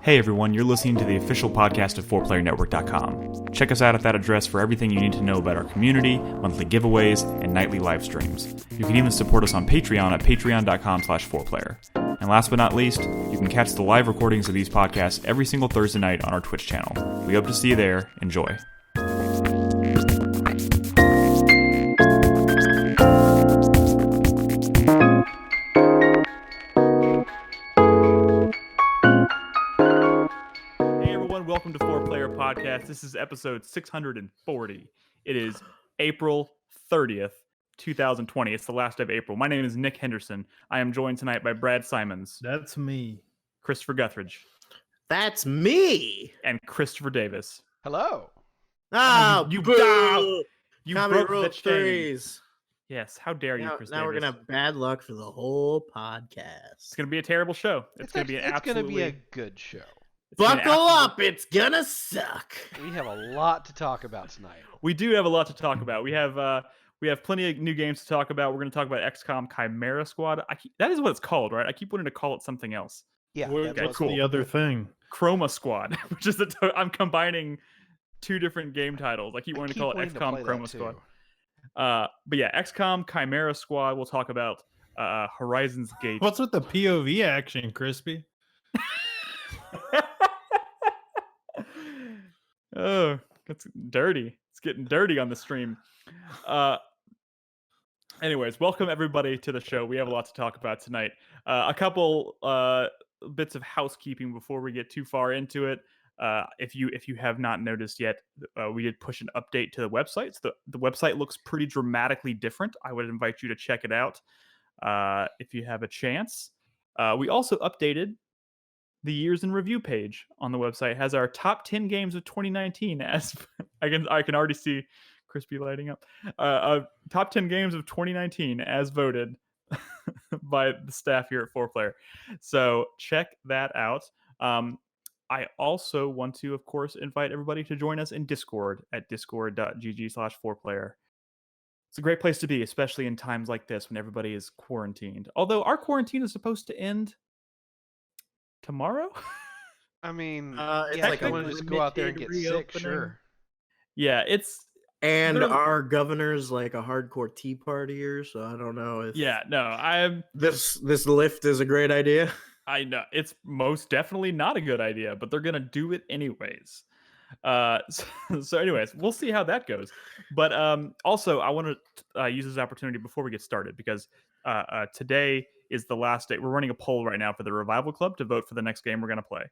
Hey everyone, you're listening to the official podcast of 4playernetwork.com. Check us out at that address for everything you need to know about our community, monthly giveaways, and nightly live streams. You can even support us on Patreon at patreon.com/4player. And last but not least, you can catch the live recordings of these podcasts every single Thursday night on our Twitch channel. We hope to see you there. Enjoy. Welcome to 4Player Podcast. This is episode 640. It is April 30th, 2020. It's the last day of April. My name is Nick Henderson. I am joined tonight by Brad Simons. That's me. Christopher Guthridge. That's me. And Christopher Davis. Hello. You boo! You Comedy broke the chain. threes. Yes, how dare you, Chris Now Davis. we're gonna have bad luck for the whole podcast. It's gonna be a terrible show. It's gonna be an absolutely... gonna be a good show. Buckle up, it's gonna suck. We have a lot to talk about tonight. We do have a lot to talk about. We have plenty of new games to talk about. We're going to talk about XCOM Chimera Squad. That is what it's called, right? I keep wanting to call it something else. Yeah. What's cool. the other thing? Chroma Squad, which is I'm combining two different game titles. I keep wanting to call it XCOM Chroma Squad. But yeah, XCOM Chimera Squad. We'll talk about Horizon's Gate. What's with the POV action, Crispy? Oh, that's dirty. It's getting dirty on the stream. Anyways, welcome everybody to the show. We have a lot to talk about tonight. A couple bits of housekeeping before we get too far into it. If you have not noticed yet, we did push an update to the website. So the website looks pretty dramatically different. I would invite you to check it out if you have a chance. We also updated the years in review page on the website. Has our top 10 games of 2019 as I can already see Crispy lighting up. Top 10 games of 2019 as voted by the staff here at 4Player. So check that out. I also want to, of course, invite everybody to join us in Discord at discord.gg/4player. It's a great place to be, especially in times like this when everybody is quarantined. Although our quarantine is supposed to end tomorrow. I mean, it's like I want to just go out there and get sick, sure. Yeah, and our governor's like a hardcore tea partier, so I don't know if this lift is a great idea. I know it's most definitely not a good idea, but they're gonna do it anyways. So anyways, we'll see how that goes. But also I want to use this opportunity before we get started because today is the last day. We're running a poll right now for the Revival Club to vote for the next game we're going to play.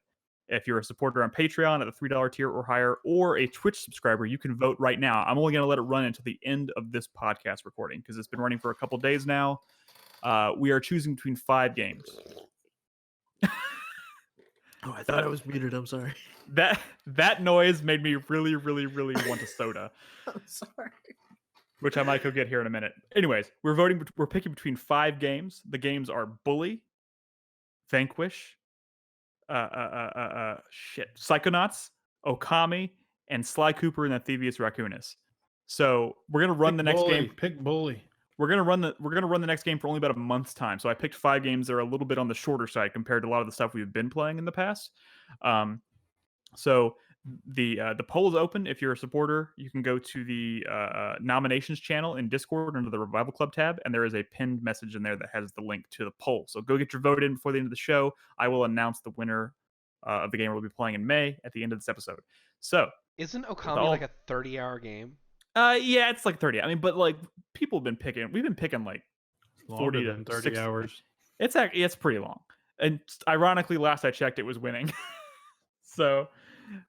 If you're a supporter on Patreon at the $3 tier or higher, or a Twitch subscriber, you can vote right now. I'm only going to let it run until the end of this podcast recording because it's been running for a couple days now. We are choosing between 5 games. Oh, I thought I was muted. I'm sorry. That noise made me really, really, really want a soda. I'm sorry. Which I might go get here in a minute. Anyways, we're picking between 5 games. The games are Bully, Vanquish, Psychonauts, Okami, and Sly Cooper and the Thievius Raccoonus. So we're gonna run the next game. Pick Bully. We're gonna run the next game for only about a month's time. So I picked 5 games that are a little bit on the shorter side compared to a lot of the stuff we've been playing in the past. So the poll is open. If you're a supporter, you can go to the nominations channel in Discord under the Revival Club tab, and there is a pinned message in there that has the link to the poll. So go get your vote in before the end of the show. I will announce the winner of the game we'll be playing in May at the end of this episode. So isn't Okami like a 30-hour game? Yeah, it's like 30. I mean, but like people have been picking. We've been picking like 40 to 30 60 hours. It's pretty long. And ironically, last I checked, it was winning. So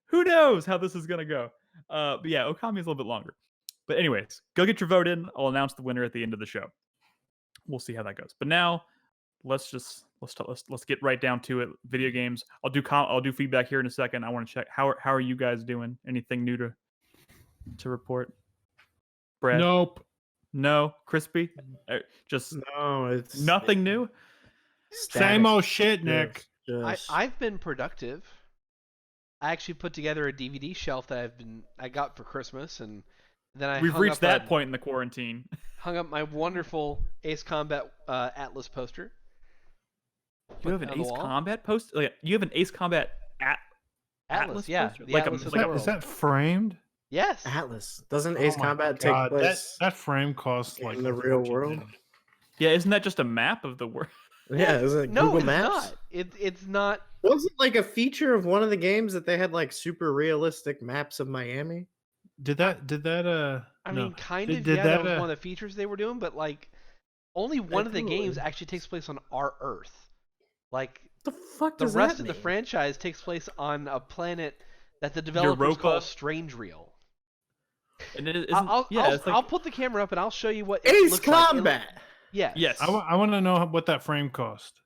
who knows how this is going to go. But yeah, Okami is a little bit longer. But anyways, go get your vote in. I'll announce the winner at the end of the show. We'll see how that goes. But now let's get right down to it. Video games. I'll do feedback here in a second. I want to check how are you guys doing? Anything new to report? Brad? Nope. No, Crispy? No, it's nothing new? Same old shit, Nick. I've been productive. I actually put together a DVD shelf that I got for Christmas, and then we've reached that point in the quarantine. Hung up my wonderful Ace Combat Atlas poster. You have an Ace Combat poster? Like, you have an Ace Combat Atlas, yeah, poster? the Like Atlas of like the world. Is that framed? Yes. Atlas. Doesn't Oh Ace my Combat God, take place that frame costs like in the a real fortune world? now. Yeah, isn't that just a map of the world? Yeah, is it No, Google it's Maps? not. It's not. Wasn't like a feature of one of the games that they had like super realistic maps of Miami? Did that I no. mean, kind Did, of. did Yeah, that that was one of the features they were doing, but like, only one of the games Absolutely. actually takes place on our Earth. Like, What the fuck the does rest that of the mean? franchise takes place on a planet that the developers call Europa. Strange Real. And it isn't, I'll put the camera up and I'll show you what it Ace looks like. Combat. Yes. Yes. I want to know what that frame cost.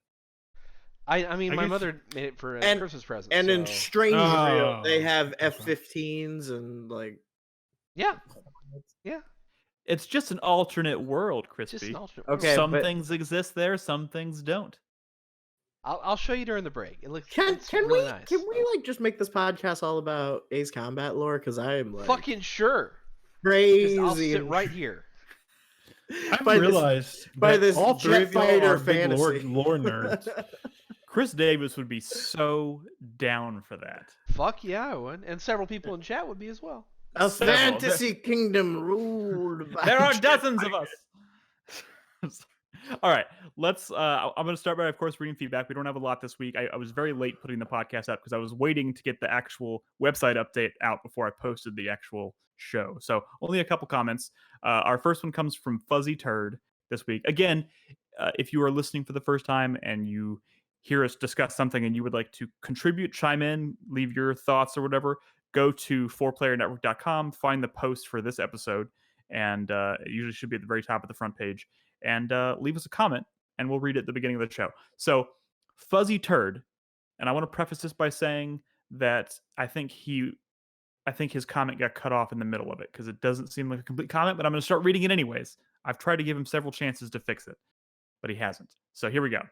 I mean, I my guess- mother made it for a Christmas present. And in so- Strange Real, they Oh, have okay, fine. F-15s and like. yeah, It's just an alternate world, just an Crispy. alternate. Okay, world. Some but- things exist there, some things don't. I'll show you during the break. It looks Can really we nice. can we like just make this podcast all about Ace Combat lore? Because I am like Fucking sure. crazy. I'll sit and- right here. I've by this- realized by that this all three jet of y'all fighter are big lore fantasy. nerds. Chris Davis would be so down for that. Fuck yeah, I would, and several people in chat would be as well. A Several. fantasy kingdom ruled by There are jet dozens of fighters. us. All right, let's. I'm going to start by, of course, reading feedback. We don't have a lot this week. I was very late putting the podcast up because I was waiting to get the actual website update out before I posted the actual show. So only a couple comments. Our first one comes from Fuzzy Turd this week. Again, if you are listening for the first time and you hear us discuss something and you would like to contribute, chime in, leave your thoughts or whatever, go to 4playernetwork.com, find the post for this episode, and it usually should be at the very top of the front page, and leave us a comment, and we'll read it at the beginning of the show. So, Fuzzy Turd, and I want to preface this by saying that I think his comment got cut off in the middle of it, because it doesn't seem like a complete comment, but I'm going to start reading it anyways. I've tried to give him several chances to fix it, but he hasn't. So here we go.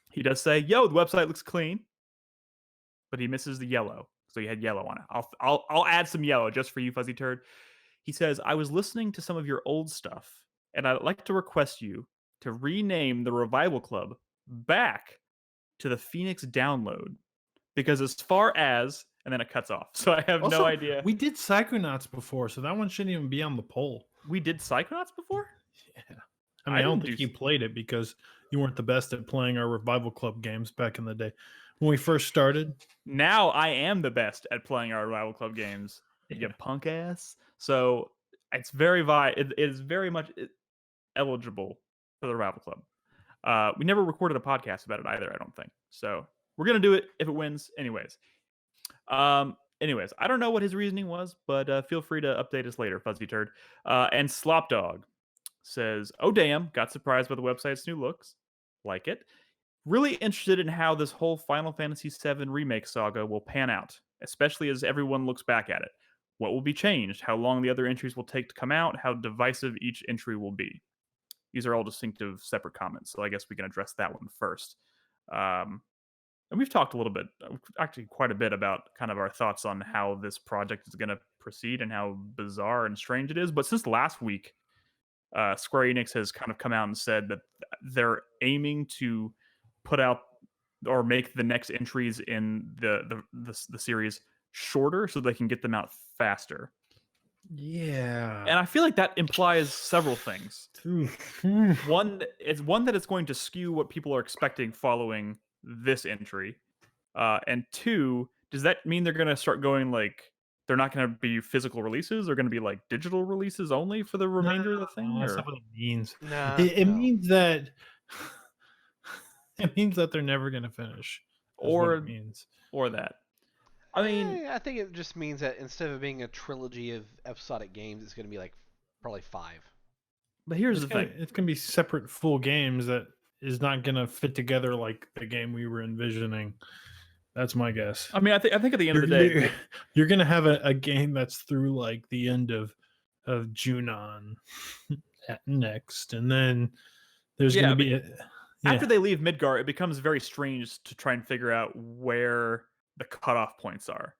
He does say, "Yo, the website looks clean," but he misses the yellow. So he had yellow on it. I'll add some yellow just for you, Fuzzy Turd. He says, "I was listening to some of your old stuff, and I'd like to request you to rename the Revival Club back to the Phoenix Download, because as far as," and then it cuts off. So I have Also, no idea. We did Psychonauts before, so that one shouldn't even be on the poll. We did Psychonauts before? Yeah. I mean, I don't didn't think do you played it because you weren't the best at playing our Revival Club games back in the day. When we first started, Now I am the best at playing our Revival Club games. You punk ass. So it's very it is very much eligible for the Revival Club. We never recorded a podcast about it either, I don't think. So we're gonna do it if it wins, anyways. Anyways, I don't know what his reasoning was, but feel free to update us later, Fuzzy Turd. And Slopdog says, "Oh damn, got surprised by the website's new looks. Like it. Really interested in how this whole Final Fantasy VII remake saga will pan out, especially as everyone looks back at it. What will be changed? How long the other entries will take to come out? How divisive each entry will be?" These are all distinctive, separate comments, so I guess we can address that one first. And we've talked a little bit, actually quite a bit, about kind of our thoughts on how this project is going to proceed and how bizarre and strange it is. But since last week, Square Enix has kind of come out and said that they're aiming to put out or make the next entries in the series shorter so they can get them out faster. yeah. And I feel like that implies several things. One that it's going to skew what people are expecting following this entry, and two, does that mean they're going to start going like they're not going to be physical releases? They're going to be like digital releases only for the remainder of the thing? That's not what it means. Nah, It no. means that they're never going to finish. That's what it means. Or that. I mean, I think it just means that instead of being a trilogy of episodic games, it's going to be like probably 5. but here's the thing. It's going to be separate full games that is not going to fit together like the game we were envisioning. That's my guess. I mean, I think at the end of the day, you're going to have a game that's through like the end of Junon next, and then there's going to be after they leave Midgar, it becomes very strange to try and figure out where the cutoff points are.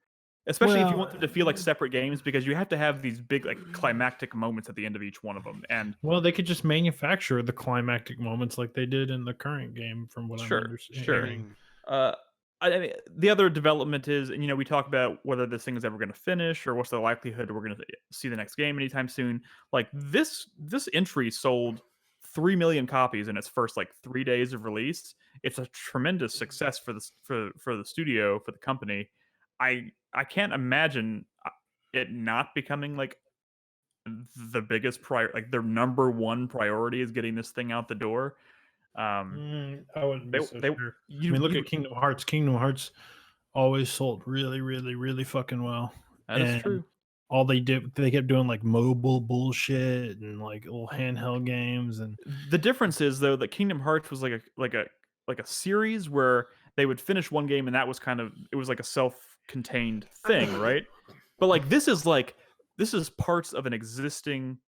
Especially if you want them to feel like separate games, because you have to have these big like climactic moments at the end of each one of them. And well, they could just manufacture the climactic moments like they did in the current game, from what I'm understanding. Sure. I mean, the other development is, and we talk about whether this thing is ever going to finish or what's the likelihood we're going to see the next game anytime soon. Like this entry sold 3 million copies in its first 3 days of release. It's a tremendous success for the studio, for the company. I can't imagine it not becoming the biggest their number one priority is getting this thing out the door. I wouldn't be so sure. Look at Kingdom Hearts. Kingdom Hearts always sold really, really, really fucking well. That is true. All they kept doing mobile bullshit and little handheld games. And the difference is though that Kingdom Hearts was like a series where they would finish one game and that was it was like a self-contained thing, right? But this is parts of an existing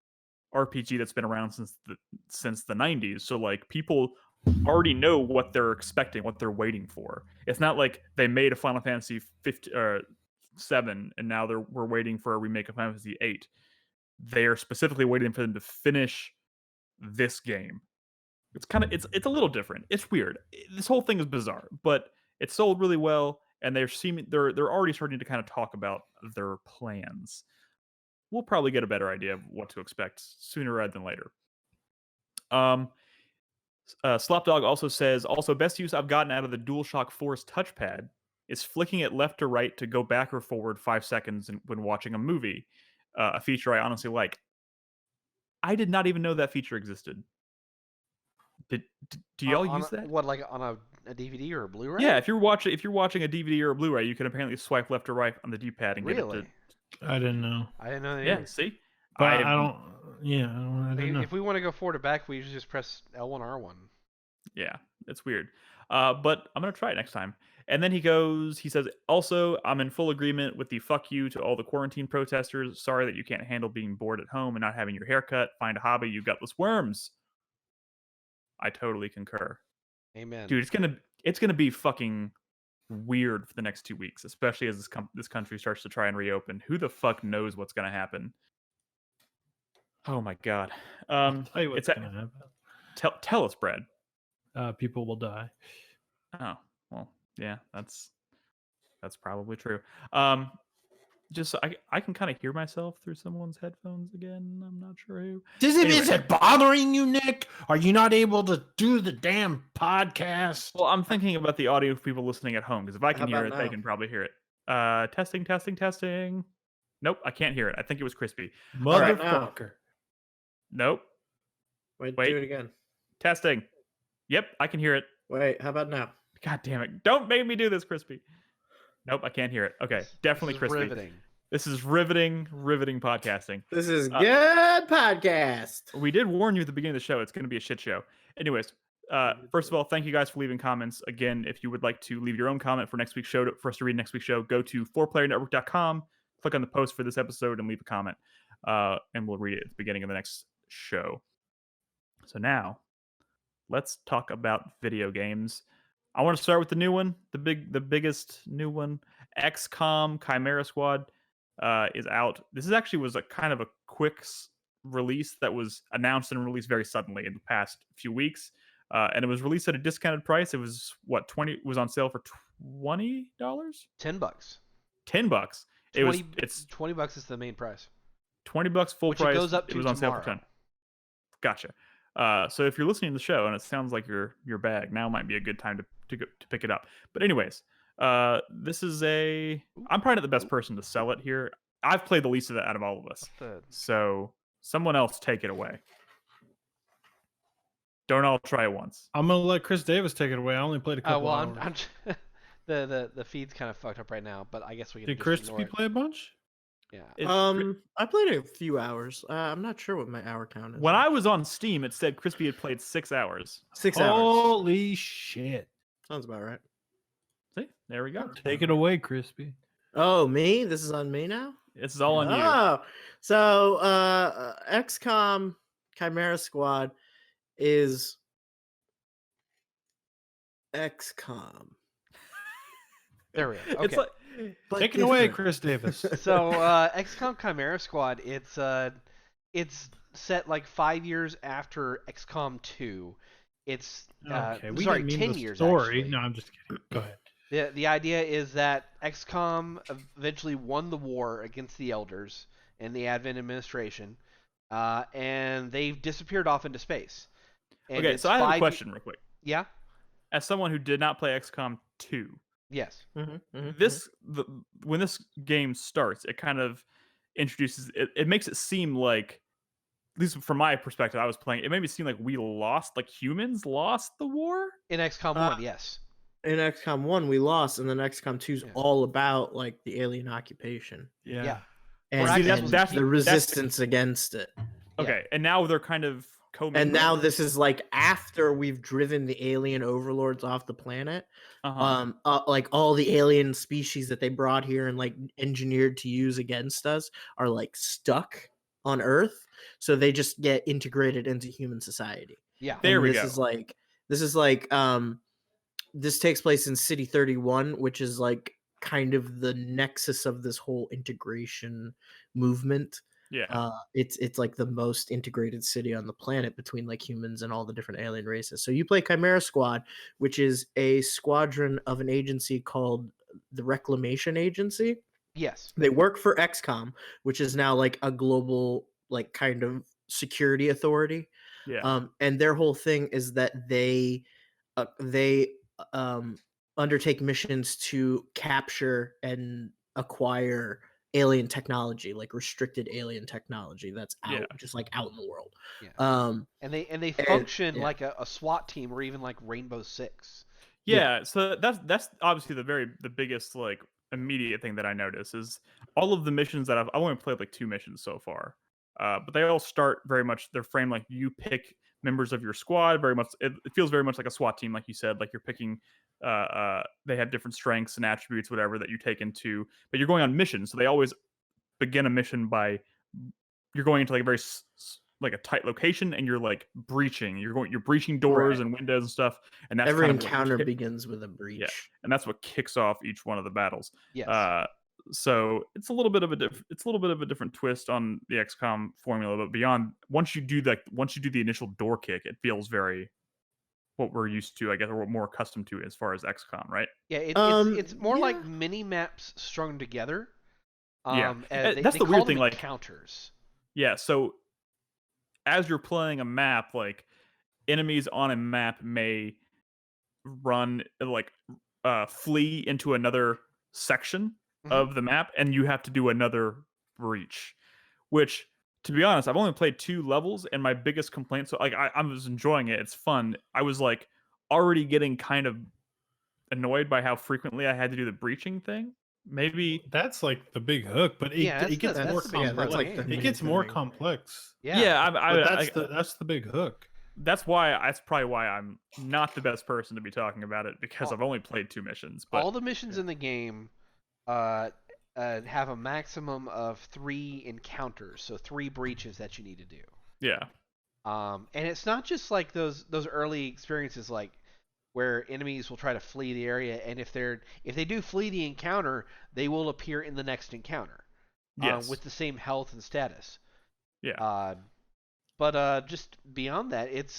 RPG that's been around since the 90s. So people already know what they're expecting, what they're waiting for. It's not like they made a Final Fantasy 7 and now we're waiting for a remake of Final Fantasy 8. They're specifically waiting for them to finish this game. It's a little different. It's weird. This whole thing is bizarre, but it sold really well, and they're already starting to kind of talk about their plans. We'll probably get a better idea of what to expect sooner rather than later. Slopdog also says, best use I've gotten out of the DualShock 4's touchpad is flicking it left to right to go back or forward 5 seconds when watching a movie, a feature I honestly like. I did not even know that feature existed. Do y'all use that? What, on a DVD or a Blu-ray? Yeah, if you're watching a DVD or a Blu-ray, you can apparently swipe left or right on the D-pad and get it to... I didn't know. I didn't know that. Yeah, either. see? But I don't... Yeah, I don't know. If we want to go forward or back, we usually just press L1, R1. Yeah, it's weird. But I'm going to try it next time. And then he says, also, I'm in full agreement with the fuck you to all the quarantine protesters. Sorry that you can't handle being bored at home and not having your hair cut. Find a hobby, you gutless worms. I totally concur. Amen. Dude, it's gonna be fucking weird for the next 2 weeks, especially as this country starts to try and reopen. Who the fuck knows what's gonna happen? Oh my god. I'll tell you what's gonna happen. Tell us, Brad. People will die. Oh, well, yeah, that's probably true. Just I can kind of hear myself through someone's headphones again. I'm not sure who. Is it bothering you, Nick? Are you not able to do the damn podcast? Well, I'm thinking about the audio of people listening at home, because if I can hear it, they can probably hear it. Testing. Nope, I can't hear it. I think it was crispy. Motherfucker. Right, nope. Wait, do it again. Testing. Yep, I can hear it. Wait, how about now? God damn it. Don't make me do this, crispy. Nope, I can't hear it. Okay, definitely crispy. Riveting. This is riveting podcasting. This is good podcast. We did warn you at the beginning of the show. It's going to be a shit show. Anyways, first of all, thank you guys for leaving comments. Again, if you would like to leave your own comment for next week's show, for us to read next week's show, go to 4playernetwork.com, click on the post for this episode, and leave a comment. And we'll read it at the beginning of the next show. So now, let's talk about video games. I want to start with the new one, the biggest new one. XCOM Chimera Squad is out. This was a kind of a quick release that was announced and released very suddenly in the past few weeks, and it was released at a discounted price. It was was on sale for $20, $10. $10. It's $20 is the main price. $20 full Which price. It goes up to it was on tomorrow. sale for $10. Gotcha. So if you're listening to the show and it sounds like your bag, now might be a good time to pick it up. But anyways, this is I'm probably not the best person to sell it here. I've played the least of it out of all of us. So someone else take it away. Don't all try it once. I'm gonna let Chris Davis take it away. I only played a couple hours. I'm the feed's kind of fucked up right now, but I guess we can. Did Crispy play a bunch? Yeah. I played a few hours. I'm not sure what my hour count is. When I was on Steam, it said Crispy had played 6 hours. 6 hours. Holy shit! Sounds about right. See, there we go. Take it away, Crispy. Oh, me? This is on me now? This is all on you. Oh, so XCOM Chimera Squad is XCOM. There we go. Okay. Take it away, Chris Davis. So XCOM Chimera Squad, it's set 5 years after XCOM 2. It's okay, we 10 didn't mean years. Story. Actually. No, I'm just kidding. Go ahead. The idea is that XCOM eventually won the war against the Elders and the Advent administration, and they've disappeared off into space. And okay, so I have a question real quick. Yeah? As someone who did not play XCOM 2, yes. When this game starts, it kind of introduces it makes it seem like, at least from my perspective, I was playing, it made me seem like we lost, like humans lost the war? In XCOM 1, yes. In XCOM 1, we lost, and then XCOM 2 is all about like the alien occupation. Yeah. And, that's the resistance against it. Okay, and now they're kind of and now this is like after we've driven the alien overlords off the planet. Like all the alien species that they brought here and like engineered to use against us are like stuck on Earth, so they just get integrated into human society. Yeah, there we go. This takes place in City 31, which is like kind of the nexus of this whole integration movement. Yeah. It's like the most integrated city on the planet between like humans and all the different alien races. So you play Chimera Squad, which is a squadron of an agency called the Reclamation Agency. Yes. They work for XCOM, which is now like a global like kind of security authority. Yeah. And their whole thing is that they undertake missions to capture and acquire alien technology, like restricted alien technology that's out, just like out in the world. Yeah. And they function like a SWAT team or even like Rainbow Six. Yeah. So that's obviously the biggest like immediate thing that I notice is all of the missions that I've only played like 2 missions so far. But they all start very much, they're framed like you pick members of your squad. Very much, it feels very much like a SWAT team, like you said. Like you're picking, they have different strengths and attributes, whatever, that you take into. But you're going on missions, so they always begin a mission by you're going into like a very like a tight location, and you're like breaching. You're breaching doors and windows and stuff. And that's every kind of encounter begins with a breach. Yeah, and that's what kicks off each one of the battles. Yes. So it's a little bit of a different twist on the XCOM formula, but beyond, once you do the initial door kick, it feels very what we're used to, I guess, or what we're more accustomed to as far as XCOM, right? Yeah, it's more like mini maps strung together. That's the weird thing, like counters. Yeah, so as you're playing a map, like enemies on a map may run like flee into another section of the map, and you have to do another breach, which, to be honest, I've only played 2 levels, and my biggest complaint, so like I was enjoying it, it's fun, I was like already getting kind of annoyed by how frequently I had to do the breaching thing. Maybe that's like the big hook, but it gets more complex. It gets more complex. That's the big hook. That's probably why I'm not the best person to be talking about it, because I've only played 2 missions. But all the missions in the game have a maximum of 3 encounters, so 3 breaches that you need to do. Yeah. And it's not just like those early experiences, like where enemies will try to flee the area, and if they do flee the encounter, they will appear in the next encounter. Yes. With the same health and status. Yeah. But just beyond that, it's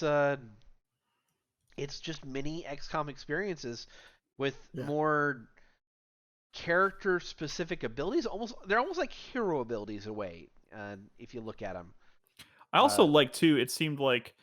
just mini XCOM experiences with more character-specific abilities. They're almost like hero abilities in a way, if you look at them. I also like, too, it seemed like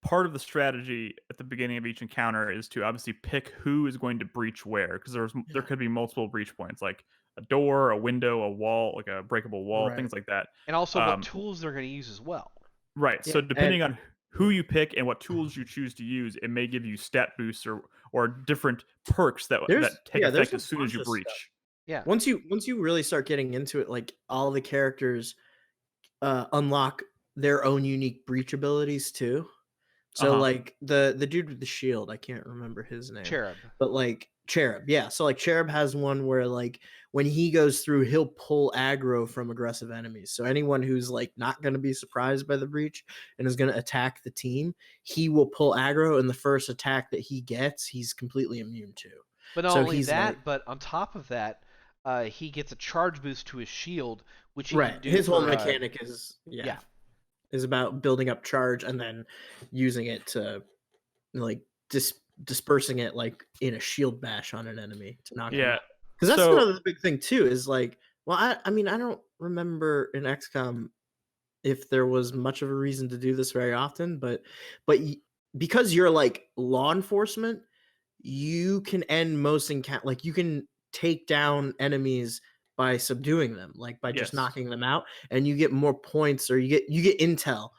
part of the strategy at the beginning of each encounter is to obviously pick who is going to breach where, because there could be multiple breach points, like a door, a window, a wall, like a breakable wall, things like that. And also what tools they're going to use as well. Right. Yeah, so depending on who you pick and what tools you choose to use, it may give you stat boosts or different perks that take effect as soon as you breach. Stuff. Yeah. Once you really start getting into it, like all the characters unlock their own unique breach abilities too. So like the dude with the shield, I can't remember his name. Cherub. But like Cherub, yeah. So like Cherub has one where like when he goes through, he'll pull aggro from aggressive enemies. So anyone who's like not going to be surprised by the breach and is going to attack the team, he will pull aggro, and the first attack that he gets, he's completely immune to. But not only that, but on top of that, he gets a charge boost to his shield, which he can do. His whole mechanic is about building up charge and then using it to like dispersing it like in a shield bash on an enemy to knock them Yeah. out. Because that's So- another big thing too. Is like, well, I mean, I don't remember in XCOM if there was much of a reason to do this very often, but because you're like law enforcement, you can end most encounter. Like you can take down enemies by subduing them, like by just Yes. knocking them out, and you get more points, or you get intel,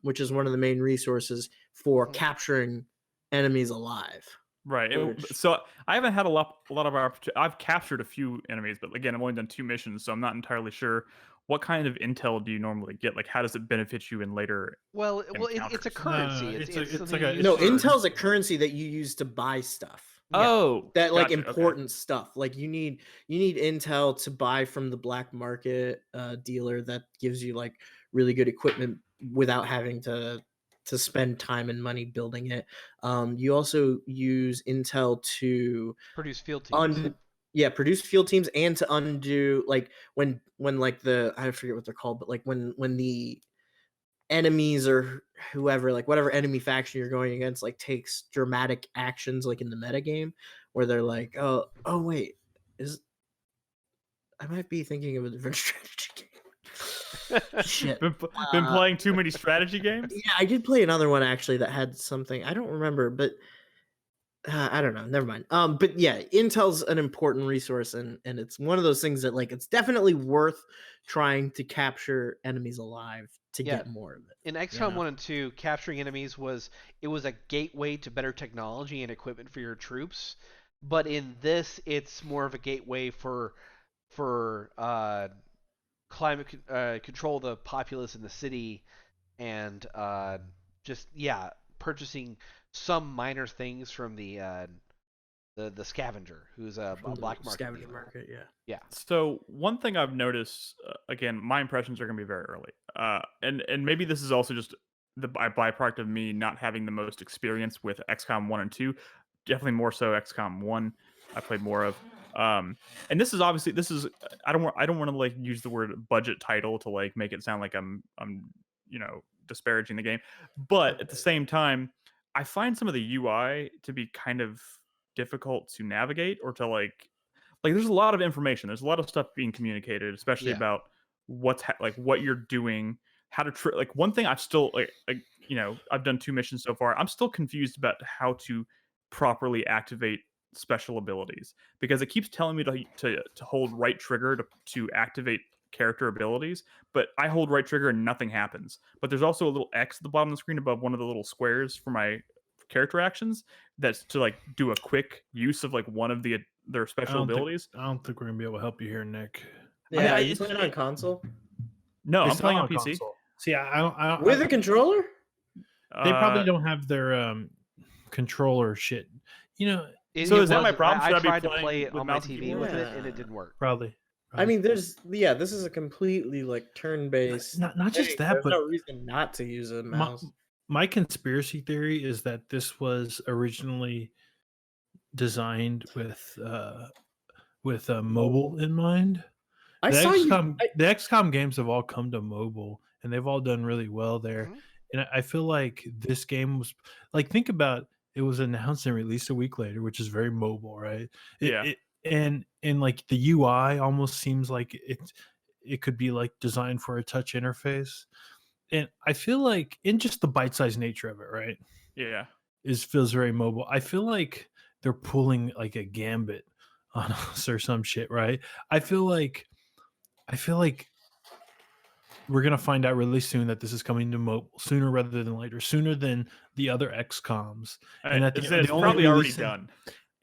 which is one of the main resources for capturing enemies alive. Right. So I haven't had a lot of opportunity. I've captured a few enemies, but again, I've only done 2 missions, so I'm not entirely sure. What kind of intel do you normally get? Like, how does it benefit you in later? Well, it's a encounters? currency. It's something like you a- use it's No, for- intel's a currency that you use to buy stuff. Yeah. Oh, That like gotcha, okay. important stuff. Like you need intel to buy from the black market dealer that gives you like really good equipment without having to spend time and money building it. You also use intel to produce field teams. produce field teams and to undo like when like the I forget what they're called, but like when the enemies or whoever, like whatever enemy faction you're going against, like takes dramatic actions, like in the meta game, where they're like, oh wait, I might be thinking of a different strategy game. Shit. Been playing too many strategy games? Yeah, I did play another one actually that had something I don't remember, but I don't know. Never mind. But yeah, intel's an important resource, and it's one of those things that like it's definitely worth trying to capture enemies alive to get more of it. In XCOM 1 and 2, capturing enemies was a gateway to better technology and equipment for your troops. But in this, it's more of a gateway for climate control the populace in the city, and purchasing some minor things from the scavenger, who's a black market scavenger dealer. market. Yeah. So one thing I've noticed, again, my impressions are going to be very early, and maybe this is also just the byproduct of me not having the most experience with XCOM 1 and 2. Definitely more so XCOM 1. I played more of. And this is I don't want to like use the word budget title to like make it sound like I'm disparaging the game, but at the same time, I find some of the UI to be kind of difficult to navigate, or to like there's a lot of information, there's a lot of stuff being communicated, especially about what you're doing, how to like one thing I've still I've done 2 missions so far. I'm still confused about how to properly activate special abilities, because it keeps telling me to hold right trigger to activate character abilities, but I hold right trigger and nothing happens. But there's also a little X at the bottom of the screen above one of the little squares for my character actions that's to like do a quick use of like one of their special abilities. I don't think we're gonna be able to help you here, Nick. Yeah, are you playing on console? No, I'm It's playing not on PC. console. See, I don't With a controller? They probably don't have their controller shit. So is that my problem? I Should I be tried to playing play it with on my mouse and TV keyboard? with it, and it didn't work. Probably. I mean, this is a completely like turn-based. Not just that, There's but no reason not to use a mouse. My conspiracy theory is that this was originally designed with mobile in mind. I The saw the XCOM games have all come to mobile, and they've all done really well there. Mhm. And I feel like this game was like, think about it was announced and released a week later, which is very mobile, right? And like the UI almost seems like it could be like designed for a touch interface. And I feel like in just the bite-sized nature of it, right? Yeah. Feels very mobile. I feel like they're pulling like a gambit on us or some shit, right? I feel like we're gonna find out really soon that this is coming to mobile sooner rather than later, sooner than the other XComs. And that it's probably already done.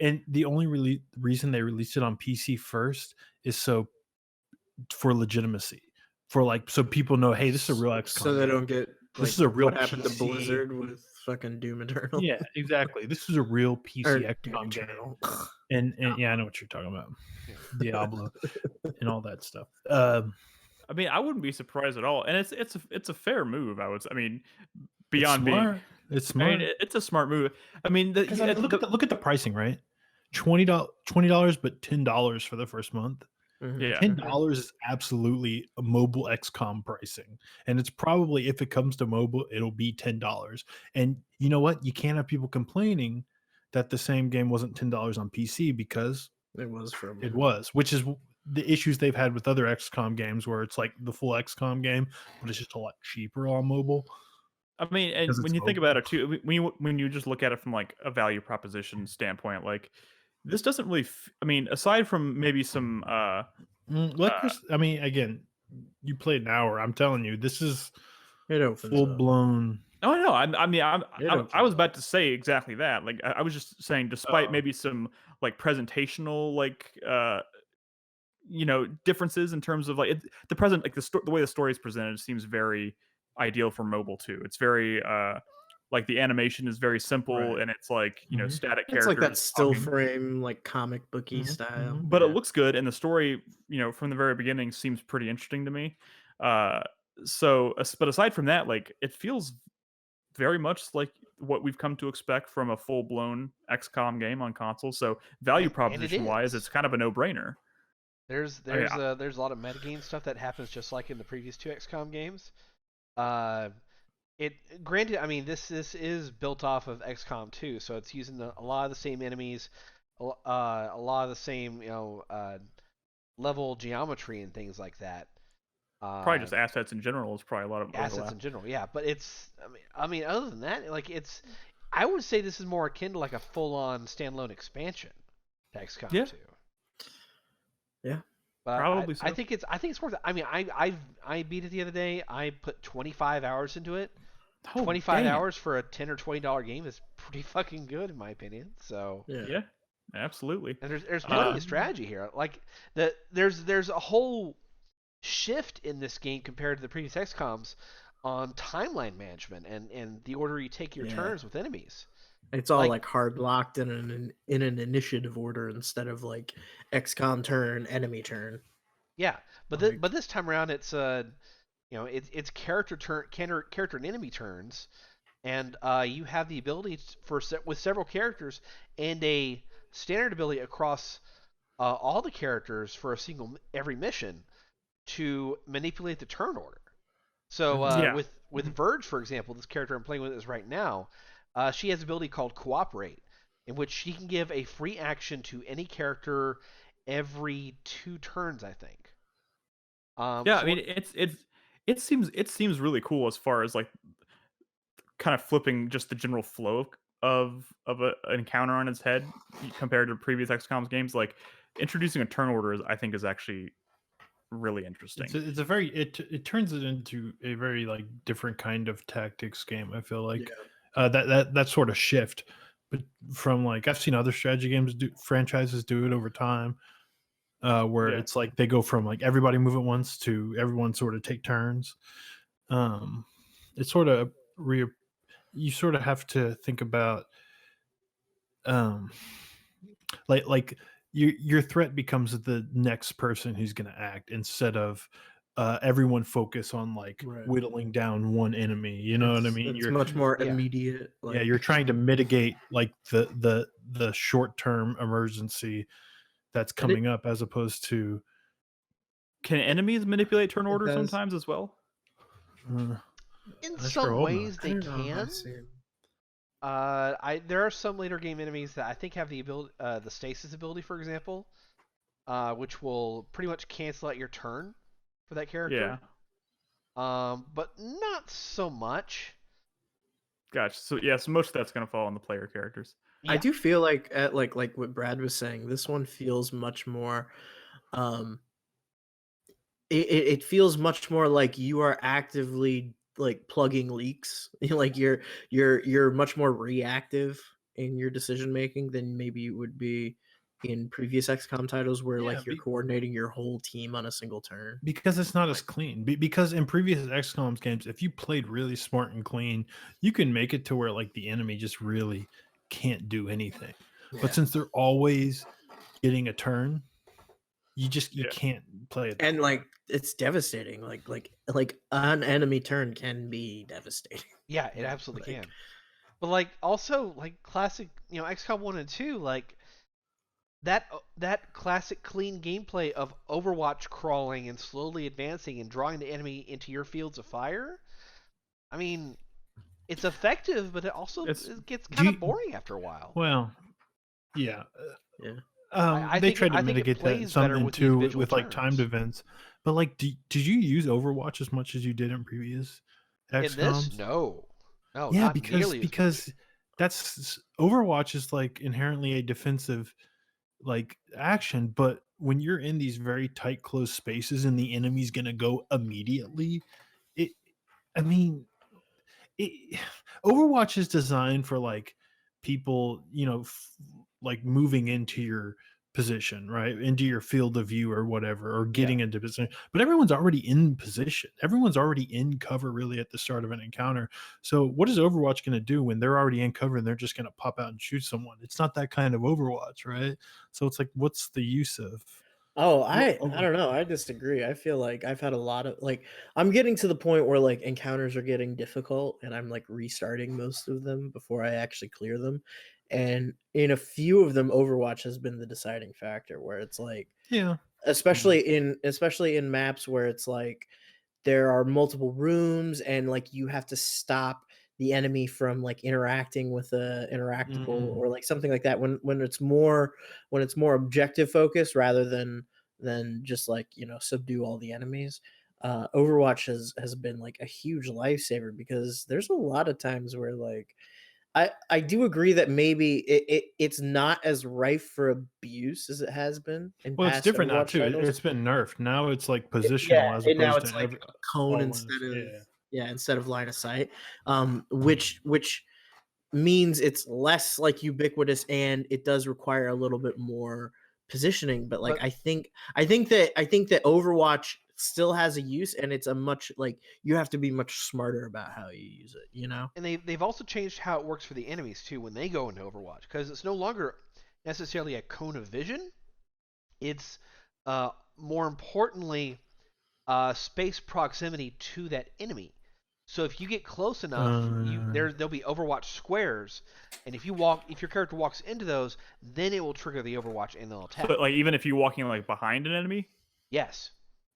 And the only reason they released it on PC first is for legitimacy, for like so people know, hey, this is a real XCOM. So they don't get this is a real what happened to PC. Blizzard with fucking Doom Eternal. Yeah, exactly. This is a real PC Or XCOM game. Eternal. And yeah, I know what you're talking about. Diablo and all that stuff. I mean, I wouldn't be surprised at all, and it's a fair move. Beyond being, it's smart. I mean, it's a smart move. I mean, look at the pricing, right? $20, but $10 for the first month. Yeah, $10 is absolutely a mobile XCOM pricing, and it's probably, if it comes to mobile, it'll be $10. And you know what? You can't have people complaining that the same game wasn't $10 on PC because It was for it was, which is the issues they've had with other XCOM games where it's like the full XCOM game, but it's just a lot cheaper on mobile. I mean, and when you think about it too, when you just look at it from like a value proposition standpoint, like this doesn't really. I mean, aside from maybe some. I mean, again, you played an hour. I'm telling you, this is full blown. Oh no! I was about to say exactly that. Like I was just saying, despite maybe some like presentational like differences in terms of like the way the story is presented seems very ideal for mobile too. It's very like the animation is very simple and it's like static characters. It's like that still frame, like comic booky style. But it looks good, and the story, from the very beginning seems pretty interesting to me. But aside from that, like it feels very much like what we've come to expect from a full-blown XCOM game on console. So value proposition wise, it's kind of a no-brainer. There's a lot of metagame stuff that happens just like in the previous 2 XCOM games. Granted, I mean this is built off of XCOM 2, so it's using a lot of the same enemies, a lot of the same level geometry and things like that. Probably just assets in general is probably a lot of assets in general, yeah. But it's, I mean, other than that, like I would say this is more akin to like a full-on standalone expansion to XCOM 2. Yeah, but probably. I think it's worth it. I mean, I beat it the other day. I put 25 hours into it. 25 hours for a $10 or $20 game is pretty fucking good in my opinion. So yeah, absolutely. And there's plenty of strategy here. Like there's a whole shift in this game compared to the previous XCOMs on timeline management and the order you take your turns with enemies. It's all like hard locked in an initiative order instead of like XCOM turn, enemy turn. Yeah, but this time around it's it's character and enemy turns, and you have the ability with several characters and a standard ability across all the characters for every mission to manipulate the turn order. So with Verge, for example, this character I'm playing with is right now, she has an ability called Cooperate, in which she can give a free action to any character every 2 turns, I think. I mean, it seems really cool as far as like kind of flipping just the general flow of an encounter on its head compared to previous XCOM games. Like introducing a turn order I think is actually really interesting. It's a very it turns it into a very like different kind of tactics game. I feel like that sort of shift, but from like I've seen other strategy games franchises do it over time, where it's like they go from like everybody move at once to everyone sort of take turns. It's sort of you sort of have to think about like your threat becomes the next person who's going to act instead of everyone focus on like whittling down one enemy. You know what I mean? It's much more immediate. Like, you're trying to mitigate like the short term emergency that's coming up, as opposed to. Can enemies manipulate turn order sometimes as well? In some ways, they can. There are some later game enemies that I think have the ability, the stasis ability, for example, which will pretty much cancel out your turn for that character. Yeah. But not so much. Gotcha. So so most of that's gonna fall on the player characters. Yeah. I do feel like like what Brad was saying, this one feels much more. It feels much more like you are actively like plugging leaks. Like you're much more reactive in your decision making than maybe you would be in previous XCOM titles, where like you're coordinating your whole team on a single turn. Because it's not as clean. Because in previous XCOM games, if you played really smart and clean, you can make it to where like the enemy just really can't do anything. But since they're always getting a turn, you can't play it. And like it's devastating. Like an enemy turn can be devastating. Yeah, it absolutely can. But like also like classic, XCOM 1 and 2, like that classic clean gameplay of Overwatch crawling and slowly advancing and drawing the enemy into your fields of fire. I mean, it's effective, but it also gets kind of boring after a while. Well, Yeah. Yeah. They tried to I think it mitigate that plays better something with these too visual with like timed turns. events. But like, did you use Overwatch as much as you did in previous In this, XComs? no, Yeah, not nearly as much. because that's Overwatch is like inherently a defensive like action, but when you're in these very tight closed spaces and the enemy's gonna go immediately, it I mean it, Overwatch is designed for like people, like moving into your position, right? Into your field of view or whatever, or getting into position. But everyone's already in position. Everyone's already in cover really at the start of an encounter. So what is Overwatch going to do when they're already in cover and they're just going to pop out and shoot someone? It's not that kind of Overwatch, right? So it's like, what's the use of I don't know. I disagree. I feel like I've had a lot of like I'm getting to the point where like encounters are getting difficult and I'm like restarting most of them before I actually clear them. And in a few of them Overwatch has been the deciding factor where it's like yeah. especially in maps where it's like there are multiple rooms and like you have to stop the enemy from like interacting with a interactable or like something like that when it's more objective focused rather than just like subdue all the enemies. Overwatch has been like a huge lifesaver because there's a lot of times where like I do agree that maybe it's not as rife for abuse as it has been in Well, it's past different now Overwatch too. Titles. It's been nerfed. Now it's like Yeah, positional as and now opposed it's to like every a cone always. instead of Yeah. instead of line of sight, which means it's less like ubiquitous and it does require a little bit more positioning. But like But I think that Overwatch still has a use, and it's a much like you have to be much smarter about how you use it. and they've also changed how it works for the enemies too when they go into Overwatch because it's no longer necessarily a cone of vision. It's more importantly space proximity to that enemy. So if you get close enough, there'll be Overwatch squares, and if your character walks into those, then it will trigger the Overwatch and they'll attack. But like even if you're walking like behind an enemy. Yes.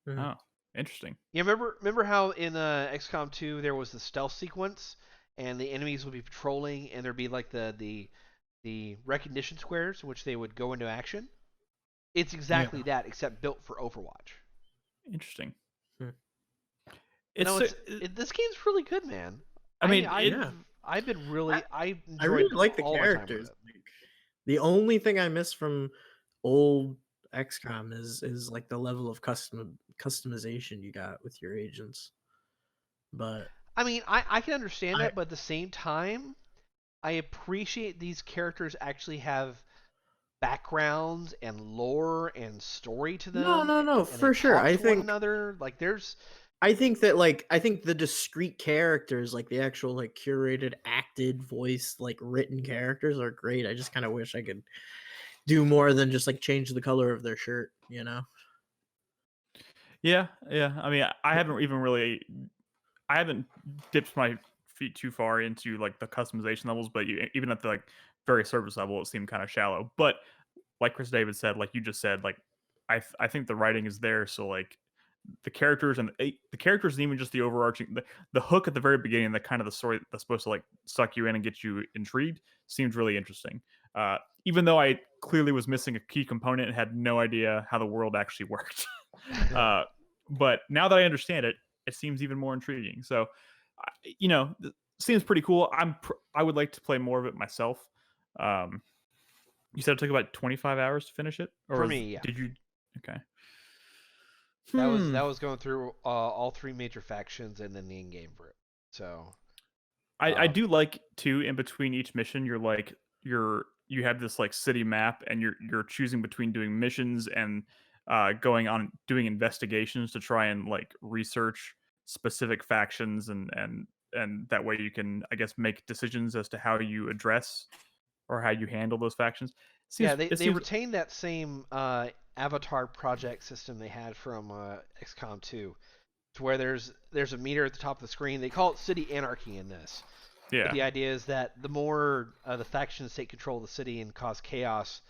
Oh, interesting. You remember how in XCOM 2 there was the stealth sequence, and the enemies would be patrolling, and there'd be like the recognition squares in which they would go into action. It's exactly that, except built for Overwatch. Interesting. This game's really good, man. I've been really I really like the all my time with characters. it. The only thing I miss from old XCOM is like the level of customization you got with your agents. But I mean, I can understand that, but at the same time, I appreciate these characters actually have backgrounds and lore and story to them. No, and for they sure. talk I to one think another. Like there's I think the discrete characters, like the actual like curated, acted, voiced, like written characters are great. I just kind of wish I could do more than just like change the color of their shirt, Yeah. I mean, I haven't dipped my feet too far into like the customization levels, but even at the like very surface level, it seemed kind of shallow. But like Chris David said, like you just said, like I think the writing is there, so like the characters and even just the overarching the hook at the very beginning, the kind of the story that's supposed to like suck you in and get you intrigued, seems really interesting. Even though I clearly was missing a key component and had no idea how the world actually worked. But now that I understand it, it seems even more intriguing. So, it seems pretty cool. I would like to play more of it myself. You said it took about 25 hours to finish it, or for me, yeah. Did you? Okay. That was going through all three major factions and then the in game for it. So I do like too. In between each mission, you have this like city map, and you're choosing between doing missions and going on doing investigations to try and like research specific factions and that way you can, I guess, make decisions as to how you address or how you handle those factions. They retained that same avatar project system they had from XCOM 2, to where there's a meter at the top of the screen. They call it city anarchy in this. Yeah. But the idea is that the more the factions take control of the city and cause chaos,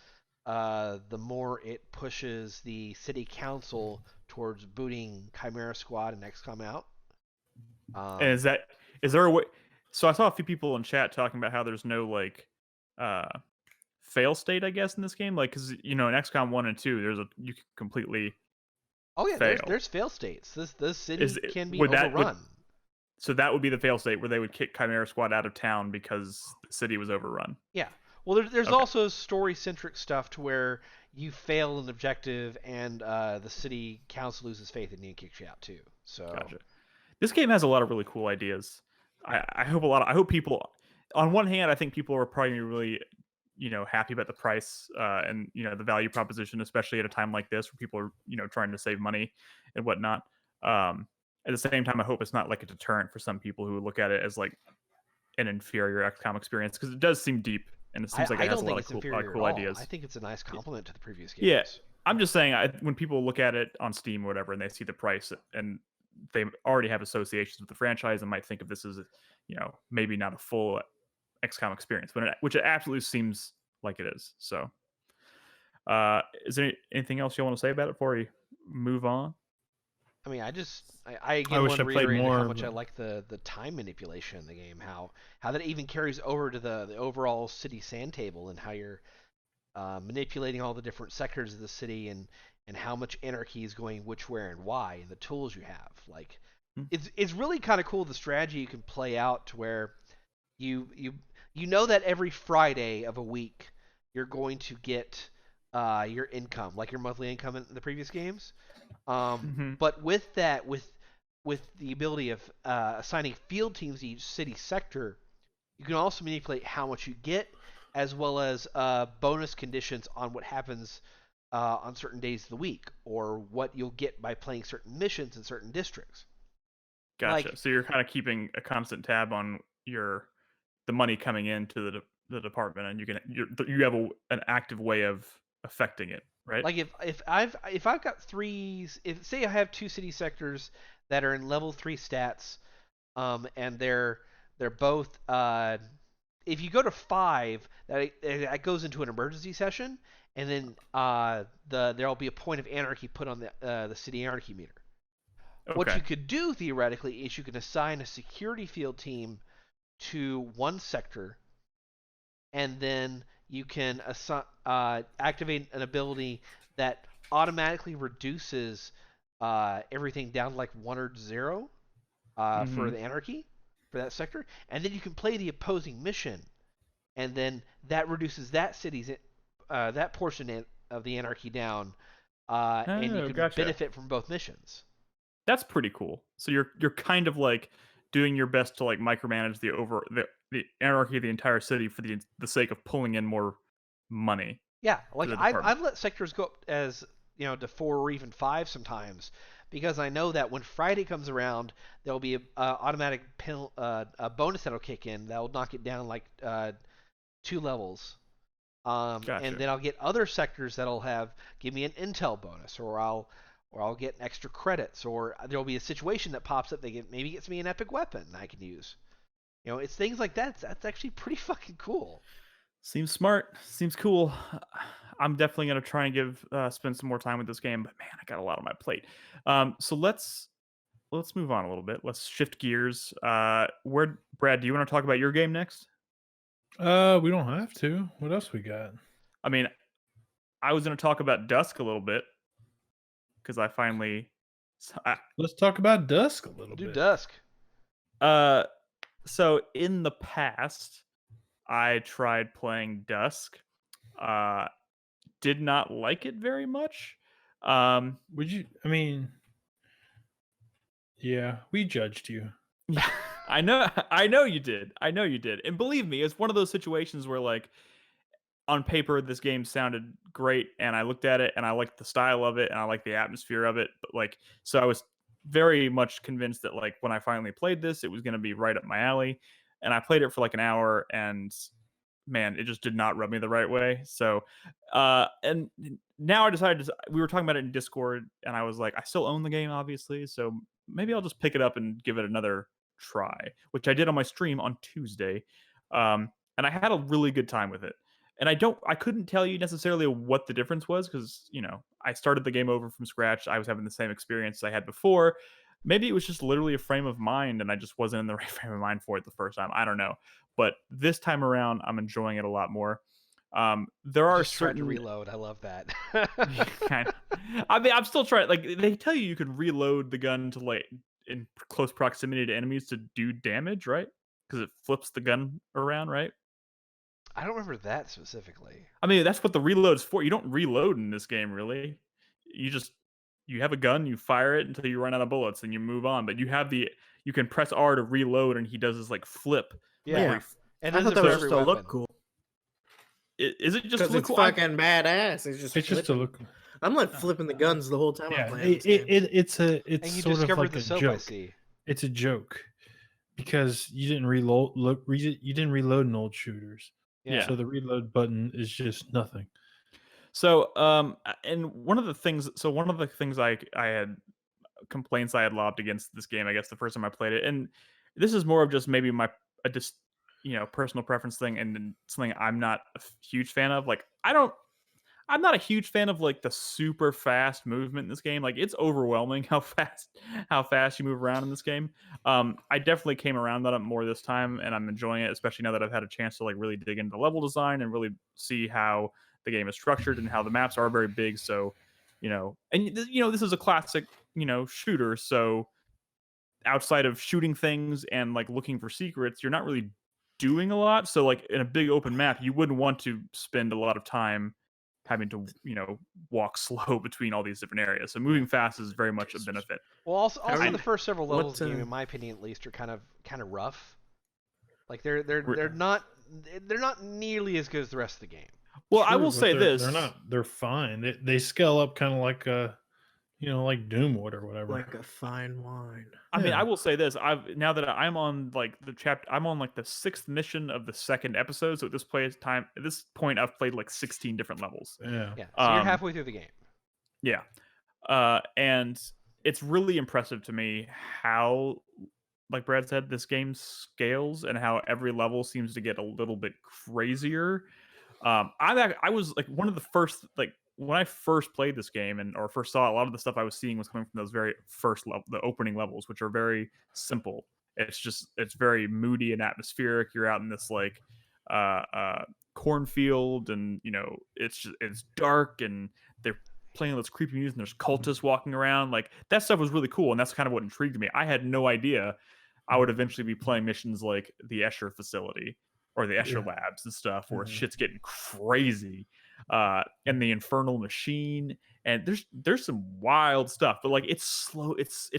the more it pushes the city council towards booting Chimera Squad and XCOM out. And is there a way? So I saw a few people in chat talking about how there's no like fail state, I guess, in this game. Like, because in XCOM 1 and 2, you can completely fail. There's fail states. This city can be would overrun. So that would be the fail state where they would kick Chimera Squad out of town because the city was overrun. Yeah. Well, there's also story-centric stuff to where you fail an objective and the city council loses faith and kicks you out too. So gotcha. This game has a lot of really cool ideas. I hope people. On one hand, I think people are probably really, happy about the price and the value proposition, especially at a time like this where people are trying to save money and whatnot. At the same time, I hope it's not like a deterrent for some people who look at it as like an inferior XCOM experience, because it does seem deep and it seems like it has a lot of cool ideas. I think it's a nice compliment to the previous games. Yeah, I'm just saying, when people look at it on Steam or whatever and they see the price and they already have associations with the franchise and might think of this as maybe not a full XCOM experience, but which it absolutely seems like it is. So, is there anything else you want to say about it before we move on? I mean, I again want to reiterate how much I like the time manipulation in the game, how that even carries over to the overall city sand table, and how you're manipulating all the different sectors of the city, and how much anarchy is going which, where, and why, and the tools you have. Like, it's really kind of cool, the strategy you can play out to where you know that every Friday of a week you're going to get your income, like your monthly income in the previous games. But with that, with the ability of assigning field teams to each city sector, you can also manipulate how much you get, as well as bonus conditions on what happens on certain days of the week, or what you'll get by playing certain missions in certain districts. Gotcha. So you're kind of keeping a constant tab on the money coming into the department, and you have an active way of affecting it, right? Like if I've got say I have 2 city sectors that are in level 3 stats, and they're both if you go to 5, that goes into an emergency session, and then there'll be a point of anarchy put on the city anarchy meter. Okay. What you could do theoretically is you can assign a security field team to one sector, and then you can activate an ability that automatically reduces everything down to like 1 or 0 for the anarchy for that sector, and then you can play the opposing mission, and then that reduces that city's that portion of the anarchy down, and you can benefit from both missions. That's pretty cool. So you're kind of like doing your best to like micromanage the anarchy of the entire city for the sake of pulling in more money. Yeah, like I've let sectors go up as to 4 or even 5 sometimes, because I know that when Friday comes around, there'll be a automatic a bonus that'll kick in that will knock it down like 2 levels. Gotcha. And then I'll get other sectors that'll give me an intel bonus, or I'll get extra credits, or there'll be a situation that pops up maybe gets me an epic weapon I can use. It's things like that. That's actually pretty fucking cool. Seems smart. Seems cool. I'm definitely gonna try and spend some more time with this game, but man, I got a lot on my plate. So let's move on a little bit. Let's shift gears. Brad, do you want to talk about your game next? We don't have to. What else we got? I mean, I was gonna talk about Dusk a little bit, because I finally. Let's talk about Dusk a little bit. Do Dusk. So in the past, I tried playing Dusk. Did not like it very much. Would you? I mean, yeah, we judged you. Yeah, I know you did. And believe me, it's one of those situations where, like, on paper, this game sounded great, and I looked at it, and I liked the style of it, and I liked the atmosphere of it. But like, so I was very much convinced that, like, when I finally played this, it was going to be right up my alley. And I played it for like an hour, and man, it just did not rub me the right way. So, and now I decided we were talking about it in Discord, and I was like, I still own the game, obviously, so maybe I'll just pick it up and give it another try, which I did on my stream on Tuesday. And I had a really good time with it. And I couldn't tell you necessarily what the difference was, because, I started the game over from scratch. I was having the same experience I had before. Maybe it was just literally a frame of mind, and I just wasn't in the right frame of mind for it the first time. I don't know. But this time around, I'm enjoying it a lot more. There are Just trying to certain reload. I love that. kind of, I mean, I'm still trying. Like they tell you can reload the gun to like in close proximity to enemies to do damage, right? Because it flips the gun around, right? I don't remember that specifically. I mean, that's what the reload's for. You don't reload in this game, really. You have a gun, you fire it until you run out of bullets, and you move on. But you can press R to reload, and he does this like flip. Yeah. And I does thought it that for was every just to weapon. look cool. Is it just Because to look it's cool? fucking badass. It's just It's just to look. I'm like flipping the guns the whole time I'm Yeah, playing this game. it's And you sort of discovered like the a soap, joke. I see. It's a joke because you didn't reload. You didn't reload in old shooters. Yeah. So the reload button is just nothing. So, and one of the things I had complaints I had lobbed against this game, I guess the first time I played it, and this is more of just maybe just personal preference thing, and then something I'm not a huge fan of. Like, I'm not a huge fan of like the super fast movement in this game. Like, it's overwhelming how fast you move around in this game. I definitely came around that more this time, and I'm enjoying it, especially now that I've had a chance to like really dig into level design and really see how the game is structured and how the maps are very big. So, this is a classic, shooter. So outside of shooting things and like looking for secrets, you're not really doing a lot. So like in a big open map, you wouldn't want to spend a lot of time having to, walk slow between all these different areas. So moving fast is very much a benefit. Well, also I- the first several levels of the game, what, in my opinion at least, are kind of rough. Like they're not nearly as good as the rest of the game. Well, I True, will but say this. They're not. They're fine. They scale up kind of like like Doomwood or whatever. Like a fine wine. I mean, Yeah. I will say this. Now that I'm on like I'm on like the 6th mission of the 2nd episode. So at this point, I've played like 16 different levels. Yeah. Yeah. So you're halfway through the game. Yeah. And it's really impressive to me how, like Brad said, this game scales and how every level seems to get a little bit crazier. I was like one of the first, like when I first played this game or first saw a lot of the stuff I was seeing was coming from those very first the opening levels, which are very simple. It's very moody and atmospheric. You're out in this like cornfield, and it's dark, and they're playing those creepy music, and there's cultists walking around. Like that stuff was really cool, and that's kind of what intrigued me. I had no idea I would eventually be playing missions like the Escher facility or the Escher labs and stuff, where shit's getting crazy, and the infernal machine, and there's some wild stuff, but like it's slow. It's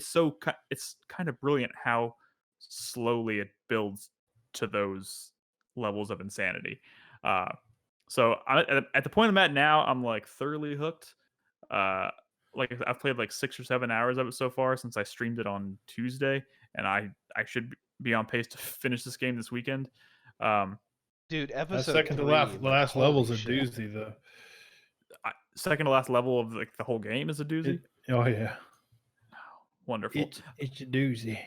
kind of brilliant how slowly it builds to those levels of insanity. So at the point I'm at now, I'm like thoroughly hooked. Like I've played like 6 or 7 hours of it so far since I streamed it on Tuesday, and I should be on pace to finish this game this weekend. Dude, That episode second to 3, last level's a holy shit. doozy, though. Second to last level of like the whole game is a doozy. Oh yeah, Wonderful. it's a doozy.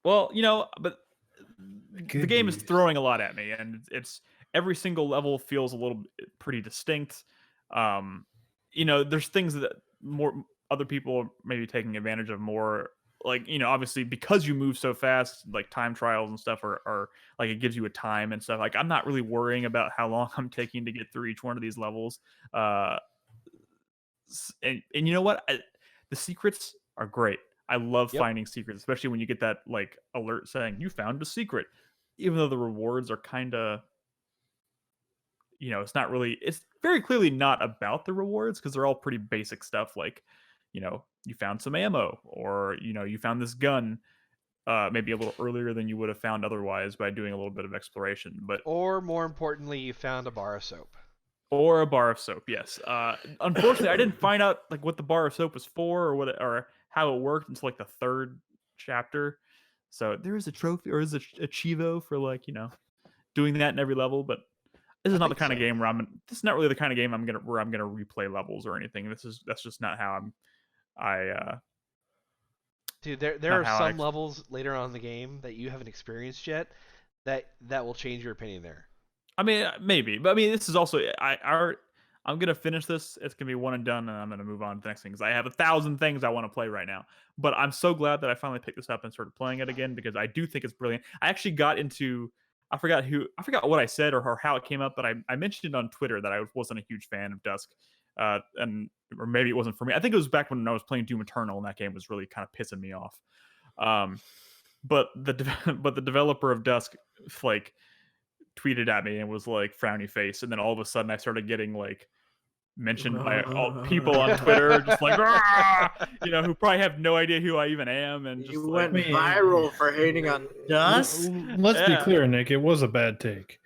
Well, but Good the game is news. throwing a lot at me, and it's every single level feels a little pretty distinct. There's things that more other people are maybe taking advantage of more. Like, obviously because you move so fast, like time trials and stuff are like, it gives you a time and stuff. Like, I'm not really worrying about how long I'm taking to get through each one of these levels. And you know what? The secrets are great. I love finding secrets, especially when you get that like alert saying you found a secret, even though the rewards are kind of, it's very clearly not about the rewards, because they're all pretty basic stuff. Like, you found some ammo, or, you found this gun, maybe a little earlier than you would have found otherwise by doing a little bit of exploration. Or more importantly, you found a bar of soap. Or a bar of soap, yes. Unfortunately, I didn't find out like what the bar of soap was for, or how it worked until like the 3rd chapter. So there is a trophy, or is a chivo for like, doing that in every level. But this is not the kind of game where this is not really the kind of game where I'm gonna replay levels or anything. That's just not how Dude, there are some levels later on in the game that you haven't experienced yet that will change your opinion there. I mean, maybe, but I mean, this is also I'm gonna finish this. It's gonna be one and done, and I'm gonna move on to the next thing, because I have 1,000 things I want to play right now. But I'm so glad that I finally picked this up and started playing it again, because I do think it's brilliant. I actually got into I forgot what I said or how it came up, but I mentioned it on Twitter that I wasn't a huge fan of Dusk, or maybe it wasn't for me. I think it was back when I was playing Doom Eternal, and that game was really kind of pissing me off. But the developer of Dusk like tweeted at me and was like frowny face, and then all of a sudden I started getting like mentioned by all people on Twitter, just like who probably have no idea who I even am, and just you went viral for hating on Dusk. Let's be clear, Nick. It was a bad take.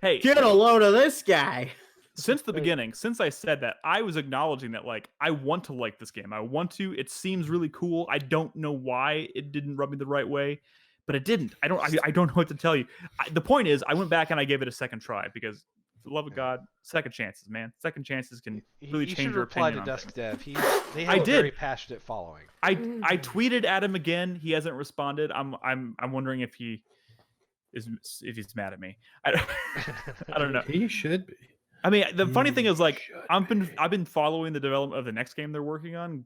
Hey, get a load of this guy. Since the beginning, since I said that, I was acknowledging that like I want to like this game. I want to. It seems really cool. I don't know why it didn't rub me the right way, but it didn't. I don't know what to tell you. The point is, I went back and I gave it a second try because, for the love of God, second chances, man. Second chances can really change your opinion. You should reply to Dusk Dev. They have a very passionate following. I tweeted at him again. He hasn't responded. I'm wondering if he's mad at me. I don't know. He should be. I mean, the funny thing is, like, I've been following the development of the next game they're working on.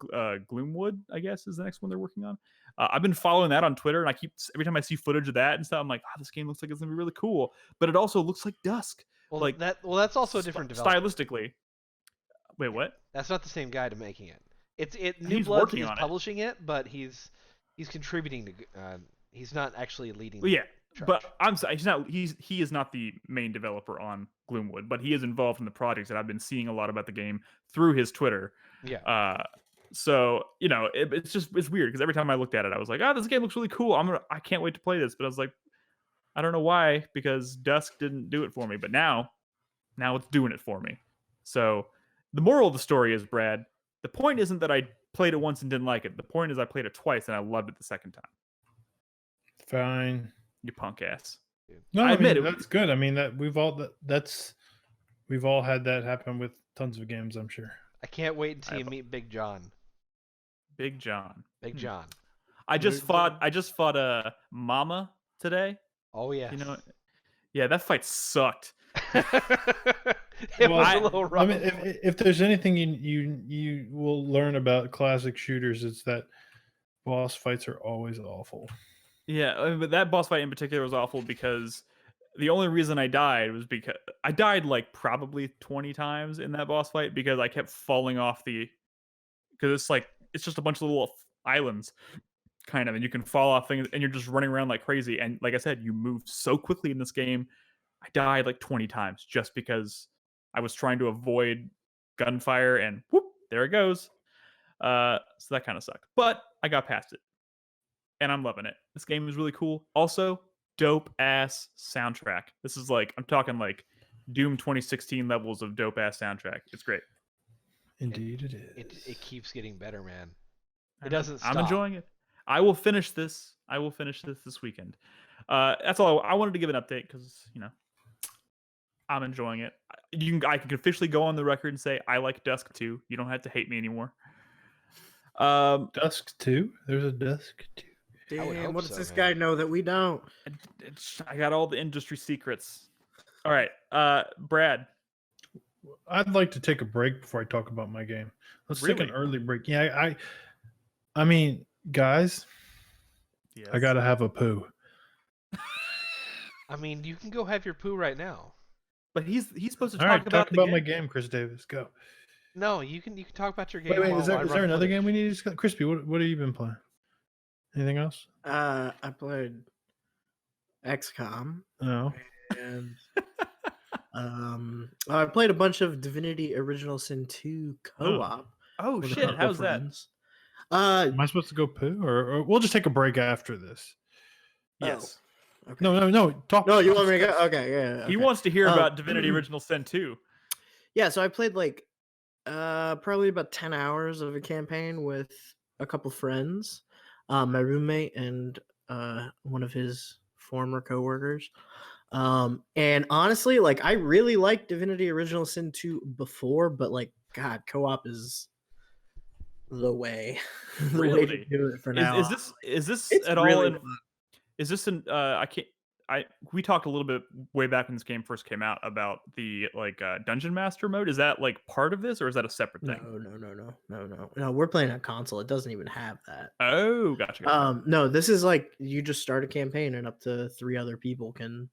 Gloomwood, I guess, is the next one they're working on. I've been following that on Twitter, and every time I see footage of that and stuff, I'm like, this game looks like it's gonna be really cool. But it also looks like Dusk. Well, that's also a different developer. Stylistically. Wait, what? That's not the same guy to making it. New Blood is publishing it, but he's contributing to. He's not actually leading. Well, yeah. But I'm sorry, he is not the main developer on Gloomwood, but he is involved in the projects, and I've been seeing a lot about the game through his Twitter. Yeah. So it's weird because every time I looked at it, I was like, this game looks really cool. I can't wait to play this. But I was like, I don't know why, because Dusk didn't do it for me. But now it's doing it for me. So the moral of the story is, Brad, the point isn't that I played it once and didn't like it. The point is I played it twice and I loved it the second time. Fine. You punk ass. No, I admit that's good. I mean we've all had that happen with tons of games, I'm sure. I can't wait until you meet Big John. Big John. I just fought Mama today. Oh yeah. Yeah, that fight sucked. It was a little rough. I mean, if there's anything you will learn about classic shooters, it's that boss fights are always awful. Yeah, but that boss fight in particular was awful because the only reason I died was because I died like probably 20 times in that boss fight because I kept falling off because it's just a bunch of little islands kind of, and you can fall off things and you're just running around like crazy. And like I said, you move so quickly in this game. I died like 20 times just because I was trying to avoid gunfire and whoop, there it goes. So that kind of sucked, but I got past it. And I'm loving it. This game is really cool. Also, dope ass soundtrack. This is I'm talking like Doom 2016 levels of dope ass soundtrack. It's great. Indeed, it is. It keeps getting better, man. It doesn't stop. I'm enjoying it. I will finish this. This weekend. That's all. I wanted to give an update because I'm enjoying it. I can officially go on the record and say I like Dusk 2. You don't have to hate me anymore. Dusk 2? There's a Dusk 2. Damn, what does this guy know that we don't? I got all the industry secrets. All right, Brad. I'd like to take a break before I talk about my game. Let's take an early break. Yeah, I mean, guys, yes. I gotta have a poo. I mean, you can go have your poo right now. But he's supposed to talk about my game, Chris Davis. Go. No, you can talk about your game. Wait, is there another game we need to discuss? Crispy, what have you been playing? Anything else? I played XCOM. Oh. And I played a bunch of Divinity Original Sin 2 co-op. Oh shit! How's that? Am I supposed to go poo, or we'll just take a break after this? Yes. Oh, okay. No. Talk. No, you want me to go? Okay, yeah. Okay. He wants to hear about Divinity Original Sin 2. Yeah, so I played probably about 10 hours of a campaign with a couple friends. My roommate and one of his former coworkers. And honestly, I really liked Divinity Original Sin 2 before, but God, co-op is the way. Really? Way to do it for now. Is this it's at really all? Is this an? I can't. we talked a little bit way back when this game first came out about the dungeon master mode. Is that like part of this, or is that a separate thing? No. We're playing on console. It doesn't even have that. Oh, gotcha. No, this is like you just start a campaign and up to 3 other people can.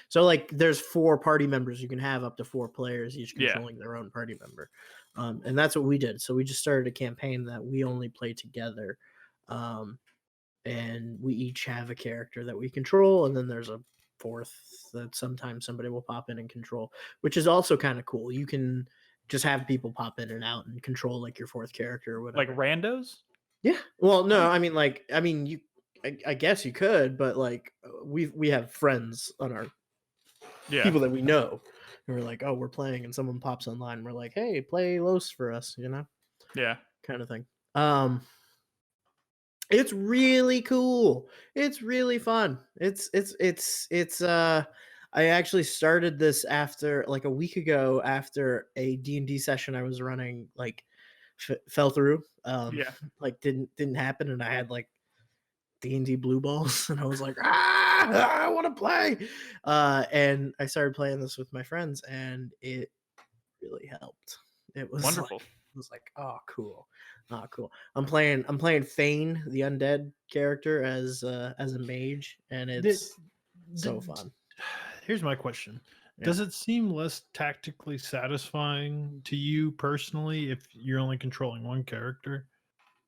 So like there's 4 party members. You can have up to 4 players, each controlling their own party member. And that's what we did. So we just started a campaign that we only play together. And we each have a character that we control, and then there's a 4th that sometimes somebody will pop in and control, which is also kind of cool. You can just have people pop in and out and control like your 4th character or whatever. Like randos? Yeah. Well, no, I mean, I guess you could, but like we have friends on our people that we know, and we're like, oh, we're playing, and someone pops online, and we're like, hey, play Los for us, Yeah, kind of thing. It's really cool. It's really fun. It's I actually started this after like a week ago after a D&D session I was running like fell through. Like didn't happen, and I had like D&D blue balls, and I was like, I want to play. And I started playing this with my friends, and it really helped. It was wonderful. It was like, oh, cool. I'm playing Fane, the undead character, as a mage, and it's so fun. Here's my question. Yeah. Does it seem less tactically satisfying to you personally if you're only controlling one character?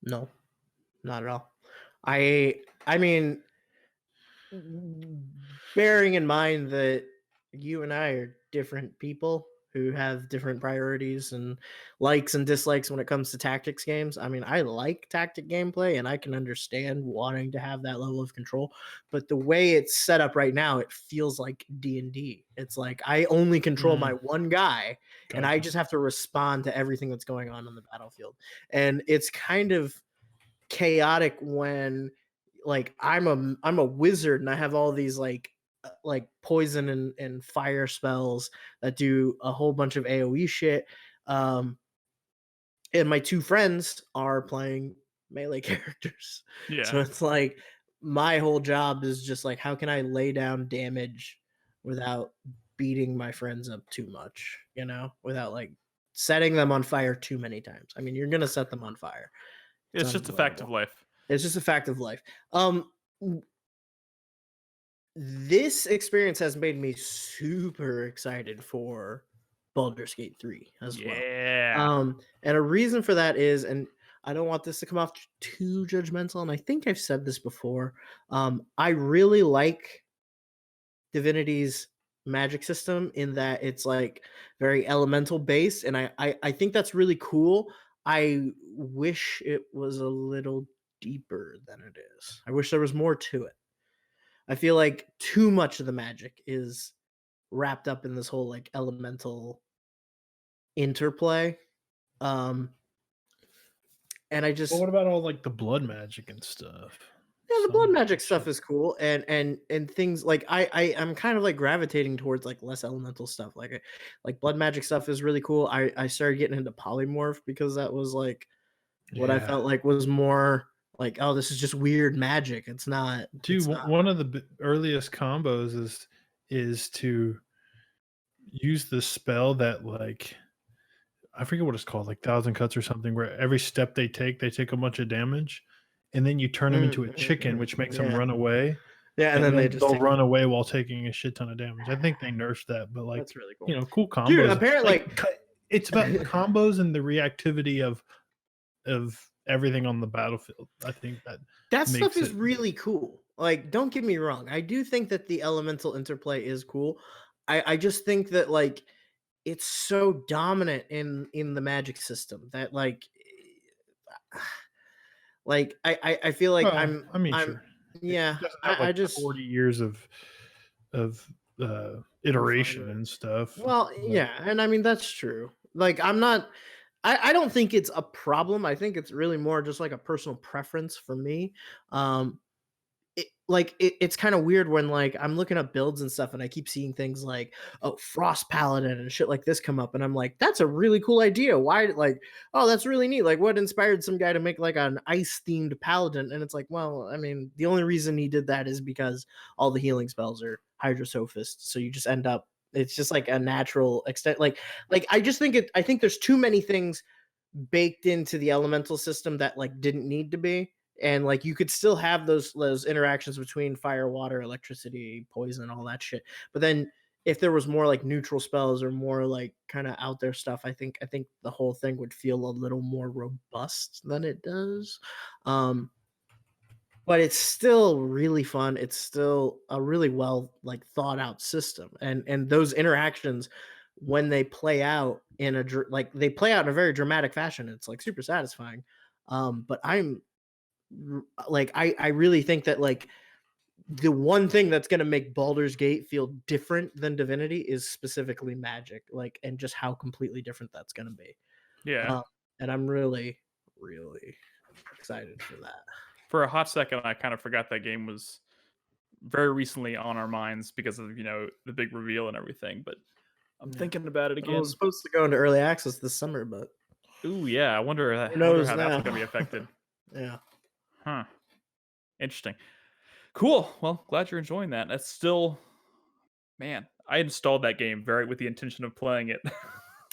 No, not at all. I mean, bearing in mind that you and I are different people who have different priorities and likes and dislikes when it comes to tactics games. I mean, I like tactic gameplay, and I can understand wanting to have that level of control, but the way it's set up right now, it feels like D&D. It's like I only control my one guy, and I just have to respond to everything that's going on the battlefield. And it's kind of chaotic when like I'm a wizard and I have all these like poison and fire spells that do a whole bunch of AoE shit. And my 2 friends are playing melee characters. Yeah. So it's like my whole job is just like, how can I lay down damage without beating my friends up too much, without like setting them on fire too many times. I mean, you're going to set them on fire. It's just a fact of life. It's just a fact of life. This experience has made me super excited for Baldur's Gate 3 as well. And a reason for that is, and I don't want this to come off too judgmental, and I think I've said this before, I really like Divinity's magic system in that it's like very elemental based, and I think that's really cool. I wish it was a little deeper than it is. I wish there was more to it. I feel like too much of the magic is wrapped up in this whole like elemental interplay. And I just what about all like the blood magic and stuff? Yeah, the blood magic stuff is cool, and things like I'm kind of like gravitating towards like less elemental stuff. Like blood magic stuff is really cool. I started getting into polymorph because that was like what I felt like was more like, oh, this is just weird magic. It's not. Dude, it's not. One of the earliest combos is to use the spell that like I forget what it's called, like 1,000 Cuts or something, where every step they take a bunch of damage, and then you turn them into a chicken, which makes them run away. Yeah, and then they'll run away while taking a shit ton of damage. I think they nerfed that, but like that's really cool. Cool combos. Dude, apparently it's about combos and the reactivity of everything on the battlefield. I think that stuff is really cool. Like, don't get me wrong. I do think that the elemental interplay is cool. I just think that like it's so dominant in the magic system that like I feel like sure. Yeah, I just 40 years of iteration and stuff. Well, yeah, and I mean that's true. Like I don't think it's a problem. I think it's really more just like a personal preference for me. it's kind of weird when like I'm looking up builds and stuff and I keep seeing things like Frost Paladin and shit like this come up and I'm like, that's a really cool idea. Why, like, oh, that's really neat. Like, what inspired some guy to make like an ice themed paladin? And it's like, well, I mean, the only reason he did that is because all the healing spells are Hydrosophist, so you just end up, it's just like a natural extent. Like I just think I think there's too many things baked into the elemental system that like didn't need to be. And like you could still have those interactions between fire, water, electricity, poison, all that shit. But then if there was more like neutral spells or more like kind of out there stuff, I think the whole thing would feel a little more robust than it does. But it's still really fun. It's still a really well like thought out system, and those interactions when they play out in a very dramatic fashion, it's like super satisfying. But I'm like I really think that like the one thing that's going to make Baldur's Gate feel different than Divinity is specifically magic, like, and just how completely different that's going to be. Yeah. And I'm really excited for that. For a hot second, I kind of forgot that game was very recently on our minds because of, the big reveal and everything, but I'm thinking about it again. It was supposed to go into early access this summer, but ooh, yeah, I wonder how that's going to be affected. Yeah. Huh. Interesting. Cool. Well, glad you're enjoying that. That's still, man, I installed that game with the intention of playing it.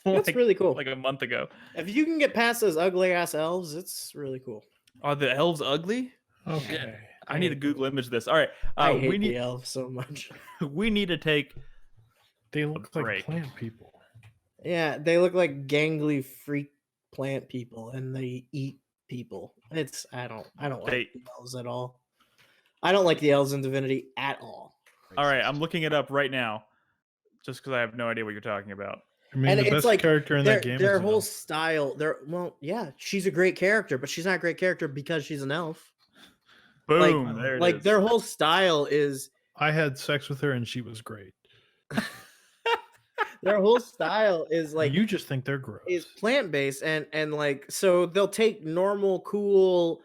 That's really cool. Like a month ago. If you can get past those ugly ass elves, it's really cool. Are the elves ugly? Okay. Shit. I need to Google image this. All right. I hate the elves so much. We need to take. They look like plant people. Yeah, they look like gangly freak plant people, and they eat people. I don't like the elves at all. I don't like the elves in Divinity at all. All right, I'm looking it up right now, just because I have no idea what you're talking about. I mean, the best character in that game. Their whole style. She's a great character, but she's not a great character because she's an elf. Boom! There it is. Their whole style is. I had sex with her and she was great. Their whole style is like, you just think they're gross. Is plant-based and like, so they'll take normal cool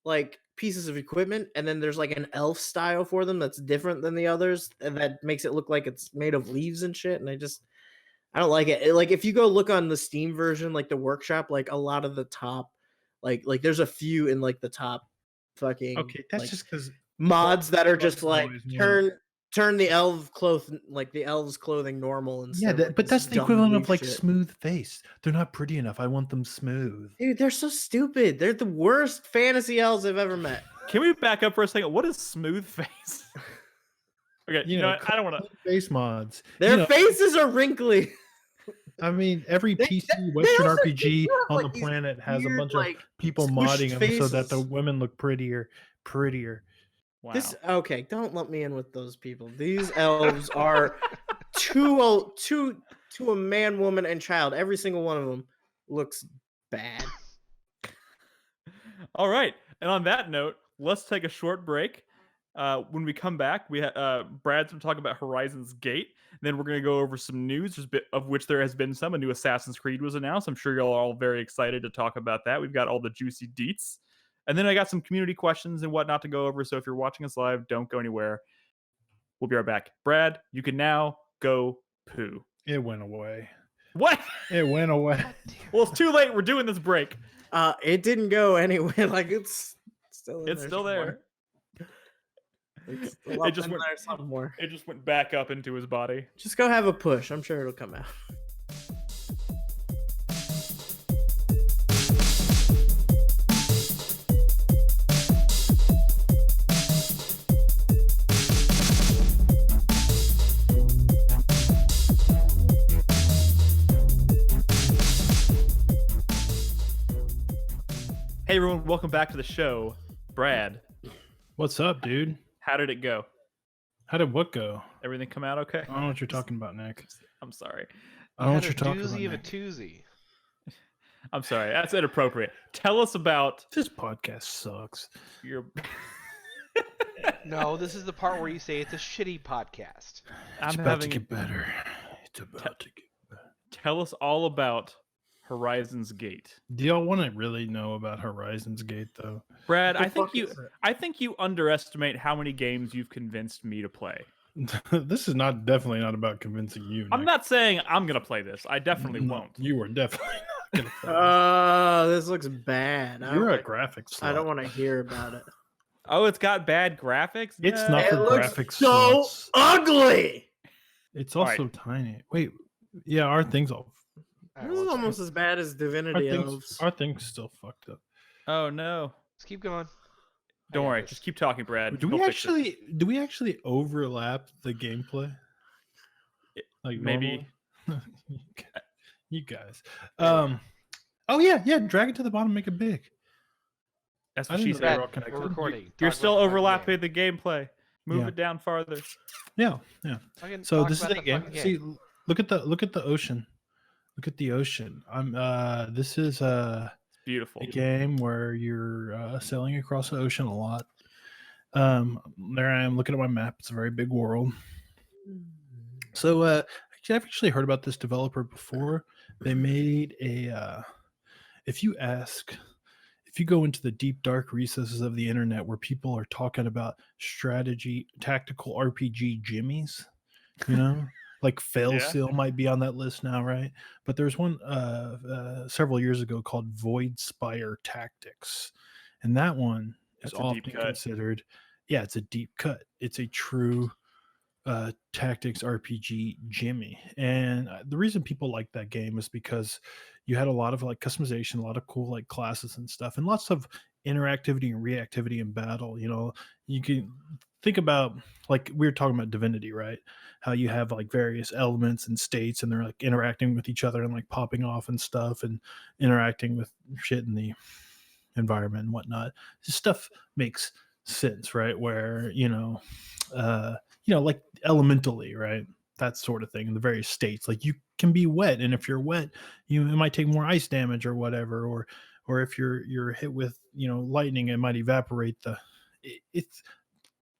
like pieces of equipment and then there's like an elf style for them that's different than the others and that makes it look like it's made of leaves and shit, and I don't like it. Like if you go look on the Steam version, like the workshop, like a lot of the top like there's a few in like the top fucking that's just because mods that are just like turn the elves clothing normal and but that's the equivalent of like shit. Smooth face. They're not pretty enough. I want them smooth. Dude, they're so stupid. They're the worst fantasy elves I've ever met. Can we back up for a second? What is smooth face? Okay, I don't want to face mods. Their faces are wrinkly. I mean, every PC Western RPG on the planet has a bunch of people modding them so that the women look prettier. Wow. Don't let me in with those people. These elves are to a man, woman, and child. Every single one of them looks bad. All right, and on that note, let's take a short break. When we come back, Brad's going to talk about Horizon's Gate. Then we're going to go over some news, of which there has been some. A new Assassin's Creed was announced. I'm sure y'all are all very excited to talk about that. We've got all the juicy deets. And then I got some community questions and whatnot to go over. So if you're watching us live, don't go anywhere. We'll be right back. Brad, you can now go poo. It went away. What? It went away. Well, it's too late. We're doing this break. It didn't go anywhere. Like it's still there. It just went back up into his body. Just go have a push. I'm sure it'll come out. Hey everyone, welcome back to the show. Brad. What's up, dude? How did it go? How did what go? Everything come out okay? I don't know what you're talking about, Nick. I'm sorry. I don't know what you're talking about. Doozy of a toozy. I'm sorry. That's inappropriate. Tell us about... This podcast sucks. No, this is the part where you say it's a shitty podcast. It's about to get better. It's about to get better. Tell us all about Horizon's Gate. Do y'all want to really know about Horizon's Gate though? Brad, I think you underestimate how many games you've convinced me to play. This is definitely not about convincing you, Nick. I'm not saying I'm gonna play this. I definitely won't. You are definitely not gonna play this looks bad. You're a graphics slut. I don't want to hear about it. Oh, it's got bad graphics? It's not for graphics. So sluts. ugly. It's also tiny. Wait, yeah, our thing's all. This is almost as bad as Divinity Elves. Our thing's still fucked up. Oh no. Let's keep going. Don't worry, just keep talking, Brad. Do we actually overlap the gameplay? Like maybe. You guys. Oh yeah, drag it to the bottom, make it big. That's what she said. We're recording. You're still overlapping the gameplay. Move it down farther. Yeah. So this is the game. See, look at the ocean. Look at the ocean. This is beautiful. A game where you're sailing across the ocean a lot. There I am looking at my map. It's a very big world. So I've actually heard about this developer before. They made if you go into the deep dark recesses of the internet where people are talking about strategy, tactical RPG jimmies, like Fail Seal might be on that list now, right? But there's one several years ago called Void Spire Tactics, and that one is often considered. Yeah, it's a deep cut. It's a true tactics RPG jimmy, and the reason people like that game is because you had a lot of like customization, a lot of cool like classes and stuff, and lots of interactivity and reactivity in battle. You can think about, like we were talking about Divinity, right? How you have like various elements and states, and they're like interacting with each other and like popping off and stuff, and interacting with shit in the environment and whatnot. This stuff makes sense, right? Where like elementally, right? That sort of thing in the various states. Like you can be wet, and if you're wet, it might take more ice damage or whatever, or if you're hit with lightning, it might evaporate it's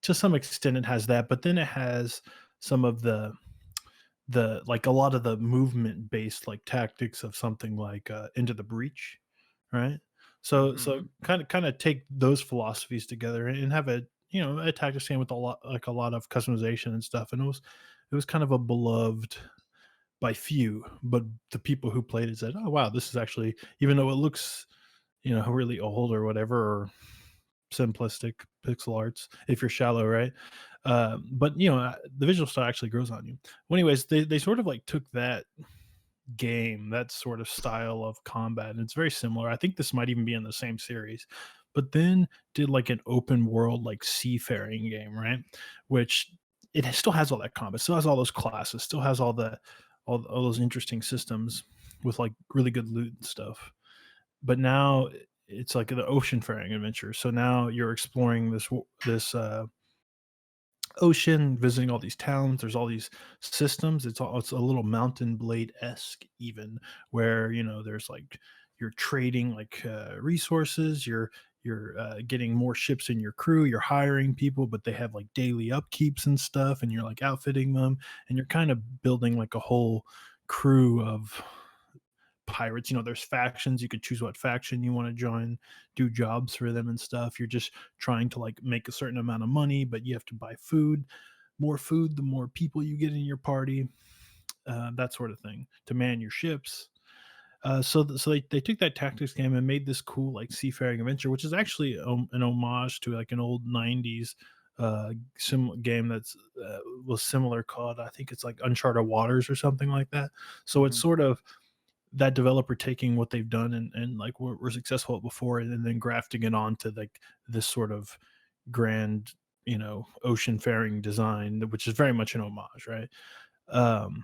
to some extent it has that, but then it has some of the like a lot of the movement based like tactics of something like Into the Breach, right? So kind of take those philosophies together and have a tactics game with a lot of customization and stuff, and it was kind of a beloved by few, but the people who played it said, oh wow, this is actually, even though it looks really old or whatever, or simplistic pixel arts if you're shallow, right? But the visual style actually grows on you. Well, anyways, they sort of like took that game, that sort of style of combat, and it's very similar. I think this might even be in the same series, but then did like an open world like seafaring game, right? Which it still has all that combat, still has all those classes, still has all those interesting systems with like really good loot and stuff. But now it's like the ocean-faring adventure. So now you're exploring this ocean, visiting all these towns. There's all these systems. It's a little Mountain Blade-esque even, where there's like you're trading like resources. You're getting more ships in your crew. You're hiring people, but they have like daily upkeeps and stuff, and you're like outfitting them, and you're kind of building like a whole crew of pirates. There's factions. You could choose what faction you want to join, do jobs for them and stuff. You're just trying to like make a certain amount of money, but you have to buy food. More food, the more people you get in your party, that sort of thing, to man your ships. So they took that tactics game and made this cool like seafaring adventure, which is actually an homage to like an old 90s game that's was similar, called, I think it's like Uncharted Waters or something like that. So it's sort of that developer taking what they've done and like were successful before, and then grafting it onto like this sort of grand ocean faring design, which is very much an homage, right? And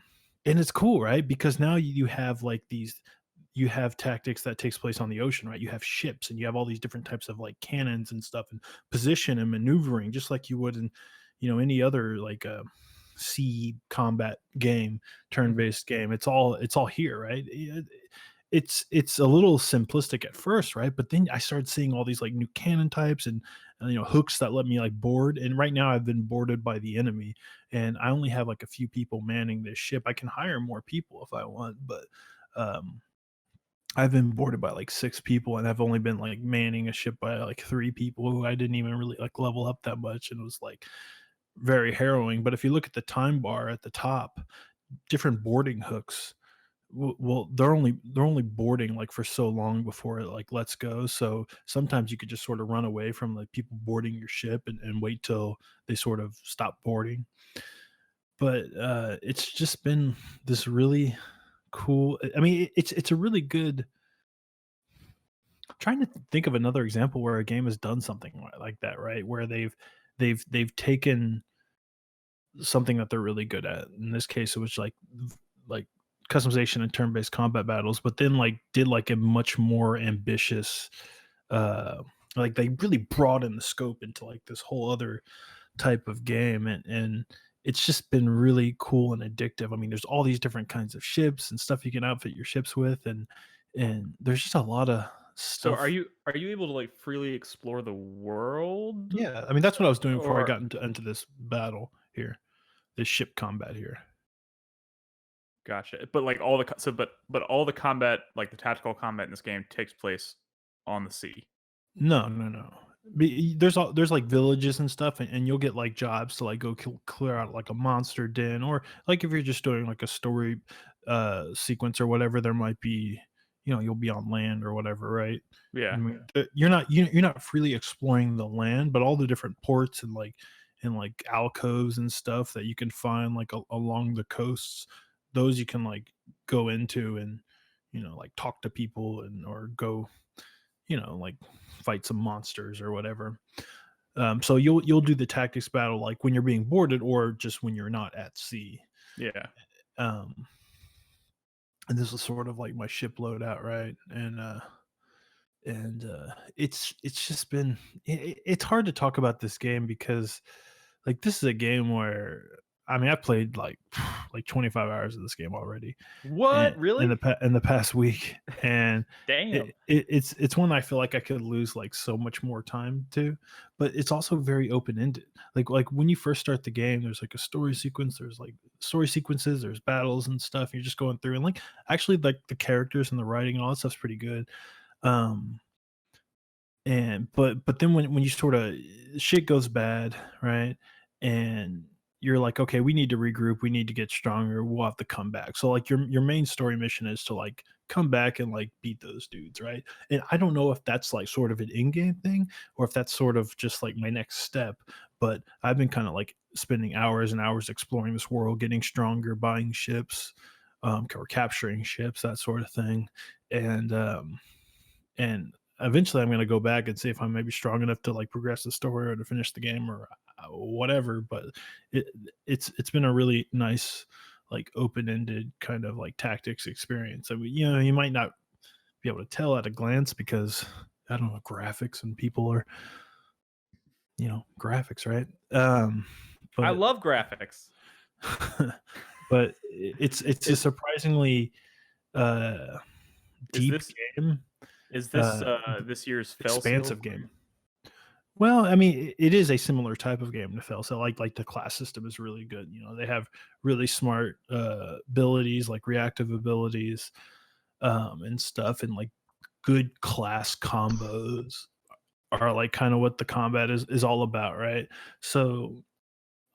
it's cool, right? Because now you have like you have tactics that takes place on the ocean, right? You have ships, and you have all these different types of like cannons and stuff, and position and maneuvering, just like you would in any other like sea combat game, turn-based game. It's all here, right? It's a little simplistic at first, right? But then I started seeing all these like new cannon types and hooks that let me like board. And right now I've been boarded by the enemy, and I only have like a few people manning this ship. I can hire more people if I want, but I've been boarded by like 6 people, and I've only been like manning a ship by like 3 people who I didn't even really like level up that much, and it was like very harrowing. But if you look at the time bar at the top, different boarding hooks, well, they're only boarding like for so long before it like lets go. So sometimes you could just sort of run away from like people boarding your ship and wait till they sort of stop boarding. But it's just been this really cool. I mean, it's a really good. Trying to think of another example where a game has done something like that, right? Where they've taken something that they're really good at. In this case, it was like customization and turn-based combat battles, but then like did like a much more ambitious, like they really broadened the scope into like this whole other type of game, and it's just been really cool and addictive. I mean, there's all these different kinds of ships and stuff you can outfit your ships with, and there's just a lot of So stuff. are you able to like freely explore the world? Yeah, I mean that's what I was doing before I Or got into this battle here, this ship combat here. gotcha. But like all the but all the combat, like the tactical combat in this game takes place on the sea. No, no, no. There's like villages and stuff, and you'll get like jobs to like go clear out like a monster den, or like if you're just doing like a story sequence or whatever, there might be, you'll be on land or whatever, right? I Yeah. mean, you're not freely exploring the land, but all the different ports and alcoves and stuff that you can find like along the coasts, those you can like go into and like talk to people and or go like fight some monsters or whatever. So you'll do the tactics battle like when you're being boarded or just when you're not at sea. Yeah. Um, and this is sort of like my ship loadout, right? And it's just been it's hard to talk about this game because like this is a game where I mean I played like 25 hours of this game already. What? Really? In the past week, and Damn. it's one I feel like I could lose like so much more time to, but it's also very open ended. Like when you first start the game, there's like a story sequence, there's like story sequences, there's battles and stuff. You're just going through and like actually like the characters and the writing and all that stuff's pretty good. Um, and but then when you sort of shit goes bad, right? And you're like, okay, we need to regroup, we need to get stronger, we'll have to come back. So like your main story mission is to like come back and like beat those dudes, right? And I don't know if that's like sort of an in-game thing or if that's sort of just like my next step, but I've been kind of like spending hours and hours exploring this world, getting stronger, buying ships, or capturing ships, that sort of thing. And eventually I'm going to go back and see if I'm maybe strong enough to like progress the story or to finish the game or whatever. But it it's been a really nice like open-ended kind of like tactics experience. I mean, you might not be able to tell at a glance because I don't know, graphics and people are graphics, right? I But love graphics. but it's a surprisingly deep game. Is this this year's expansive game. Well, I mean, it is a similar type of game to Fell. So like the class system is really good. They have really smart abilities, like reactive abilities, and stuff, and like good class combos are like kind of what the combat is all about, right? So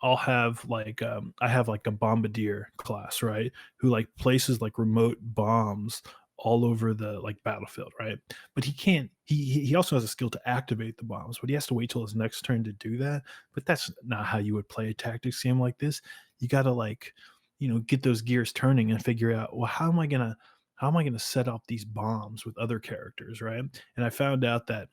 I'll have like I have like a bombardier class, right? Who like places like remote bombs all over the like battlefield, right? But he can't he also has a skill to activate the bombs, but he has to wait till his next turn to do that. But that's not how you would play a tactics game like this. You got to like, get those gears turning and figure out, well, how am I going to set up these bombs with other characters, right? And I found out that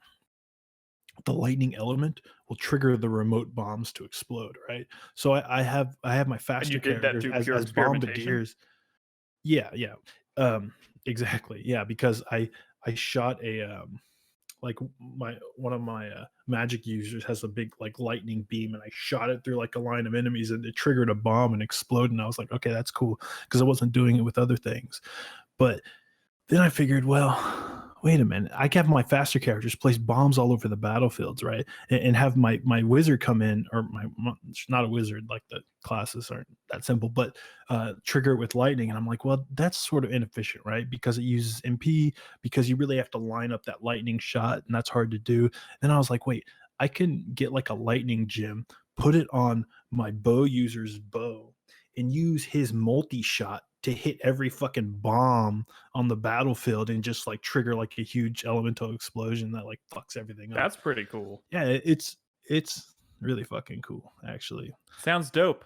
the lightning element will trigger the remote bombs to explode, right? So I have my faster characters as bombardiers. Yeah, yeah. Exactly. Yeah, because I shot a like one of my magic users has a big like lightning beam, and I shot it through like a line of enemies, and it triggered a bomb and exploded. And I was like, okay, that's cool, because I wasn't doing it with other things. But then I figured, well, wait a minute, I can have my faster characters place bombs all over the battlefields, right? And have my wizard come in, or not a wizard, like the classes aren't that simple, but trigger it with lightning. And I'm like, well, that's sort of inefficient, right? Because it uses MP, because you really have to line up that lightning shot, and that's hard to do. Then I was like, wait, I can get like a lightning gem, put it on my bow user's bow, and use his multi-shot to hit every fucking bomb on the battlefield and just like trigger like a huge elemental explosion that like fucks everything up. That's pretty cool. Yeah, it's really fucking cool, actually. Sounds dope.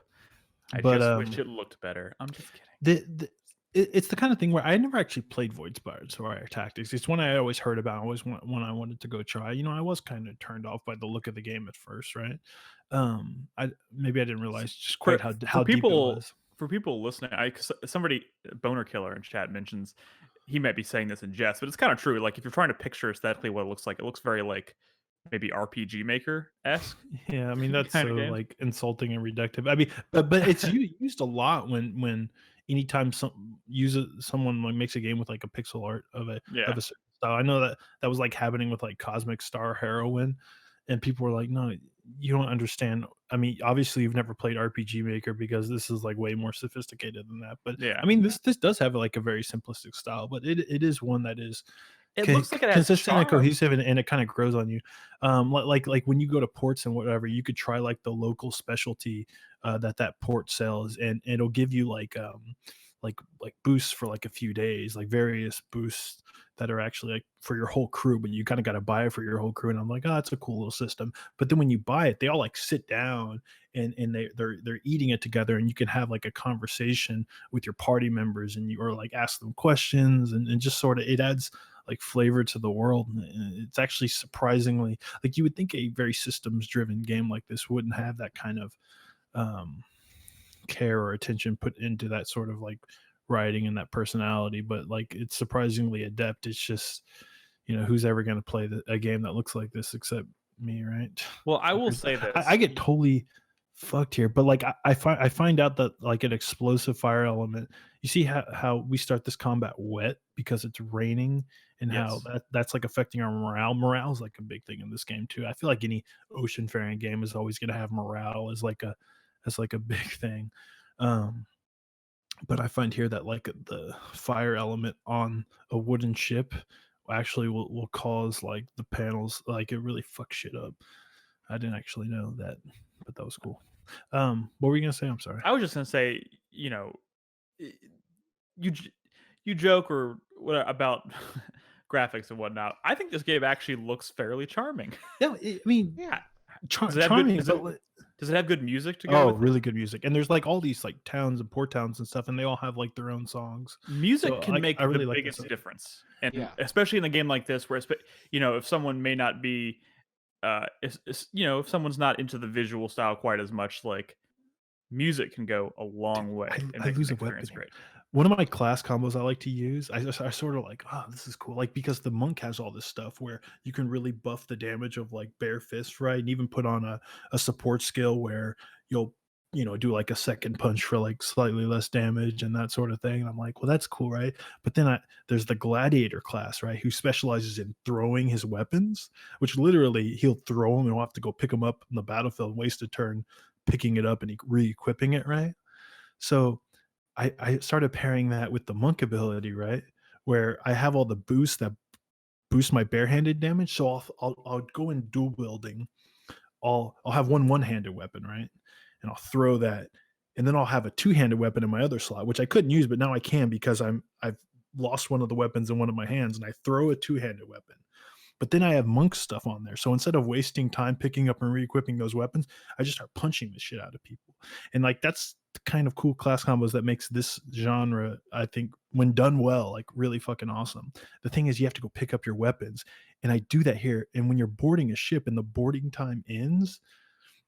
I just wish it looked better. I'm just kidding. It's the kind of thing where I never actually played Voidspired Fire Tactics. It's one I always heard about, always one I wanted to go try. You know, I was kind of turned off by the look of the game at first, right? Maybe I didn't realize just quite how deep it was. For people listening, somebody Boner Killer in chat mentions he might be saying this in jest, but it's kind of true. Like if you're trying to picture aesthetically what it looks very like maybe RPG Maker-esque. Yeah, I mean that's so like insulting and reductive. I mean, but it's used a lot when anytime someone like makes a game with like a pixel art of a certain style. I know that was like happening with like Cosmic Star Heroine, and people were like, no, you don't understand. I mean, obviously you've never played RPG Maker because this is like way more sophisticated than that. But yeah, I mean, this does have like a very simplistic style, but it is one that is looks like it has consistent and cohesive, and it kind of grows on you. Like when you go to ports and whatever, you could try like the local specialty that port sells, and it'll give you like boosts for like a few days, like various boosts that are actually like for your whole crew, but you kind of got to buy it for your whole crew. And I'm like, oh, it's a cool little system. But then when you buy it, they all like sit down and they're eating it together, and you can have like a conversation with your party members, and you or like ask them questions, and just sort of it adds like flavor to the world. And it's actually surprisingly, like you would think a very systems driven game like this wouldn't have that kind of care or attention put into that sort of like writing and that personality, but like it's surprisingly adept. It's just, you know, who's ever going to play a game that looks like this except me, right? Well, I will say this. I get totally fucked here, but like I find out that like an explosive fire element, you see how we start this combat wet because it's raining, and how that's like affecting our morale is like a big thing in this game too. I feel like any oceanfaring game is always going to have morale as like a big thing. But I find here that like the fire element on a wooden ship actually will cause like the panels, like it really fucks shit up. I didn't actually know that, but that was cool. What were you gonna say? I'm sorry. I was just gonna say, you know, you joke or what about graphics and whatnot. I think this game actually looks fairly charming. Yeah, I mean, yeah, charming. Does it have good music to go? Oh, really good music. And there's like all these like towns and port towns and stuff, and they all have like their own songs. Music can make the biggest difference, and especially in a game like this, where you know, if someone may not be, you know, if someone's not into the visual style quite as much, like music can go a long way. I lose a weapon. Great. One of my class combos I like to use, I sort of like, oh, this is cool. Like, because the monk has all this stuff where you can really buff the damage of like bare fist, right? And even put on a support skill where you'll, you know, do like a second punch for like slightly less damage and that sort of thing. And I'm like, well, that's cool, right? But then there's the gladiator class, right? Who specializes in throwing his weapons, which literally he'll throw them and we'll have to go pick them up in the battlefield, waste a turn picking it up and re-equipping it, right? So I started pairing that with the monk ability, right? Where I have all the boosts that boost my barehanded damage. So I'll go in dual wielding. I'll have one-handed weapon, right? And I'll throw that. And then I'll have a two-handed weapon in my other slot, which I couldn't use, but now I can because I've lost one of the weapons in one of my hands, and I throw a two-handed weapon. But then I have monk stuff on there. So instead of wasting time picking up and re-equipping those weapons, I just start punching the shit out of people. And like that's the kind of cool class combos that makes this genre, I think, when done well, like really fucking awesome. The thing is you have to go pick up your weapons. And I do that here. And when you're boarding a ship and the boarding time ends,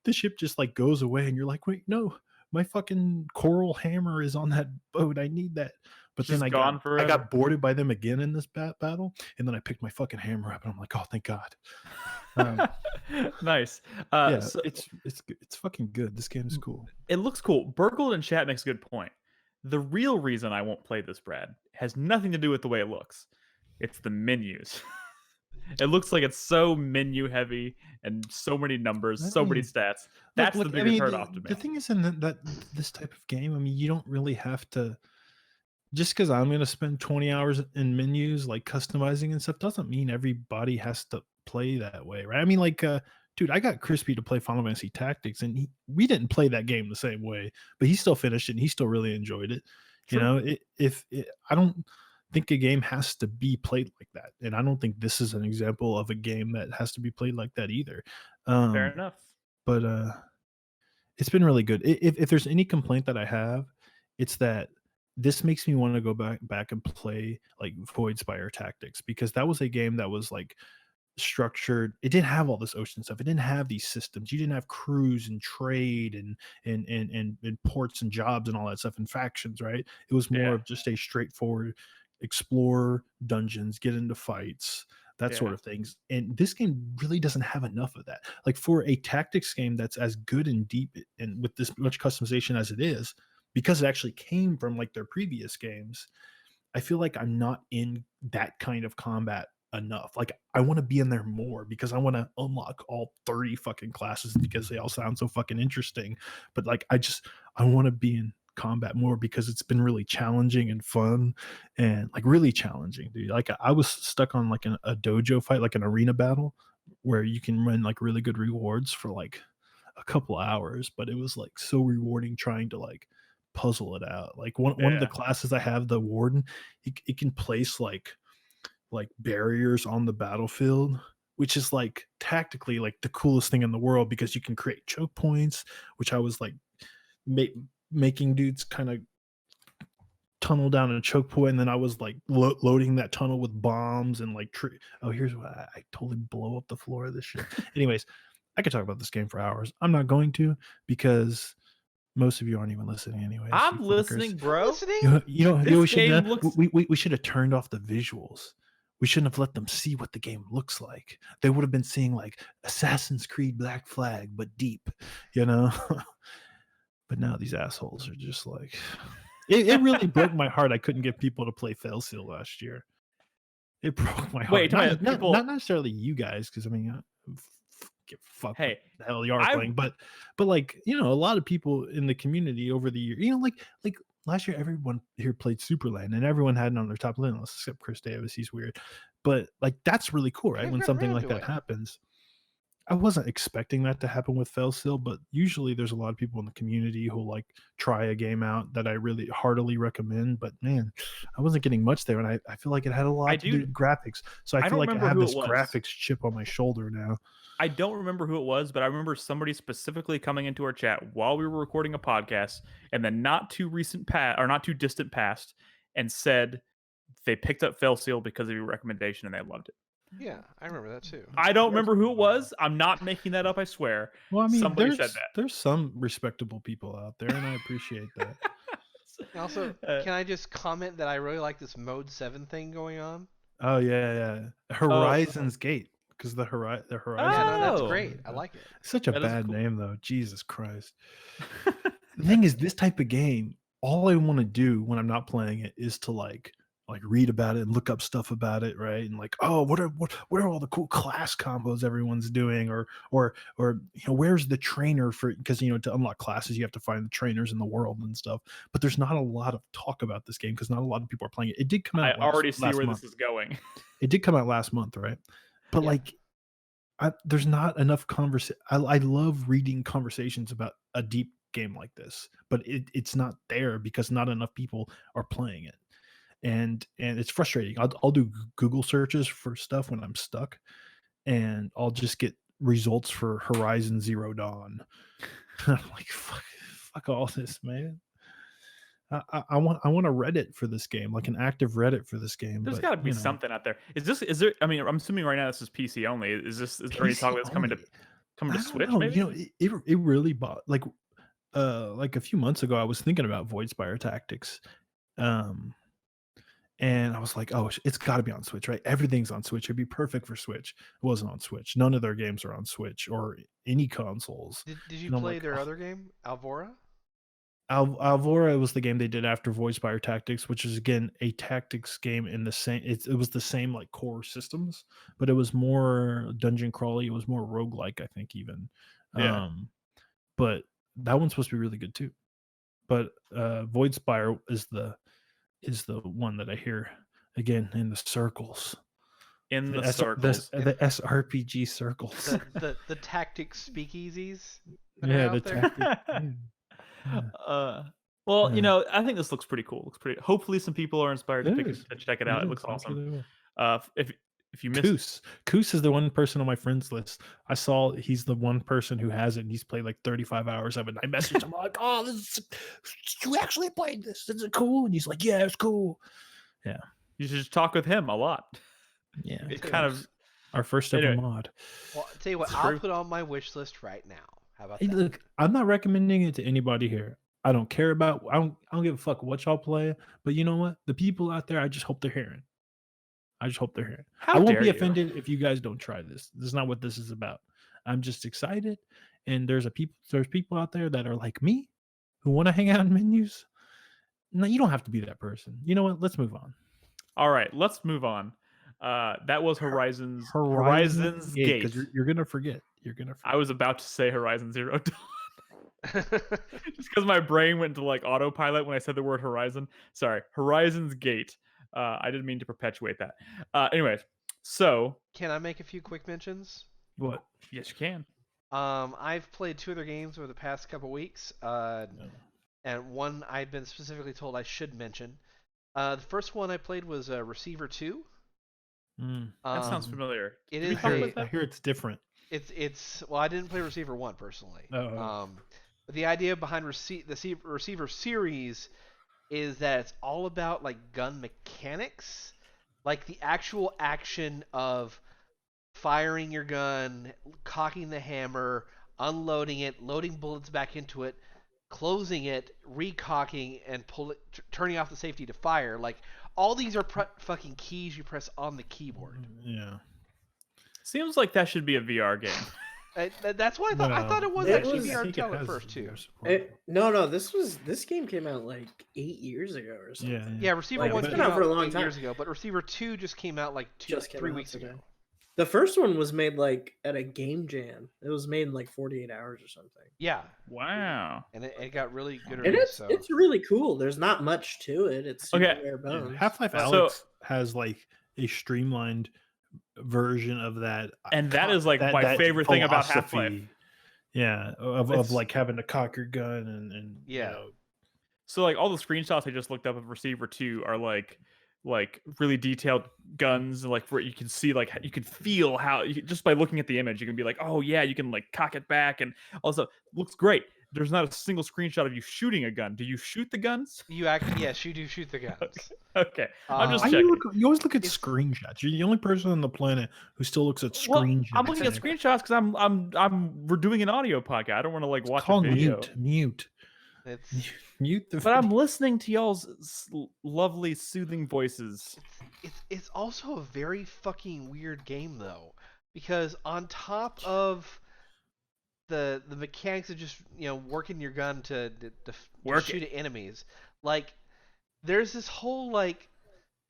the ship just like goes away and you're like, wait, no, my fucking coral hammer is on that boat. I need that. But then I got boarded by them again in this battle, and then I picked my fucking hammer up, and I'm like, oh, thank God. Nice. Yeah, so it's fucking good. This game is cool. It looks cool. Burgled in chat makes a good point. The real reason I won't play this, Brad, has nothing to do with the way it looks. It's the menus. It looks like it's so menu heavy and so many numbers, so many stats. That's the bigger turnoff to me. The thing is, in that this type of game, I mean, you don't really have to. Just because I'm going to spend 20 hours in menus, like customizing and stuff, doesn't mean everybody has to play that way, right? I mean, like, dude, I got Crispy to play Final Fantasy Tactics, and we didn't play that game the same way, but he still finished it, and he still really enjoyed it. True. You know, I don't think a game has to be played like that, and I don't think this is an example of a game that has to be played like that either. Fair enough. But it's been really good. If there's any complaint that I have, it's that this makes me want to go back and play like Void Spire Tactics, because that was a game that was like structured. It didn't have all this ocean stuff. It didn't have these systems. You didn't have crews and trade and ports and jobs and all that stuff and factions, right? It was more of just a straightforward explore dungeons, get into fights, that sort of things. And this game really doesn't have enough of that. Like, for a tactics game that's as good and deep and with this much customization as it is, because it actually came from like their previous games, I feel like I'm not in that kind of combat enough. Like, I want to be in there more because I want to unlock all 30 fucking classes because they all sound so fucking interesting. But like, I want to be in combat more because it's been really challenging and fun, and like really challenging, dude. Like, I was stuck on like a dojo fight, like an arena battle, where you can run like really good rewards for like a couple hours, but it was like so rewarding trying to like puzzle it out. Like one of the classes I have, the warden, it can place like barriers on the battlefield, which is like tactically like the coolest thing in the world, because you can create choke points, which I was like making dudes kind of tunnel down a choke point, and then I was like loading that tunnel with bombs and like here's what I totally blow up the floor of this shit. Anyways, I could talk about this game for hours. I'm not going to, because most of you aren't even listening anyways. I'm listening, bro. We should have turned off the visuals. We shouldn't have let them see what the game looks like. They would have been seeing like Assassin's Creed Black Flag, but deep, you know? But now these assholes are just like... It really broke my heart I couldn't get people to play Failseal last year. It broke my heart. Wait, not necessarily you guys, because I mean... Get fucked. Hey, the hell you are playing, but like, you know, a lot of people in the community over the year, you know, like last year everyone here played Superland, and everyone had it on their top list except Chris Davis. He's weird, but like, that's really cool, right? When something like that happens. I wasn't expecting that to happen with Failseal, but usually there's a lot of people in the community who like try a game out that I really heartily recommend. But man, I wasn't getting much there, and I feel like it had a lot to do with graphics. So I feel like I have this graphics chip on my shoulder now. I don't remember who it was, but I remember somebody specifically coming into our chat while we were recording a podcast in the not too distant past, and said they picked up Failseal because of your recommendation and they loved it. Yeah, I remember that too. I don't remember who it was. I'm not making that up, I swear. Well, I mean, somebody said that. There's some respectable people out there, and I appreciate that. Also, can I just comment that I really like this Mode 7 thing going on? Oh, yeah. Horizon's Gate. Because the Horizon. Yeah, no, that's great. I like it. Such a bad name, though. Jesus Christ. The thing is, this type of game, all I want to do when I'm not playing it is to like read about it and look up stuff about it, right? And like, oh, what are all the cool class combos everyone's doing, or you know, where's the trainer for? Because, you know, to unlock classes, you have to find the trainers in the world and stuff. But there's not a lot of talk about this game because not a lot of people are playing it. It did come out. I already see where this is going. It did come out last month, right? But like, there's not enough conversation. I love reading conversations about a deep game like this, but it's not there because not enough people are playing it, and it's frustrating. I'll do Google searches for stuff when I'm stuck, and I'll just get results for Horizon Zero Dawn. I'm like, fuck all this, man. I want a Reddit for this game, like an active Reddit for this game. There's got to be something out there. Is there? I mean, I'm assuming right now this is PC only. Is there any talk that's coming to Switch? Maybe? You know, it really bought like a few months ago. I was thinking about Void Spire Tactics, and I was like, oh, it's got to be on Switch, right? Everything's on Switch. It'd be perfect for Switch. It wasn't on Switch. None of their games are on Switch or any consoles. Did you play their other game, Alvora? Alvora was the game they did after Voidspire Tactics, which is again a tactics game in the same. It was the same like core systems, but it was more dungeon crawly. It was more roguelike, I think, even. Yeah. But that one's supposed to be really good too. But Voidspire is the one that I hear again in the circles. In the circles. The SRPG circles. The tactics speakeasies. Yeah, the tactics. Well, you know, I think this looks pretty cool. Looks pretty. Hopefully, some people are inspired to check it out. It looks awesome. If you missed, Koos is the one person on my friends list. I saw he's the one person who has it, and he's played like 35 hours of it. And I messaged him like, "Oh, you actually played this? Is it cool?" And he's like, "Yeah, it's cool." Yeah, you should just talk with him a lot. Yeah, it's kind of our first ever mod. Well, I'll tell you what, I'll put on my wish list right now. How about that? Look, I'm not recommending it to anybody here. I don't care about. I don't give a fuck what y'all play. But you know what? The people out there, I just hope they're hearing. I won't be offended if you guys don't try this. This is not what this is about. I'm just excited, and there's people out there that are like me, who want to hang out in menus. No, you don't have to be that person. You know what? Let's move on. All right, let's move on. That was Horizon's Gate. Because you're gonna forget. I was about to say Horizon Zero Dawn. Just because my brain went to like autopilot when I said the word Horizon. Sorry, Horizon's Gate. I didn't mean to perpetuate that. Anyways, so can I make a few quick mentions? What? Yes, you can. I've played 2 other games over the past couple weeks, and one I've been specifically told I should mention. The first one I played was Receiver 2. That sounds familiar. It is. I hear it's different. It's well, I didn't play Receiver 1 personally. Oh. But the idea behind the Receiver series is that it's all about like gun mechanics, like the actual action of firing your gun, cocking the hammer, unloading it, loading bullets back into it, closing it, recocking, and turning off the safety to fire. Like all these are fucking keys you press on the keyboard. Yeah. Seems like that should be a VR game. That's what I thought. I thought it was actually VR until at first too. No. This game came out like 8 years ago or something. Yeah. Receiver 1 came out for a long 8 time. years ago, but Receiver 2 just came out like 3 weeks ago. The first one was made like at a game jam. It was made in like 48 hours or something. Yeah. Wow. And it got really good. And it's really cool. There's not much to it. It's super bare bones. Half-Life Alyx has like a streamlined version of that, and that is like my favorite thing about Half-Life. Yeah, of like having to cock your gun and yeah. You know. So like all the screenshots I just looked up of Receiver 2 are like really detailed guns, like where you can see like you can feel how just by looking at the image you can be like, oh yeah, you can like cock it back, and also looks great. There's not a single screenshot of you shooting a gun. Do you shoot the guns? Yes, you do shoot the guns. Okay. I'm just checking. You always look at screenshots. You're the only person on the planet who still looks at screenshots. I'm looking at screenshots because we're doing an audio podcast. I don't want to like watch a video. Mute. Mute the. But I'm listening to y'all's lovely, soothing voices. It's also a very fucking weird game though, because on top of the mechanics of just working your gun to shoot at enemies, like there's this whole like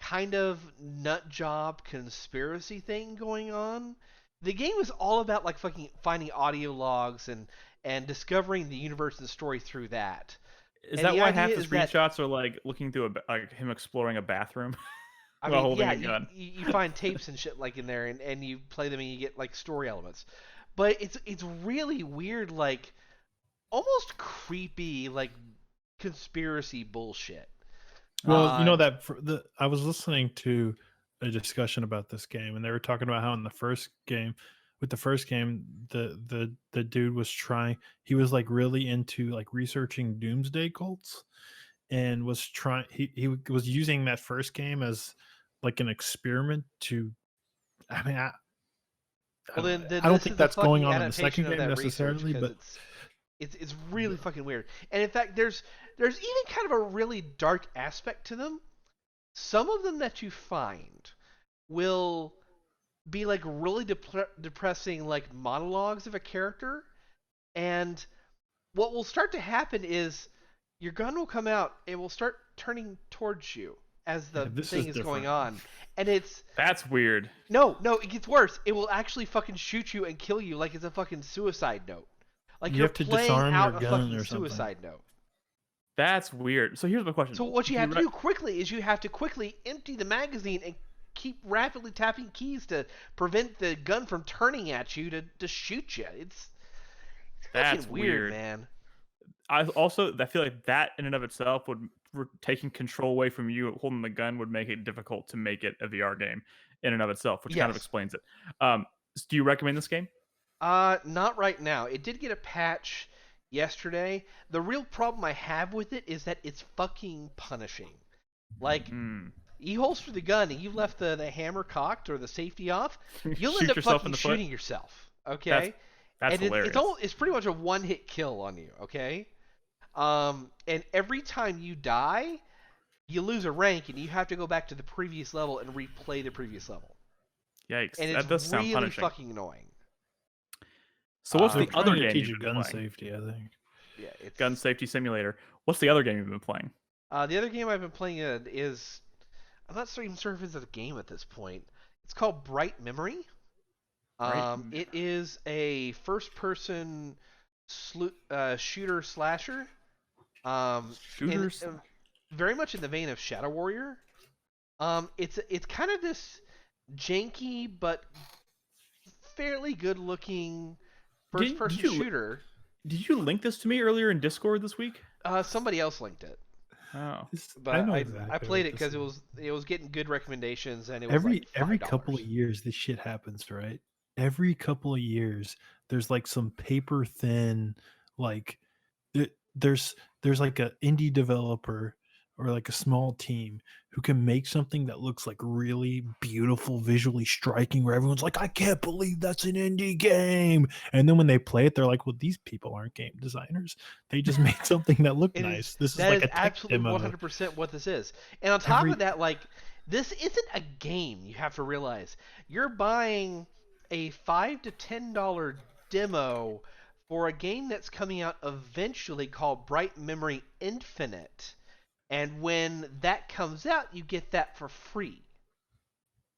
kind of nut job conspiracy thing going on. The game is all about like fucking finding audio logs and discovering the universe and the story through that. Is that why half the screenshots are like looking through like him exploring a bathroom? I mean, holding a gun. You find tapes and shit like in there, and you play them and you get like story elements. But it's really weird, like almost creepy, like conspiracy bullshit. Well, you know that I was listening to a discussion about this game, and they were talking about how in the first game, the dude was he was like really into like researching doomsday cults, and was he was using that first game as like an experiment to. I mean, I don't think that's going on in the second game necessarily, but it's really fucking weird. And in fact, there's even kind of a really dark aspect to them. Some of them that you find will be like really depressing, like monologues of a character, and what will start to happen is your gun will come out. It will start turning towards you as the this thing is is going different. on, and it's That's weird. no, it gets worse. It will actually fucking shoot you and kill you like it's a fucking suicide note. Like You you're have to playing disarm out your a gun fucking or something. suicide note. That's weird. So here's my question. So what you have to do quickly is you have to quickly empty the magazine and keep rapidly tapping keys to prevent the gun from turning at you to shoot you. It's That's fucking weird, man. I feel like that in and of itself would taking control away from you holding the gun would make it difficult to make it a VR game in and of itself, which kind of explains it. Do you recommend this game? Not right now. It did get a patch yesterday. The real problem I have with it is that it's fucking punishing. Like, you holster the gun and you left the hammer cocked or the safety off, you'll end up fucking shooting yourself. Okay? That's and hilarious. It's pretty much a one-hit kill on you. Okay? And every time you die, you lose a rank and you have to go back to the previous level and replay the previous level. Yikes! And that does sound really punishing. Fucking annoying. So what's the other game teach you've you been gun playing? safety? I think. Yeah, it's Gun Safety Simulator. What's the other game you've been playing? the other game I've been playing is I'm not even sure if it's a game at this point. It's called Bright Memory. It is a first-person shooter slasher. Very much in the vein of Shadow Warrior. It's kind of this janky but fairly good-looking first-person shooter. Did you link this to me earlier in Discord this week? Somebody else linked it. Oh, but I played it because it was getting good recommendations, and it was every couple of years this shit happens, right? Every couple of years there's like some paper thin, like there's like an indie developer or like a small team who can make something that looks like really beautiful, visually striking, where everyone's like, I can't believe that's an indie game. And then when they play it, they're like, well, these people aren't game designers. They just made something that looked nice. This is like a absolutely 100% what this is. And on top of that, like, this isn't a game, you have to realize. You're buying a $5 to $10 demo for a game that's coming out eventually called Bright Memory Infinite. And when that comes out, you get that for free.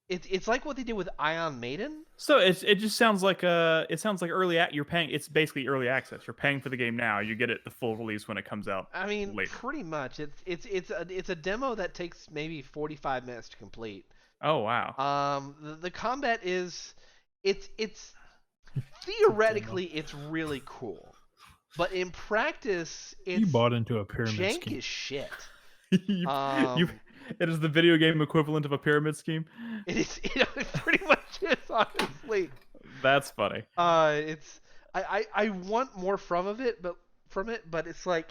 It's like what they did with Ion Maiden. So it just sounds like you're paying. It's basically early access. You're paying for the game now. You get it the full release when it comes out. I mean, later. Pretty much. It's a demo that takes maybe 45 minutes to complete. Oh wow. The combat is it's theoretically it's really cool, but in practice, you bought into a pyramid jank scheme. as shit. It is the video game equivalent of a pyramid scheme. It is. It pretty much is, honestly. That's funny. I want more from it, but it's like,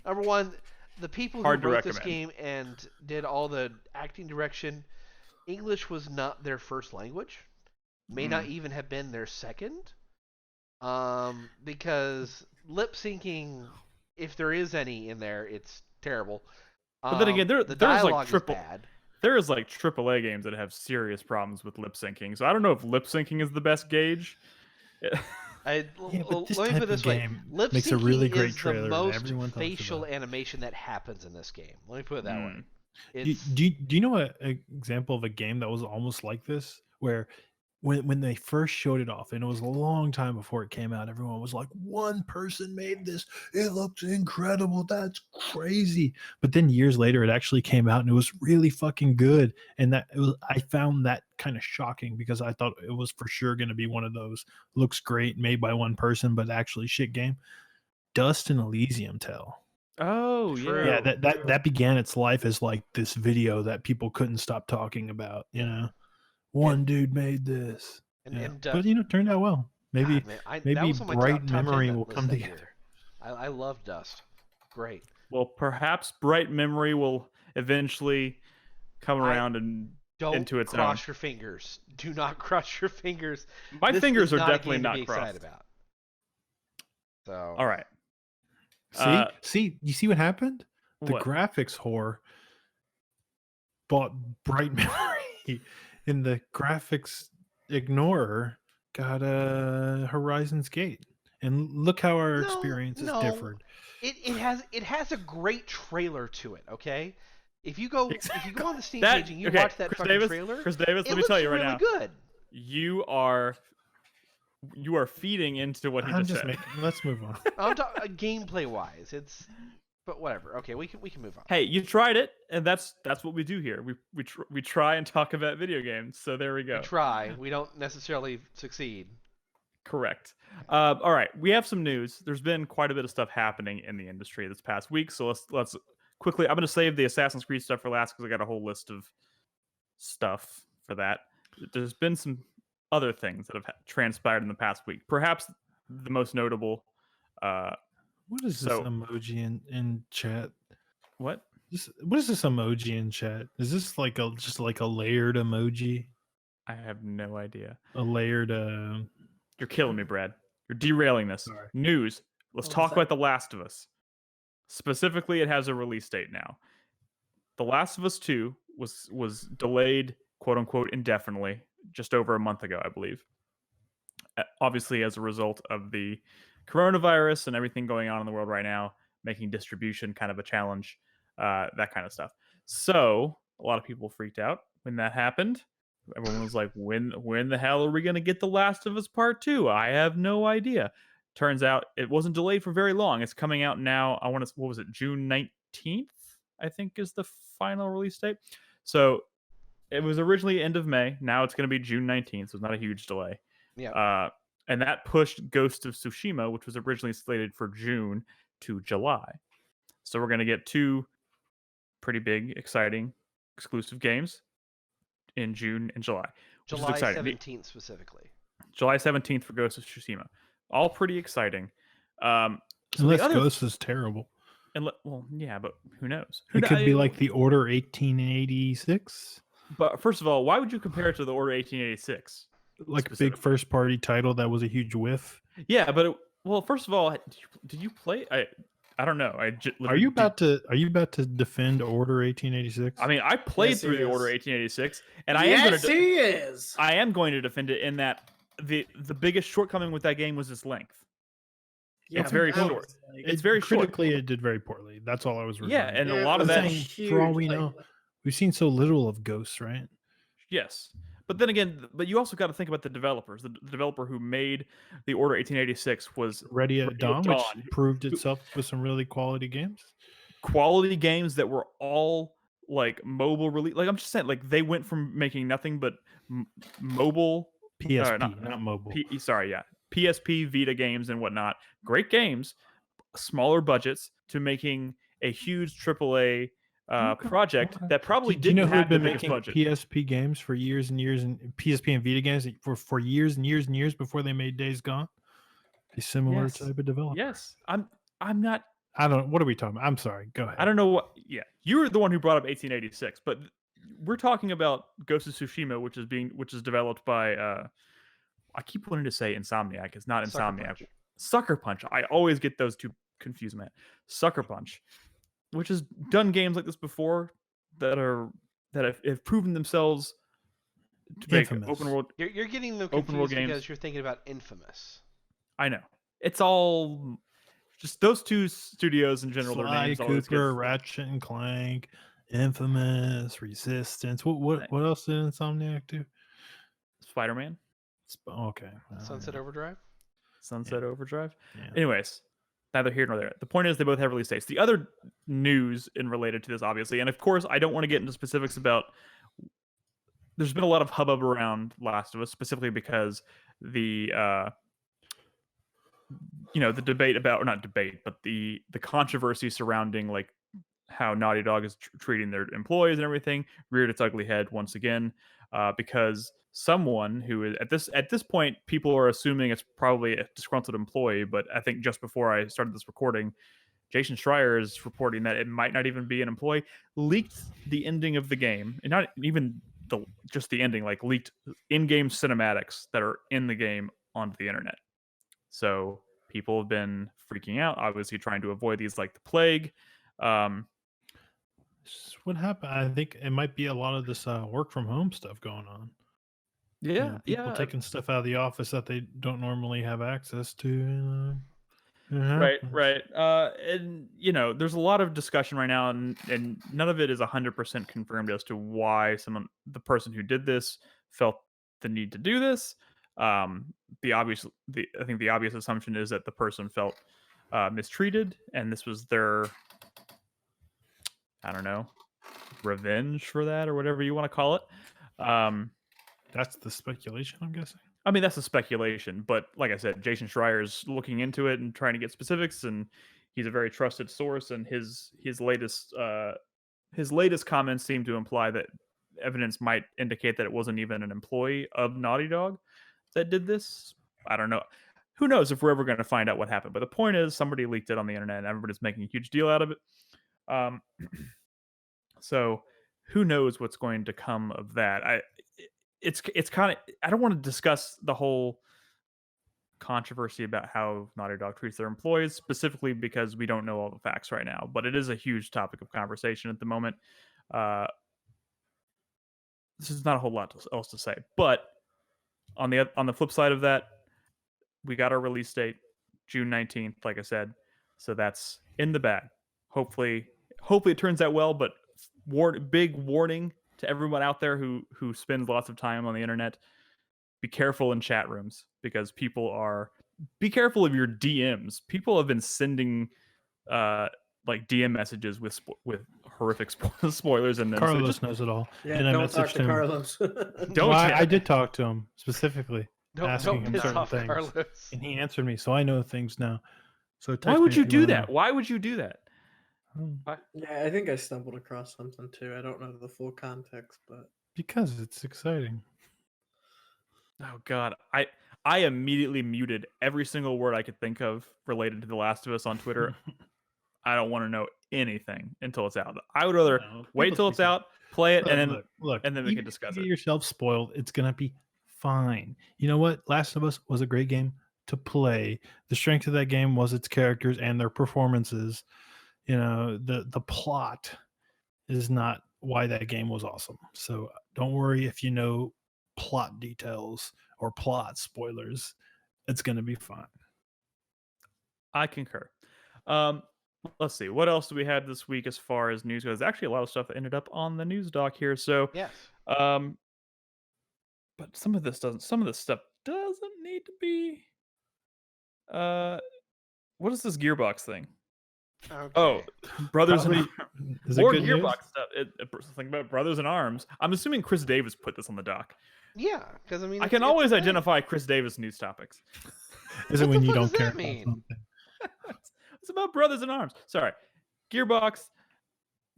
number one, the people who wrote this game and did all the acting direction, English was not their first language. May not even have been their second. Because lip syncing, if there is any in there, it's terrible. But then again, there's like bad. There is like AAA games that have serious problems with lip syncing. So I don't know if lip syncing is the best gauge. Let me put it this way: lip makes a really great is trailer. The most facial animation that happens in this game. Let me put it that way. Do you know an example of a game that was almost like this, where when they first showed it off, and it was a long time before it came out, everyone was like, one person made this, it looks incredible, that's crazy. But then years later it actually came out and it was really fucking good, and I found that kind of shocking, because I thought it was for sure going to be one of those looks great, made by one person, but actually shit game. Dust and Elysium Tale. Oh yeah, that began its life as like this video that people couldn't stop talking about, One dude made this, but it turned out well. Maybe Bright Memory will come together. I love Dust. Great. Well, perhaps Bright Memory will eventually come around and into its own. Don't cross your fingers. Do not cross your fingers. My fingers are definitely not crossed. About. So. All right. See, you see what happened? The graphics whore bought Bright Memory. And the graphics ignorer got a Horizon's Gate. and look how our experience is differed. It has a great trailer to it. Okay, if you go on the Steam page and you okay, watch that Chris fucking Davis, trailer, Chris Davis, it let me looks tell you right really now, good. you are feeding into what he just said. Let's move on. I'm talking gameplay wise. But whatever. Okay, we can move on. Hey, you tried it, and that's what we do here. We try and talk about video games. So there we go. We try. We don't necessarily succeed. Correct. All right, we have some news. There's been quite a bit of stuff happening in the industry this past week. So let's quickly. I'm going to save the Assassin's Creed stuff for last because I got a whole list of stuff for that. There's been some other things that have transpired in the past week. Perhaps the most notable. What is this emoji in chat? What? What is this emoji in chat? Is this just like a layered emoji? I have no idea. A layered. You're killing me, Brad. You're derailing this. Sorry. News. Let's talk about The Last of Us. Specifically, it has a release date now. The Last of Us 2 was delayed, quote unquote, indefinitely, just over a month ago, I believe. Obviously, as a result of the coronavirus and everything going on in the world right now, making distribution kind of a challenge, that kind of stuff. So a lot of people freaked out when that happened. Everyone was like, when the hell are we going to get The Last of Us Part 2? I have no idea. Turns out it wasn't delayed for very long. It's coming out now. What was it? June 19th, I think, is the final release date. So it was originally end of May. Now it's going to be June 19th, so it's not a huge delay. Yeah. And that pushed Ghost of Tsushima, which was originally slated for June, to July. So we're going to get two pretty big, exciting, exclusive games in June and July. July 17th specifically. July 17th for Ghost of Tsushima. All pretty exciting. Unless Ghost is terrible. Well, yeah, but who knows? It could be like the Order 1886. But first of all, why would you compare it to the Order 1886? Like a big first-party title that was a huge whiff. Yeah, but first of all, did you play? I don't know. Are you about to defend Order 1886? I mean, I played through the Order 1886, and he is. I am going to defend it in that the biggest shortcoming with that game was its length. Yeah, it's very short. It's very critically, short. it did very poorly. That's all I was referring. Yeah, and a lot of that. For all we know, we've seen so little of Ghosts, right? Yes. But then again, you also got to think about the developers. The developer who made the Order 1886 was Ready at Dawn, which proved itself with some really quality games. Quality games that were all like mobile release. Like I'm just saying, like they went from making nothing but mobile PSP, not mobile. PSP, Vita games and whatnot. Great games, smaller budgets, to making a huge AAA project that probably didn't have the biggest budget. PSP games for years and years, and PSP and Vita games for years and years and years before they made Days Gone. A similar type of developer. Yes, I'm not. I don't. What are we talking about? I'm sorry. Go ahead. I don't know what. Yeah, you were the one who brought up 1886, but we're talking about Ghost of Tsushima, which is developed by. I keep wanting to say Insomniac. It's not Insomniac. Sucker Punch. I always get those two confused, man. Sucker Punch, which has done games like this before that have proven themselves to make open world. You're getting them confused because you're thinking about Infamous. I know. It's all just those two studios in general. Sly their names Cooper, Ratchet and Clank, Infamous, Resistance. What else did Insomniac do? Spider-Man. Okay. Sunset Overdrive. Overdrive. Yeah. Anyways, neither here nor there. The point is they both have release dates. The other news related to this, obviously, and of course, I don't want to get into specifics about. There's been a lot of hubbub around Last of Us, specifically because the debate about, or not debate, but the controversy surrounding like how Naughty Dog is treating their employees and everything reared its ugly head once again, because someone who is at this point, people are assuming it's probably a disgruntled employee, but I think just before I started this recording, Jason Schreier is reporting that it might not even be an employee, leaked the ending of the game, and not even just the ending, like leaked in-game cinematics that are in the game onto the internet. So people have been freaking out, obviously trying to avoid these like the plague. What happened? I think it might be a lot of this work from home stuff going on. People taking stuff out of the office that they don't normally have access to. Right. And there's a lot of discussion right now, and none of it is 100% confirmed as to why the person who did this felt the need to do this. I think the obvious assumption is that the person felt mistreated, and this was their, I don't know, revenge for that, or whatever you want to call it. That's the speculation, I'm guessing. I mean, that's a speculation, but like I said, Jason Schreier's looking into it and trying to get specifics, and he's a very trusted source. And his latest comments seem to imply that evidence might indicate that it wasn't even an employee of Naughty Dog that did this. I don't know. Who knows if we're ever going to find out what happened? But the point is, somebody leaked it on the internet, and everybody's making a huge deal out of it. So who knows what's going to come of that? It's kind of, I don't want to discuss the whole controversy about how Naughty Dog treats their employees, specifically because we don't know all the facts right now, but it is a huge topic of conversation at the moment. This is not a whole lot else to say, but on the flip side of that, we got our release date, June 19th, like I said, so that's in the bag. Hopefully it turns out well, but big warning to everyone out there who spends lots of time on the internet: be careful in chat rooms, because be careful of your DMs. People have been sending like DM messages with horrific spoilers, and then Carlos knows it all. Yeah, and I don't talk messaged to him. Carlos. I did talk to him specifically, asking him piss certain off things, Carlos. and he answered me, so I know things now. So why would you do that? Why would you do that? Yeah, I think I stumbled across something too. I don't know the full context, but because it's exciting. Oh God, I immediately muted every single word I could think of related to The Last of Us on Twitter. I don't want to know anything until it's out. I would rather wait till it's out, play it, and then and then we can discuss it. Get yourself spoiled. It's gonna be fine. You know what? Last of Us was a great game to play. The strength of that game was its characters and their performances. The plot is not why that game was awesome. So don't worry if you know plot details or plot spoilers. It's going to be fine. I concur. Let's see. What else do we have this week as far as news goes? Actually, a lot of stuff that ended up on the news doc here. So, yes. But some of this stuff doesn't need to be. What is this Gearbox thing? Okay. Oh, Brothers in more Gearbox stuff. Something about Brothers in Arms. I'm assuming Chris Davis put this on the doc. Yeah, because I mean, I can always identify Chris Davis news topics. Is it when you don't care about something? It's about Brothers in Arms. Sorry, Gearbox.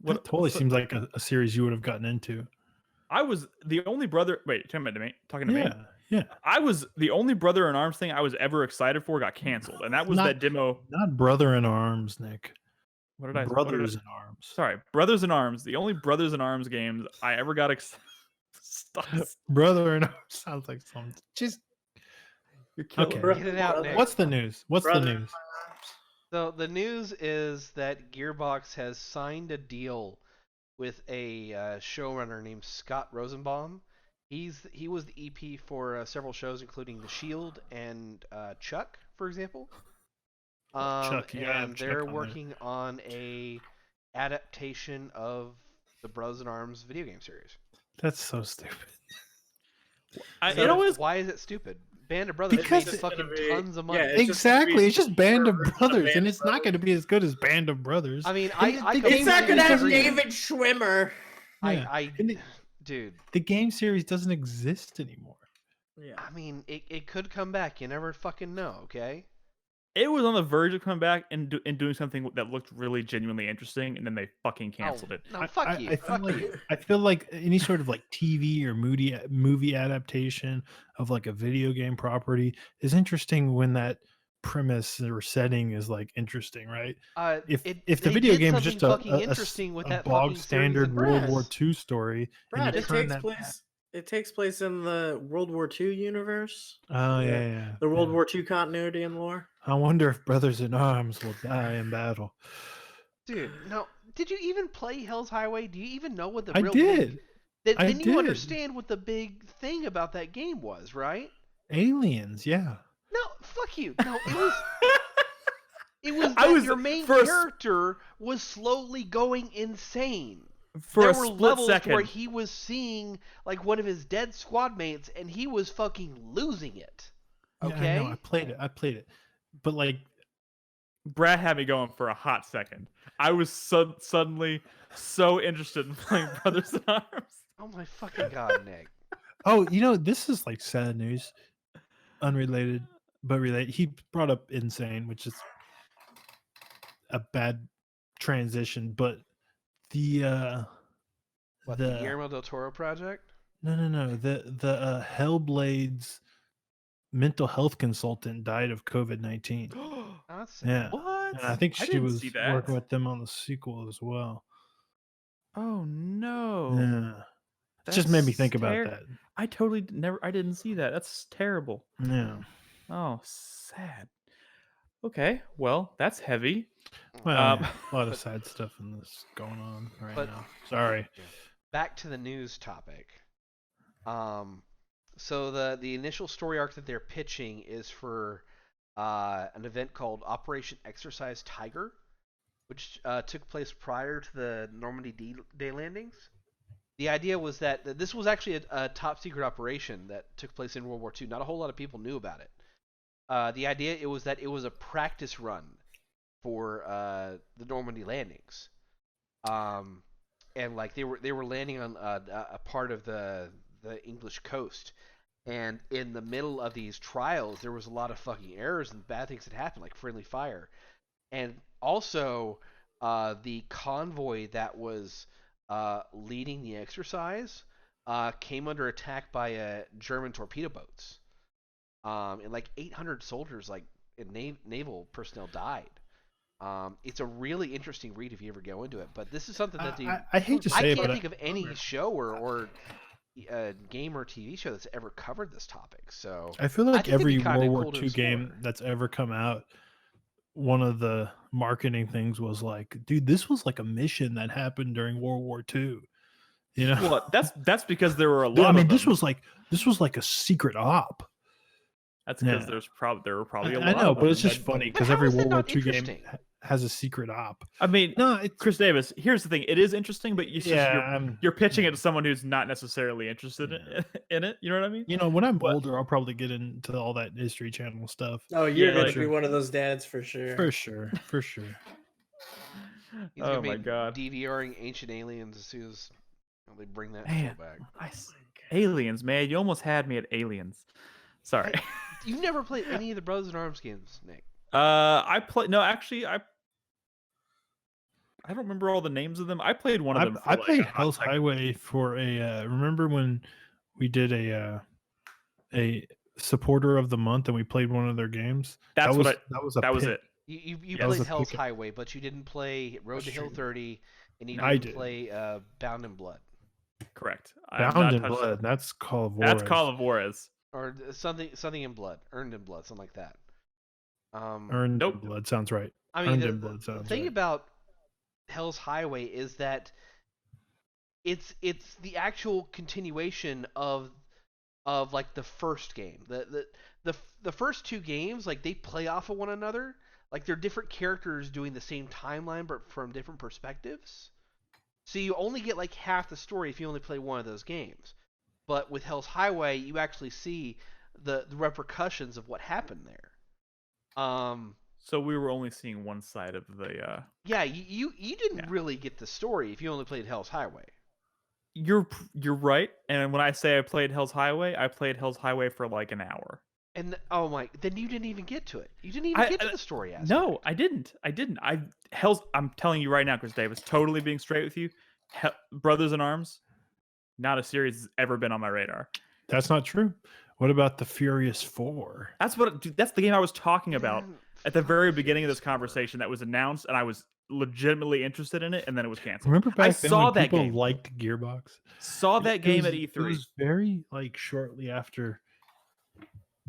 That totally seems like a series you would have gotten into. I was the only brother. Wait, talking to me? Yeah. I was the only Brother in Arms thing I was ever excited for got canceled, and that was that demo. Not Brother in Arms, Nick. What did I? Brothers in Arms. Sorry, Brothers in Arms. The only Brothers in Arms games I ever got excited. Brother in Arms sounds like something. Just you're killing. Okay. Get it out, Nick. What's the news? The news? So the news is that Gearbox has signed a deal with a showrunner named Scott Rosenbaum. He was the EP for several shows, including The Shield and Chuck, for example. Chuck, and they're working on a adaptation of the Brothers in Arms video game series. That's so stupid. Why is it stupid? Band of Brothers made fucking tons of money. Yeah, It's just Band of Brothers, and it's not going to be as good as Band of Brothers. I mean, it's not going to have David Schwimmer. Dude, the game series doesn't exist anymore. Yeah, I mean, it could come back. You never fucking know. Okay. It was on the verge of coming back and doing something that looked really genuinely interesting, and then they fucking canceled it. No, fuck you. I feel like any sort of like TV or movie adaptation of like a video game property is interesting when that premise or setting is like interesting, right? If the video game is just a bog standard World War II story, Brad, it takes place in the World War II universe. Oh yeah. The World War II continuity and lore. I wonder if Brothers in Arms will die in battle. Dude, no. Did you even play Hell's Highway? Do you even know what the I real did. Then you understand what the big thing about that game was, right? Aliens, yeah. No, fuck you. No, it was that your main character was slowly going insane. There were levels where he was seeing like one of his dead squad mates, and he was fucking losing it. Okay, yeah, I know. I played it, but like, Brad had me going for a hot second. I was suddenly so interested in playing Brothers in Arms. Oh my fucking god, Nick. Oh, this is like sad news, unrelated but related. He brought up Insane, which is a bad transition, but the Guillermo del Toro project? No. The Hellblade's mental health consultant died of COVID-19. Yeah. What? And I think she was working with them on the sequel as well. Oh no. Yeah. It just made me think about that. I didn't see that. That's terrible. Yeah. Oh, sad. Okay, well, that's heavy. Well, a lot of sad stuff in this going on now. Sorry. Back to the news topic. So the initial story arc that they're pitching is for an event called Operation Exercise Tiger, which took place prior to the Normandy day landings. The idea was that this was actually a top secret operation that took place in World War II. Not a whole lot of people knew about it. The idea was that it was a practice run for the Normandy landings, and like they were landing on a part of the English coast, and in the middle of these trials, there was a lot of fucking errors and bad things that happened, like friendly fire, and also the convoy that was leading the exercise came under attack by German torpedo boats. And like 800 soldiers, like naval personnel, died. It's a really interesting read if you ever go into it. But this is something that I hate to say I can't think of any show or game or TV show that's ever covered this topic. So I feel like every World War II game that's ever come out, one of the marketing things was like, dude, this was like a mission that happened during World War II. Well, that's because there were a lot. I mean, this was like a secret op. That's because there were probably a lot. I know, but it's just funny because every World War II game has a secret op. I mean, Chris Davis. Here's the thing: it is interesting, but you're pitching it to someone who's not necessarily interested in it. You know what I mean? When I'm older, I'll probably get into all that History Channel stuff. Oh, you're going to be one of those dads for sure. For sure. He's oh my god! DVRing Ancient Aliens as soon as they bring that show back. Aliens, man! You almost had me at Aliens. Sorry. You've never played any of the Brothers in Arms games, Nick? I don't remember all the names of them. I played one of them. I played Hell's Highway for a. Remember when we did a supporter of the month and we played one of their games? That was it. You played Hell's Highway, but you didn't play Road to Hill 30, and you didn't play Bound in Blood. Correct. Bound in Blood. That's Call of Juarez. That's Call of Juarez. Or something in blood, earned in blood, something like that. Earned in blood sounds right. I mean, the thing about Hell's Highway is that it's the actual continuation of like the first game. The first two games, like they play off of one another. Like they're different characters doing the same timeline, but from different perspectives. So you only get like half the story if you only play one of those games. But with Hell's Highway, you actually see the repercussions of what happened there. So we were only seeing one side of the. Yeah, you didn't really get the story if you only played Hell's Highway. You're right, and when I say I played Hell's Highway, I played Hell's Highway for like an hour. And then you didn't even get to it. You didn't even get to the story aspect. No, I didn't. I'm telling you right now, Chris Davis, totally being straight with you. Brothers in Arms. Not a series has ever been on my radar. That's not true. What about the Furious 4? That's the game I was talking about at the very beginning of this conversation that was announced, and I was legitimately interested in it, and then it was canceled. Remember back then when people liked Gearbox? Saw that game at E3. It was very shortly after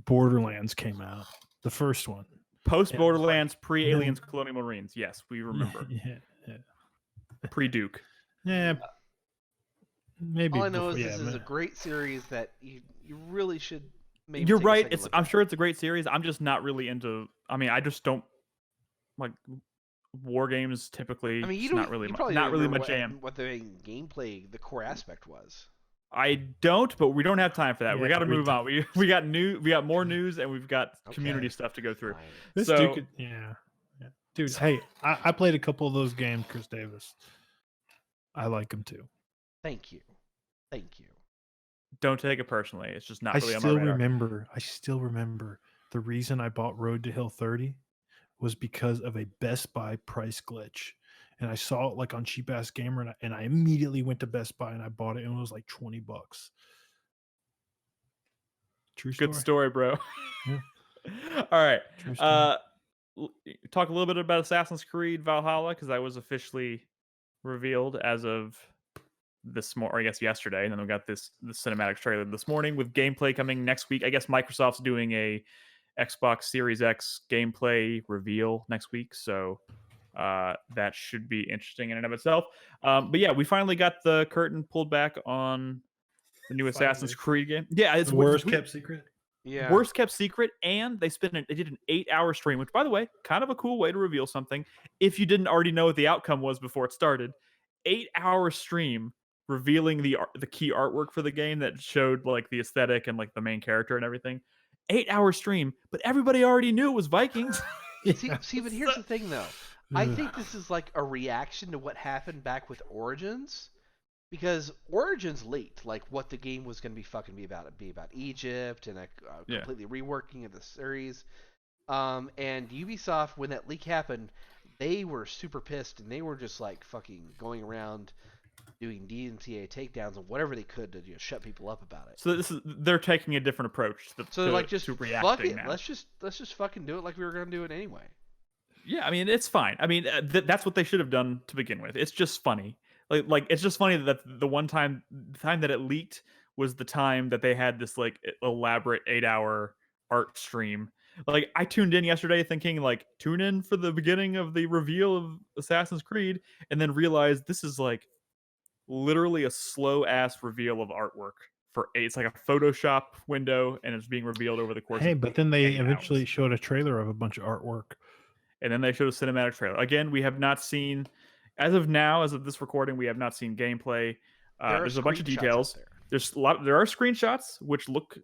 Borderlands came out, the first one. Post Borderlands, pre Aliens, Colonial Marines. Yes, we remember. Yeah. Pre Duke. Yeah. Maybe All I know is before, this yeah, is a great series that you really should maybe. You're take a right. second look I'm at. sure it's a great series. I'm just not really into. I mean, I just don't like war games typically. I mean, Just not really, you probably not don't really remember my jam. what the gameplay, the core aspect was. I don't, but we don't have time for that. Yeah, we got to we move on. We got more news, and we've got Okay, community stuff to go through. fine. this So dude could, yeah. Dude, hey, I played a couple of those games, Chris Davis. I like them too. Thank you. don't take it personally. It's just not I really on my radar. still remember the reason I bought Road to Hill 30 was because of a Best Buy price glitch. And I saw it like on Cheap Ass Gamer, and I immediately went to Best Buy and I bought it, and it was like $20. True story. Good story, bro. Yeah. All right. True story. Talk a little bit about Assassin's Creed Valhalla, because that was officially revealed as of this morning, or I guess yesterday, and then we got the cinematic trailer this morning with gameplay coming next week. I guess Microsoft's doing a Xbox Series X gameplay reveal next week, so that should be interesting in and of itself. But yeah, we finally got the curtain pulled back on the new Assassin's Creed game. Yeah, it's the worst kept secret. Yeah. Worst kept secret, and they did an 8-hour stream, which, by the way, kind of a cool way to reveal something if you didn't already know what the outcome was before it started. 8-hour stream revealing the key artwork for the game that showed like the aesthetic and like the main character and everything. 8-hour stream, but everybody already knew it was Vikings. See, but here's the thing, though. I think this is like a reaction to what happened back with Origins, because Origins leaked like what the game was going to be about Egypt and a completely reworking of the series. And Ubisoft, when that leak happened, they were super pissed, and they were just like fucking going around doing DMCA takedowns and whatever they could to shut people up about it. So they're taking a different approach. So like just to fuck it. now. Let's just fucking do it like we were going to do it anyway. Yeah, I mean, it's fine. I mean, that's what they should have done to begin with. It's just funny. Like it's just funny that the time that it leaked was the time that they had this like elaborate 8-hour art stream. Like I tuned in yesterday thinking like tune in for the beginning of the reveal of Assassin's Creed, and then realized this is like literally a slow ass reveal of artwork it's like a Photoshop window, and it's being revealed over the course. Hey, but then they eventually hours. showed a trailer of a bunch of artwork. And then they showed a cinematic trailer. Again, we have not seen, as of now, as of this recording, we have not seen gameplay. There's a bunch of details. There are screenshots which look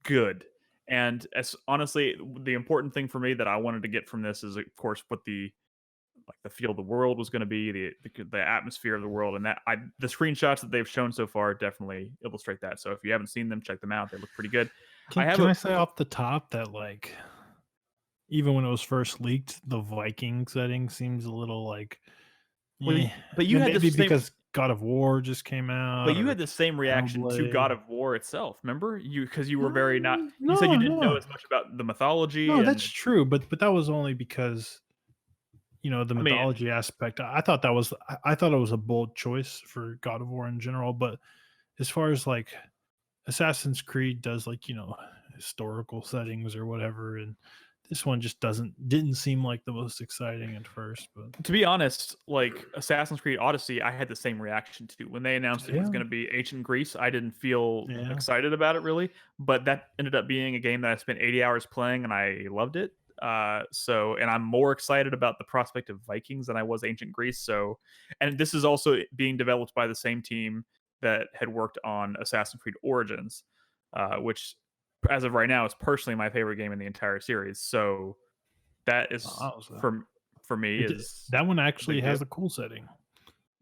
good. And as honestly, the important thing for me that I wanted to get from this is, of course, what the feel of the world was going to be, the atmosphere of the world, and the screenshots that they've shown so far definitely illustrate that. So if you haven't seen them, check them out. They look pretty good. Can I say off the top that like, even when it was first leaked, the Viking setting seems a little like. But you had maybe because God of War just came out. But you had the same reaction to God of War itself. Remember, because you were very not. You said you didn't know as much about the mythology. No, that's true. But that was only because, the mythology aspect. I thought it was a bold choice for God of War in general. But as far as like Assassin's Creed does, like historical settings or whatever, and this one just didn't seem like the most exciting at first. But to be honest, like Assassin's Creed Odyssey, I had the same reaction to when they announced it was going to be ancient Greece. I didn't feel excited about it really, but that ended up being a game that I spent 80 hours playing, and I loved it. And I'm more excited about the prospect of Vikings than I was ancient Greece. And this is also being developed by the same team that had worked on Assassin's Creed Origins, which as of right now is personally my favorite game in the entire series. So that is for me that one actually has a cool setting.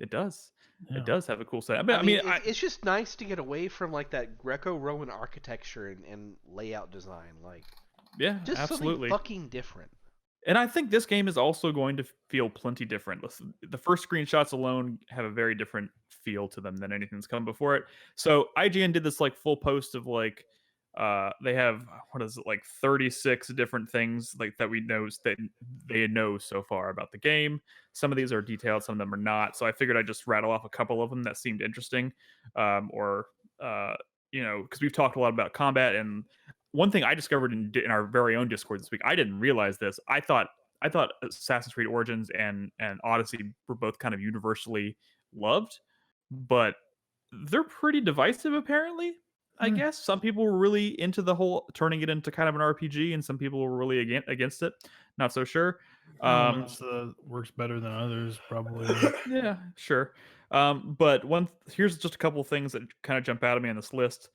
It does. Yeah. It does have a cool setting. I mean, it's just nice to get away from like that Greco-Roman architecture and layout design. Like, yeah, just absolutely something fucking different. And I think this game is also going to feel plenty different. The first screenshots alone have a very different feel to them than anything that's come before it. So IGN did this like full post of like, they have 36 different things like that they know so far about the game. Some of these are detailed, some of them are not. So I figured I'd just rattle off a couple of them that seemed interesting, because we've talked a lot about combat. And one thing I discovered in our very own Discord this week, I didn't realize this. I thought Assassin's Creed Origins and Odyssey were both kind of universally loved, but they're pretty divisive, apparently. I guess some people were really into the whole turning it into kind of an RPG, and some people were really against it. Not so sure. Works better than others, probably. Yeah, sure. But here's just a couple of things that kind of jump out at me on this list.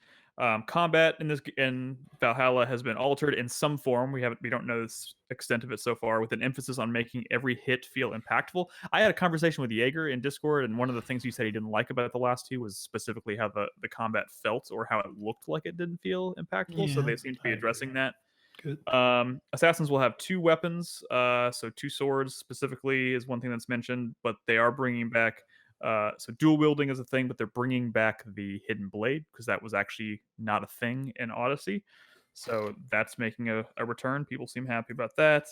Combat in Valhalla has been altered in some form. We don't know the extent of it so far, with an emphasis on making every hit feel impactful. I had a conversation with Jaeger in Discord, and one of the things he said he didn't like about the last two was specifically how the combat felt, or how it looked like it didn't feel impactful. So they seem to be addressing that. Good. Assassins will have 2 weapons, so 2 swords specifically is one thing that's mentioned, but they are bringing back so dual wielding is a thing, but they're bringing back the hidden blade because that was actually not a thing in Odyssey. So that's making a return. People seem happy about that.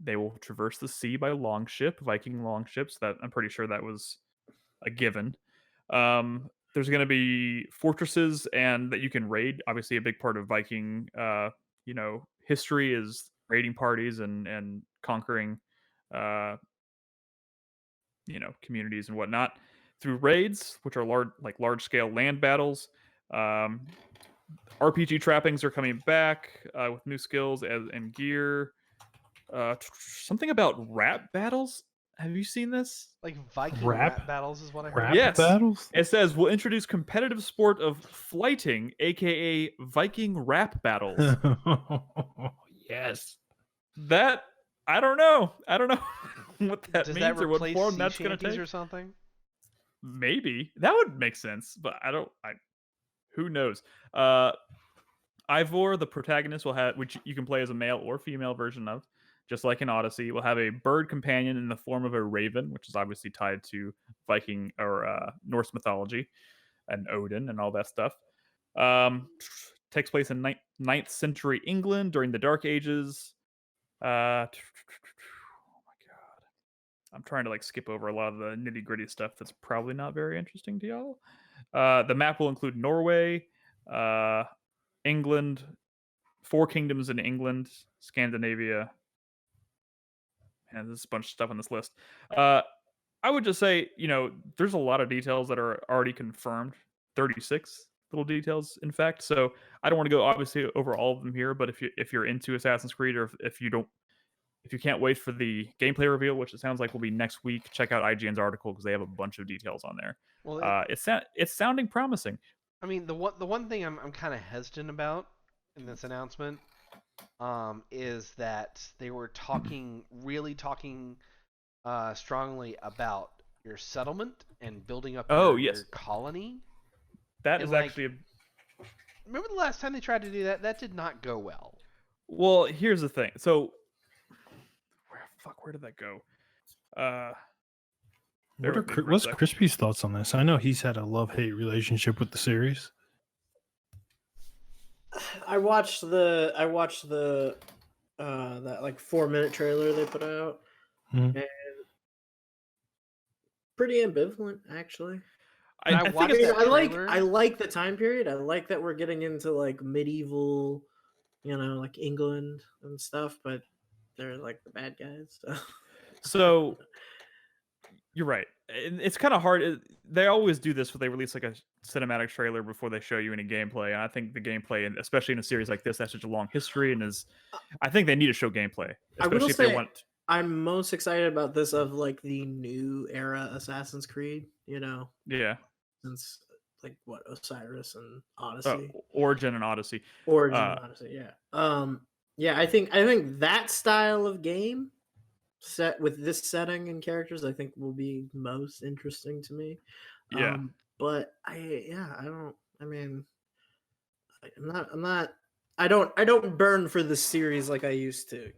They will traverse the sea by longship, Viking longships. That I'm pretty sure that was a given. There's going to be fortresses and that you can raid. Obviously, a big part of Viking, history is raiding parties and conquering, communities and whatnot through raids, which are large scale land battles. RPG trappings are coming back with new skills and gear. Something about rap battles. Have you seen this? Like Viking rap battles is what I heard. Rap Yes. battles? It says we'll introduce competitive sport of flighting, aka Viking rap battles. Yes. That I don't know. I don't know what that Does means that or what replace form sea that's going to shanties take. or something? Maybe that would make sense, but who knows? Ivor, the protagonist, will have, which you can play as a male or female version of, just like in Odyssey, will have a bird companion in the form of a raven, which is obviously tied to Viking or Norse mythology and Odin and all that stuff. Takes place in 9th century England during the Dark Ages. Oh my god. I'm trying to skip over a lot of the nitty gritty stuff that's probably not very interesting to y'all. The map will include Norway, England, 4 kingdoms in England, Scandinavia, and there's a bunch of stuff on this list. I would just say, there's a lot of details that are already confirmed. 36 little details, in fact. So I don't want to go obviously over all of them here, but if you're into Assassin's Creed, or if you can't wait for the gameplay reveal, which it sounds like will be next week, check out IGN's article because they have a bunch of details on there. Well, it's sounding promising. I mean, the one thing I'm kind of hesitant about in this announcement is that they were really talking strongly about your settlement and building up your colony. That is actually Remember the last time they tried to do that? That did not go well. Well, here's the thing. So, where did that go? What's Crispy's thoughts on this? I know he's had a love-hate relationship with the series. I watched the that 4-minute trailer they put out, and pretty ambivalent actually. I like the time period. I like that we're getting into medieval, England and stuff, but they're the bad guys. So you're right. It's kind of hard. They always do this when they release a cinematic trailer before they show you any gameplay. And I think the gameplay, and especially in a series like this, has such a long history, and I think they need to show gameplay, especially if they want. I'm most excited about this of the new era Assassin's Creed. Yeah. Since Osiris and Odyssey, Origin and Odyssey, Odyssey, yeah. Yeah, I think that style of game set with this setting and characters, I think will be most interesting to me. Yeah, but I don't burn for this series like I used to.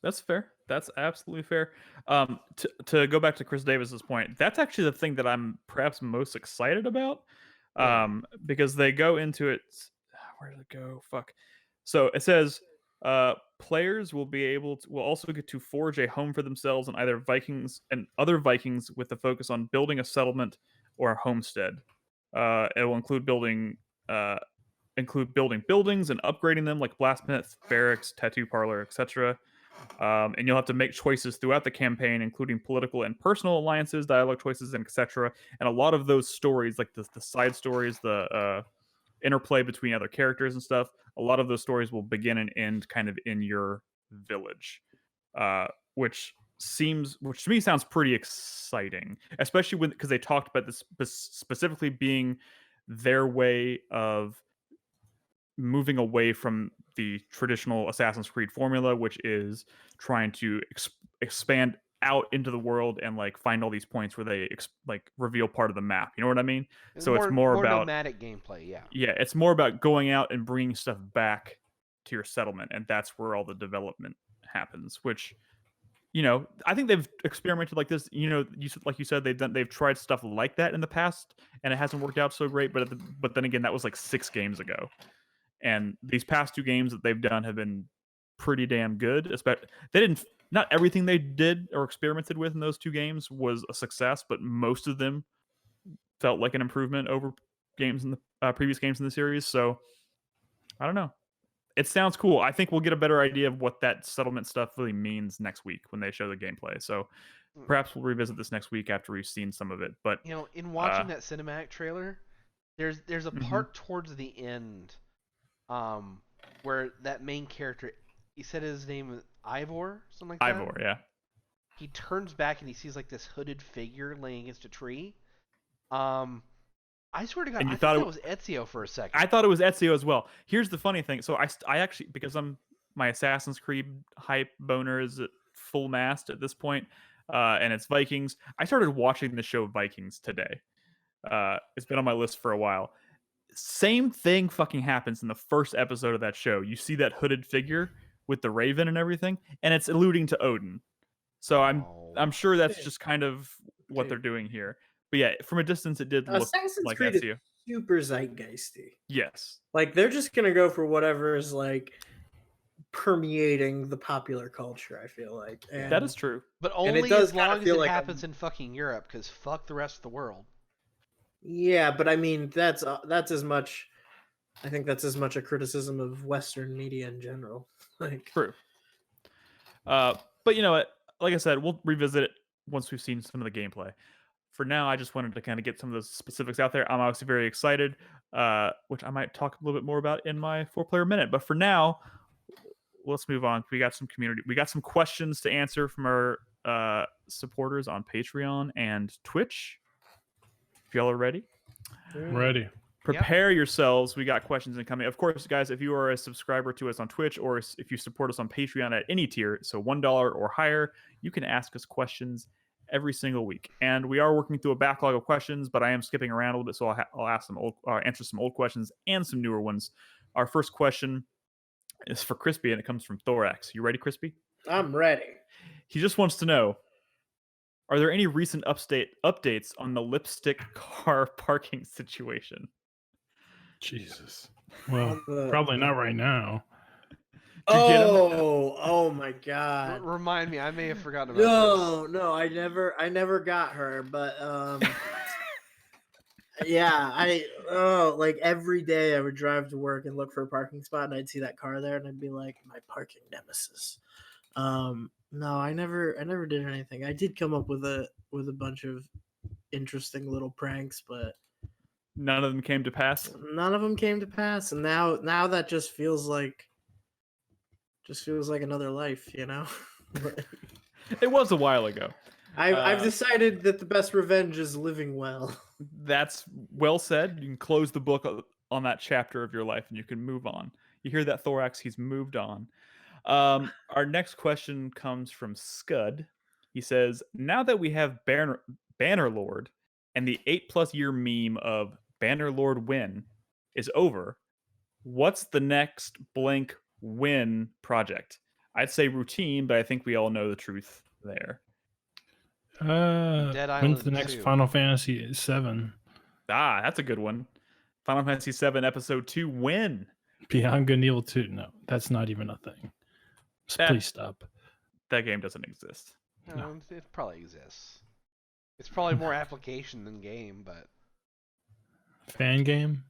That's fair. That's absolutely fair. To go back to Chris Davis's point, that's actually the thing that I'm perhaps most excited about. Because they go into it. Where did it go? Fuck. So it says players will also get to forge a home for themselves and either Vikings and other Vikings with a focus on building a settlement or a homestead. It will include building buildings and upgrading them, like blacksmith, barracks, tattoo parlor, etc. And you'll have to make choices throughout the campaign, including political and personal alliances, dialogue choices, and etc. And a lot of those stories, like the side stories, the interplay between other characters and stuff, a lot of those stories will begin and end kind of in your village, which to me sounds pretty exciting, especially because they talked about this specifically being their way of moving away from the traditional Assassin's Creed formula, which is trying to expand out into the world and like find all these points where they like reveal part of the map. You know what I mean? So it's more about nomadic gameplay. Yeah. Yeah, it's more about going out and bringing stuff back to your settlement, and that's where all the development happens. Which, I think they've experimented like this. Like you said, they've tried stuff like that in the past, and it hasn't worked out so great. But then again, that was like 6 games ago. And these past 2 games that they've done have been pretty damn good. Not everything they did or experimented with in those 2 games was a success, but most of them felt like an improvement over games in the previous games in the series. So I don't know. It sounds cool. I think we'll get a better idea of what that settlement stuff really means next week when they show the gameplay. So perhaps we'll revisit this next week after we've seen some of it. But in watching that cinematic trailer, there's a part towards the end where that main character, he said his name was Ivor, something like that. Ivor, yeah. He turns back and he sees like this hooded figure laying against a tree. I swear to God, I thought it was Ezio for a second. I thought it was Ezio as well. Here's the funny thing. So I actually, because my Assassin's Creed hype boner is at full mast at this point, and it's Vikings. I started watching the show Vikings today. It's been on my list for a while. Same thing fucking happens in the first episode of that show. You see that hooded figure with the raven and everything, and it's alluding to Odin. So I'm sure that's just kind of what they're doing here. But yeah, from a distance, it did look Assassin's like Creed Ezio. Is super zeitgeisty. Yes. Like, they're just gonna go for whatever is like permeating the popular culture, I feel like. And that is true. But only as long as it happens in fucking Europe, because fuck the rest of the world. Yeah, but I mean that's as much. I think that's as much a criticism of Western media in general. Like, true. But you know what? Like I said, we'll revisit it once we've seen some of the gameplay. For now, I just wanted to kind of get some of those specifics out there. I'm obviously very excited, which I might talk a little bit more about in my 4-player minute. But for now, let's move on. We got some questions to answer from our supporters on Patreon and Twitch. If y'all are ready. Ready. Prepare yourselves. We got questions incoming. Of course, guys, if you are a subscriber to us on Twitch or if you support us on Patreon at any tier, so $1 or higher, you can ask us questions every single week. And we are working through a backlog of questions, but I am skipping around a little bit, so I'll ask answer some old questions and some newer ones. Our first question is for Crispy, and it comes from Thorax. You ready, Crispy? I'm ready. He just wants to know, are there any recent updates on the lipstick car parking situation? Jesus. Well, probably not right now. Oh my God! Remind me, I may have forgotten about this. No, I never got her, but yeah, like every day I would drive to work and look for a parking spot, and I'd see that car there, and I'd be like, my parking nemesis. No, I never did anything. I did come up with a bunch of interesting little pranks, but none of them came to pass. None of them came to pass, and now that just feels like another life, you know. It was a while ago. I've decided that the best revenge is living well. That's well said. You can close the book on that chapter of your life, and you can move on. You hear that, Thorax? He's moved on. Our next question comes from Scud. He says, now that we have Bannerlord and the 8+ year meme of Bannerlord win is over, what's the next blank win project? I'd say routine, but I think we all know the truth there. When's the next 2. Final Fantasy 7? Ah, that's a good one. Final Fantasy 7 Episode 2 win. Beyond Good and Evil 2. No, that's not even a thing. Please stop. That game doesn't exist. No, it probably exists. It's probably more application than game, but fan game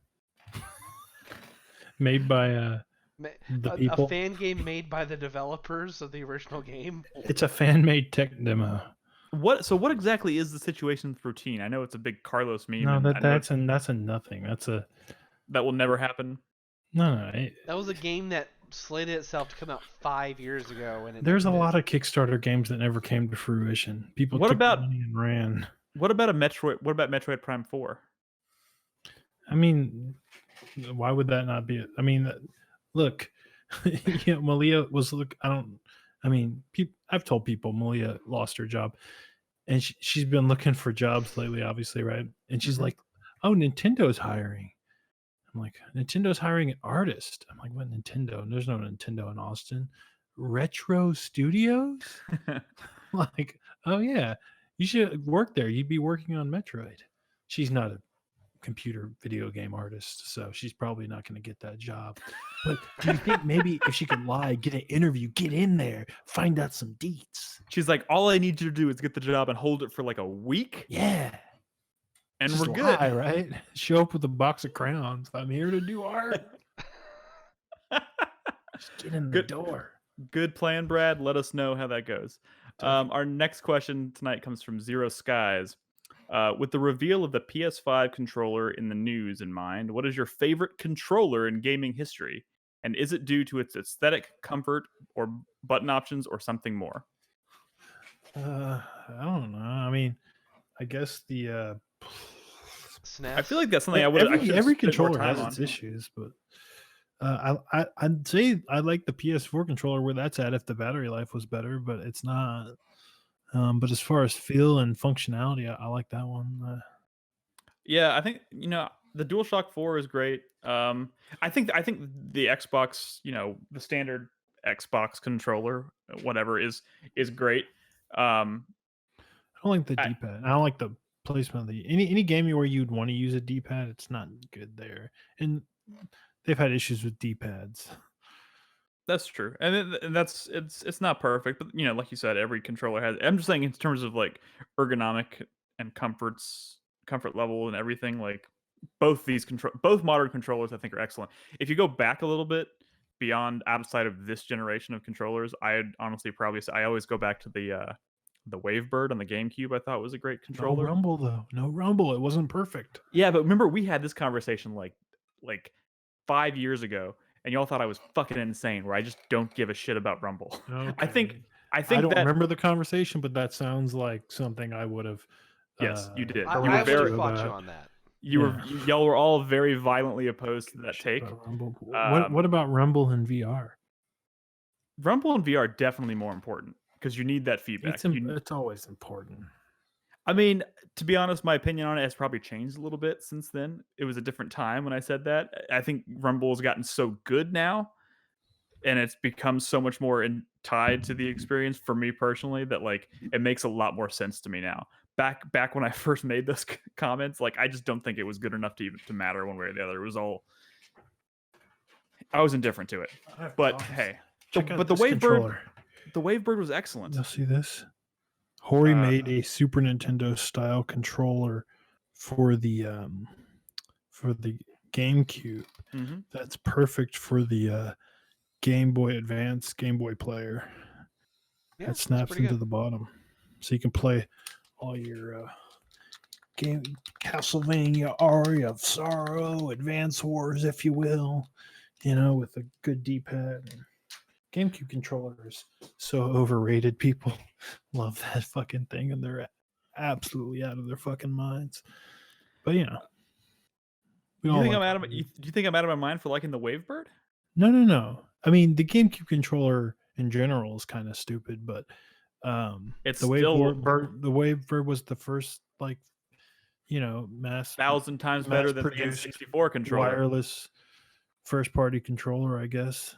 made by people. A fan game made by the developers of the original game. It's a fan-made tech demo. So what exactly is the situation with routine? I know it's a big Carlos meme. No, and that's a nothing. That will never happen. No. That was a game that slated itself to come out 5 years ago, and there's a lot of Kickstarter games that never came to fruition. People took the money and ran. What about Metroid Prime 4? I mean, why would that not be it? I mean, look, Malia was I've told people Malia lost her job, and she's been looking for jobs lately, obviously, right? And she's like, "Oh, Nintendo's hiring." I'm like, "Nintendo's hiring an artist." I'm like, "What Nintendo?" And there's no Nintendo in Austin. Retro Studios? Like, oh yeah, you should work there. You'd be working on Metroid. She's not a computer video game artist, so she's probably not going to get that job. But do you think maybe if she could lie, get an interview, get in there, find out some deets? She's like, all I need you to do is get the job and hold it for like a week. Yeah. And just we're good. Lie, right? Show up with a box of crayons. I'm here to do art. Just get in the door. Good plan, Brad. Let us know how that goes. Our next question tonight comes from Zero Skies. With the reveal of the PS5 controller in the news in mind, what is your favorite controller in gaming history? And is it due to its aesthetic, comfort, or button options, or something more? I don't know. I mean, I guess the SNES. I feel like that's something I would. Every controller has its issues, but I'd say I like the PS4 controller where that's at if the battery life was better, but it's not. But as far as feel and functionality, I like that one. Yeah, I think the DualShock 4 is great. I think the Xbox, the standard Xbox controller, whatever, is great. I don't like the D-pad. I don't like the placement of the any game where you'd want to use a D-pad. It's not good there, and they've had issues with D-pads. That's true, and it's not perfect, but like you said, every controller has. I'm just saying in terms of like ergonomic and comfort level and everything. Like both modern controllers, I think, are excellent. If you go back a little bit beyond outside of this generation of controllers, I'd honestly probably say I always go back to the Wavebird on the GameCube. I thought was a great controller. No rumble though. No rumble. It wasn't perfect. Yeah, but remember we had this conversation like 5 years ago. And y'all thought I was fucking insane, where I just don't give a shit about Rumble. Okay. I think I don't remember the conversation, but that sounds like something I would have. Yes, you did. I you were very fought you on that. Y'all were all very violently opposed to that take. What about Rumble and VR? Rumble and VR definitely more important because you need that feedback. It's always important. I mean, to be honest, my opinion on it has probably changed a little bit since then. It was a different time when I said that. I think Rumble has gotten so good now, and it's become so much more tied to the experience for me personally that like it makes a lot more sense to me now. Back when I first made those comments, like I just don't think it was good enough to even to matter one way or the other. It was all I was indifferent to it. But hey, the Wavebird was excellent. You'll see this. Hori made a Super Nintendo style controller for the GameCube. Mm-hmm. That's perfect for the Game Boy Advance Game Boy player. Yeah, that snaps into the bottom, so you can play all your game Castlevania, Aria of Sorrow, Advance Wars, if you will, with a good D-pad. GameCube controllers so overrated. People love that fucking thing, and they're absolutely out of their fucking minds. But do you think I'm out of my mind for liking the Wavebird? No. I mean, the GameCube controller in general is kind of stupid, but it's the Wavebird was the first mass 1,000 times better than the N64 controller. Wireless first party controller, I guess.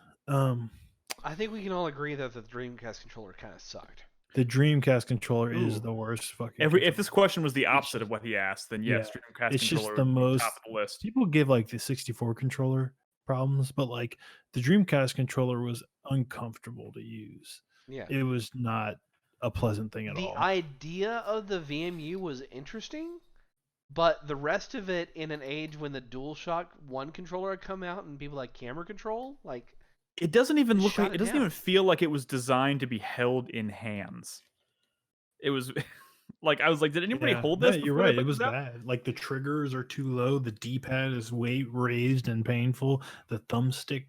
I think we can all agree that the Dreamcast controller kind of sucked. The Dreamcast controller is the worst fucking. If this question was the opposite of what he asked, then yes, Dreamcast it's controller just the most top of the list. People give like the 64 controller problems, but like the Dreamcast controller was uncomfortable to use. Yeah, it was not a pleasant thing at all. The idea of the VMU was interesting, but the rest of it, in an age when the DualShock 1 controller had come out and people like camera control, like It doesn't even look like Shut it it doesn't down. even feel like it was designed to be held in hands. It was like I was like, did anybody hold this? You're before they right. put It was this out? bad. Like the triggers are too low. The D-pad is way raised and painful. The thumbstick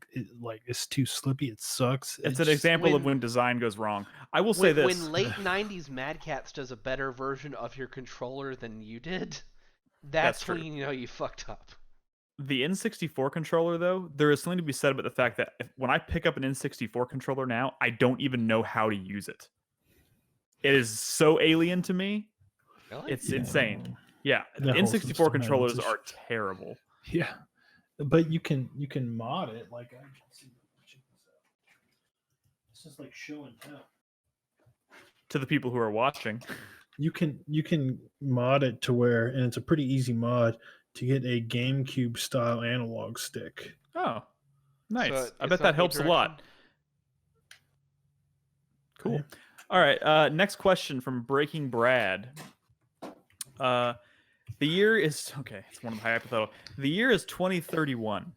is too slippy. It sucks. It's an example of when design goes wrong. I will say this: when late '90s Mad Catz does a better version of your controller than you did, that's when you know you fucked up. The N64 controller, though, there is something to be said about the fact that when I pick up an N64 controller now, I don't even know how to use it. It is so alien to me. Really? It's insane. Yeah, The whole N64 system controllers has are terrible. Yeah, but you can mod it. Like I can see it's just like show and tell. To the people who are watching, you can mod it to where, and it's a pretty easy mod to get a GameCube style analog stick. Oh, nice. So I bet that helps a lot. Cool. Yeah. All right. Next question from Breaking Brad. The year is okay. It's one of the hypothetical. The year is 2031.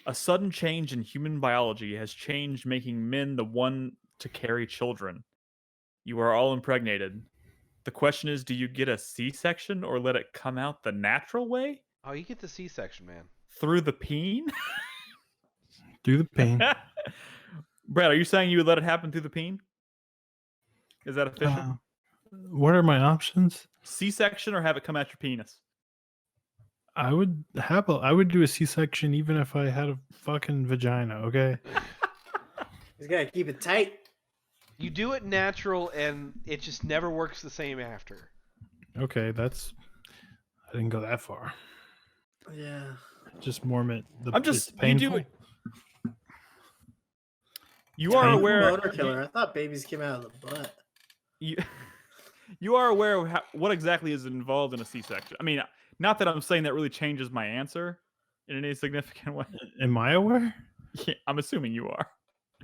A sudden change in human biology has changed, making men the one to carry children. You are all impregnated. The question is, do you get a C-section or let it come out the natural way? Oh, you get the C-section, man. Through the peen? Through the peen. Brad, are you saying you would let it happen through the peen? Is that official? What are my options? C-section or have it come out your penis? I would do a C-section even if I had a fucking vagina, okay? He's gotta keep it tight. You do it natural, and it just never works the same after. Okay, I didn't go that far. Yeah. Just more meant it's painful. You do it. You are aware. Motor killer. I thought babies came out of the butt. You are aware of what exactly is involved in a C-section. I mean, not that I'm saying that really changes my answer in any significant way. Am I aware? Yeah, I'm assuming you are.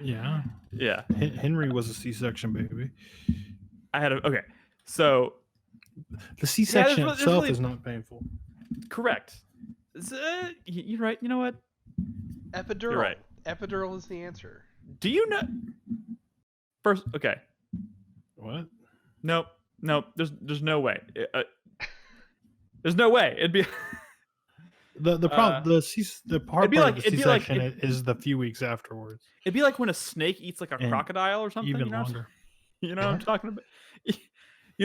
Yeah. Yeah. Henry was a C-section baby. Okay. So the C-section itself is not painful. Correct. You're right. You know what? Epidural. You're right. Epidural is the answer. Do you know? First, okay. What? Nope. There's no way. There's no way. It'd be the problem. The part of the C-section is the few weeks afterwards. It'd be like when a snake eats like a crocodile or something. Even longer. You know what I'm talking about? You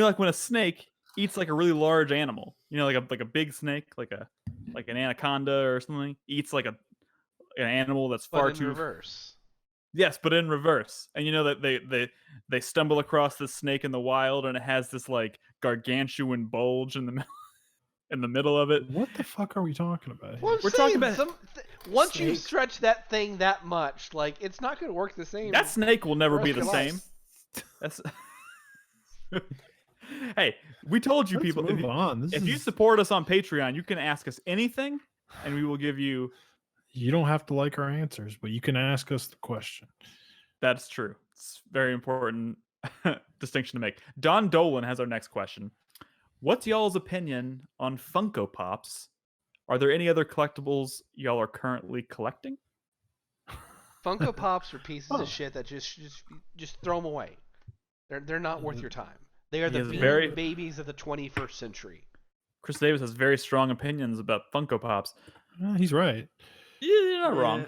know, like when a snake eats like a really large animal. You know, like a big snake, like an anaconda or something. Eats like an animal that's far too reverse. Yes, but in reverse. And you know that they stumble across this snake in the wild, and it has this like gargantuan bulge in the middle of it. What the fuck are we talking about? Well, we're talking about once you stretch that thing that much, like it's not going to work the same. That snake will never be the same. That's Hey, we told you. Let's people. Move on. If you support us on Patreon, you can ask us anything, and we will give you. You don't have to like our answers, but you can ask us the question. That's true. It's very important distinction to make. Don Dolan has our next question. What's y'all's opinion on Funko Pops? Are there any other collectibles y'all are currently collecting? Funko Pops are pieces of shit that just throw them away. They're not worth your time. They are the babies of the 21st century. Chris Davis has very strong opinions about Funko Pops. He's right. You're not wrong.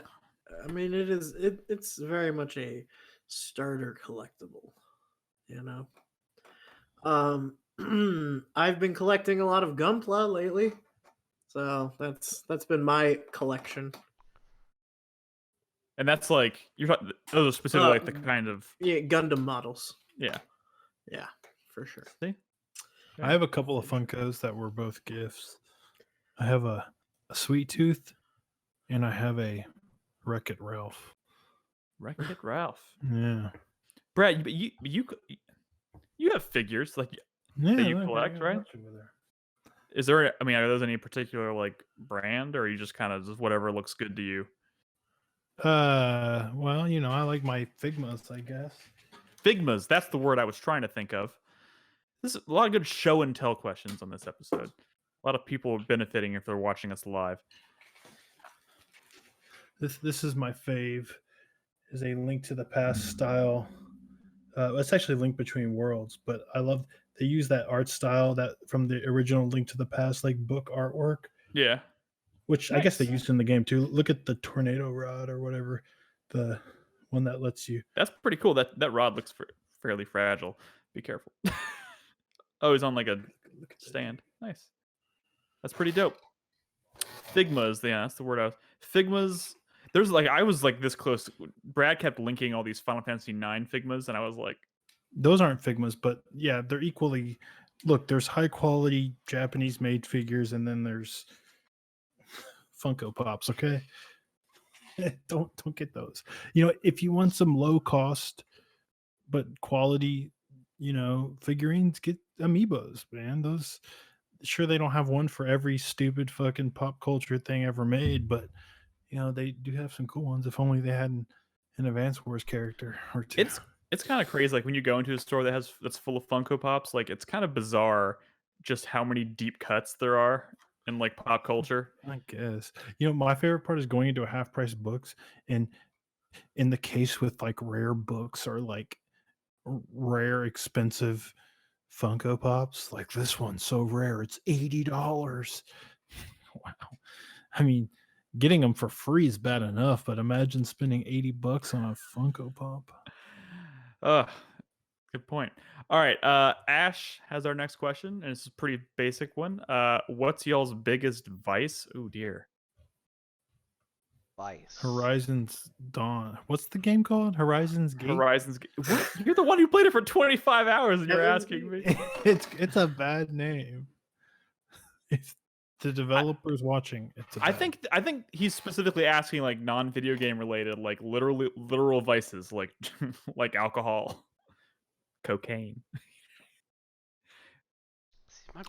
I mean, it's very much a starter collectible, you know. I've been collecting a lot of Gunpla lately, so that's been my collection. And that's like those are specifically like the kind of Gundam models. Yeah, for sure. See? I have a couple of Funkos that were both gifts. I have a Sweet Tooth, and I have a Wreck-It Ralph. Wreck-It Ralph. Yeah. Brad, you have figures that you collect, right? Is there? I mean, are those any particular like brand, or are you just kind of just whatever looks good to you? Well, you know, I like my Figmas, I guess. Figmas, that's the word I was trying to think of. This is a lot of good show and tell questions on this episode. A lot of people are benefiting if they're watching us live. This is my fave. is a Link to the Past style. It's actually Link Between Worlds, but I love they use that art style that from the original Link to the Past like book artwork. Yeah. Which I guess they used in the game too. Look at the tornado rod or whatever, the one that lets you. That's pretty cool. That rod looks fairly fragile. Be careful. Oh, he's on like a stand. Nice. That's pretty dope. Figmas, yeah, that's the word I was. Figmas. There's like I was like this close. Brad kept linking all these Final Fantasy IX Figmas, and I was like, those aren't Figmas, but yeah, they're equally. Look, there's high quality Japanese made figures, and then there's Funko Pops. Okay, don't get those. You know, if you want some low cost but quality, you know, figurines, get amiibos, man. Those sure they don't have one for every stupid fucking pop culture thing ever made, but you know they do have some cool ones. If only they had an Advance Wars character or two. It's kind of crazy. Like when you go into a store that's full of Funko Pops, like it's kind of bizarre just how many deep cuts there are in like pop culture. I guess. You know, my favorite part is going into a half price books and in the case with like rare books or like rare expensive Funko Pops. Like this one's so rare, it's $80. Wow. I mean, getting them for free is bad enough, but imagine spending $80 on a Funko Pop. Good point. All right, Ash has our next question, and it's a pretty basic one. What's y'all's biggest vice? Oh dear. Vice. Horizons Dawn. What's the game called? Horizons Gate? Horizons Gate. What? You're the one who played it for 25 hours, and you're asking me. It's a bad name. If the developer's watching, it's a bad I think he's specifically asking like non-video game related, like literal vices, like like alcohol, cocaine.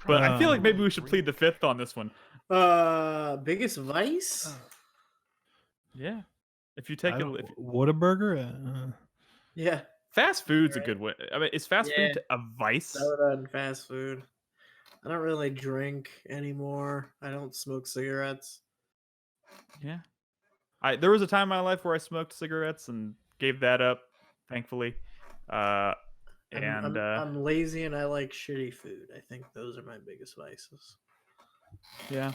But I feel like maybe we should plead the fifth on this one. Biggest vice? Yeah. If you take it, Whataburger? Yeah. Fast food's a good way. I mean, is fast food a vice? Soda and fast food. I don't really drink anymore. I don't smoke cigarettes. Yeah. There was a time in my life where I smoked cigarettes and gave that up, thankfully. I'm lazy and I like shitty food. I think those are my biggest vices. Yeah.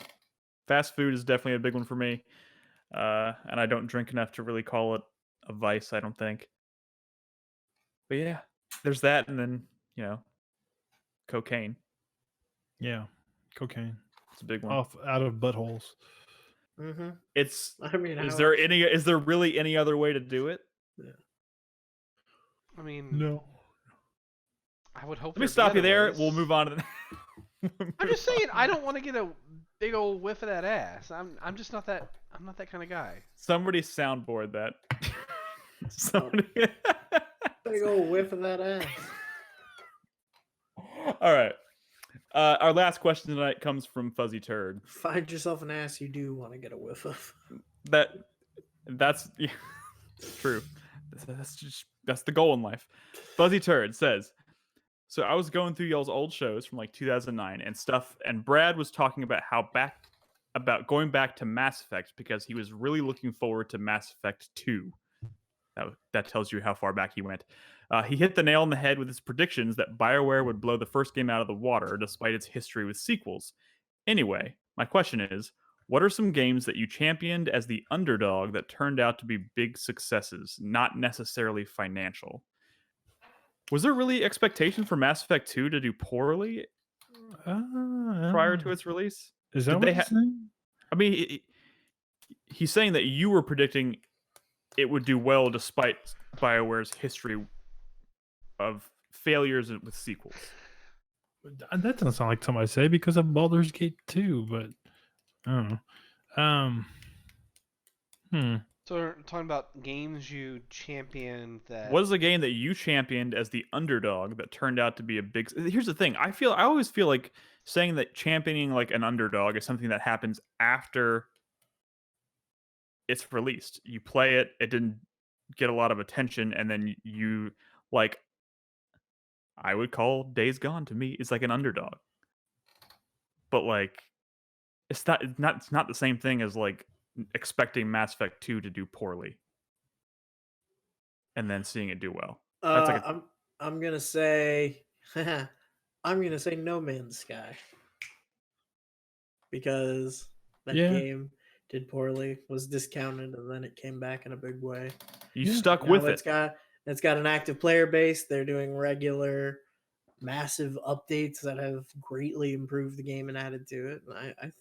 Fast food is definitely a big one for me. And I don't drink enough to really call it a vice, I don't think. But yeah, there's that, and then, you know, cocaine. Yeah, cocaine. It's a big one. Out of buttholes. Mm-hmm. I mean, is there really any other way to do it? Yeah. I mean, no. I would hope. Let me stop you there. We'll move on to I'm just saying, I don't want to get a big old whiff of that ass. I'm just not that. I'm not that kind of guy. Somebody soundboard that. Somebody. Big old whiff of that ass. All right. Our last question tonight comes from Fuzzy Turd. Find yourself an ass you do want to get a whiff of. That's yeah, true. That's the goal in life. Fuzzy Turd says, so I was going through y'all's old shows from like 2009 and stuff, and Brad was talking about going back to Mass Effect because he was really looking forward to Mass Effect 2. That tells you how far back he went. He hit the nail on the head with his predictions that BioWare would blow the first game out of the water despite its history with sequels. Anyway, my question is, what are some games that you championed as the underdog that turned out to be big successes, not necessarily financial? Was there really expectation for Mass Effect 2 to do poorly prior to its release? Is that what he's saying? I mean, he's saying that you were predicting it would do well despite BioWare's history of failures with sequels. That doesn't sound like something I say because of Baldur's Gate 2, but I don't know. So we're talking about games you championed that. What is a game that you championed as the underdog that turned out to be a big? Here's the thing. I always feel like saying that championing like an underdog is something that happens after it's released. You play it, it didn't get a lot of attention, and then you like. I would call Days Gone to me is like an underdog, but like it's not the same thing as like expecting Mass Effect 2 to do poorly. and then seeing it do well. That's like I'm gonna say I'm gonna say No Man's Sky because that game did poorly, was discounted, and then it came back in a big way. You stuck with it. It's got an active player base. They're doing regular, massive updates that have greatly improved the game and added to it. I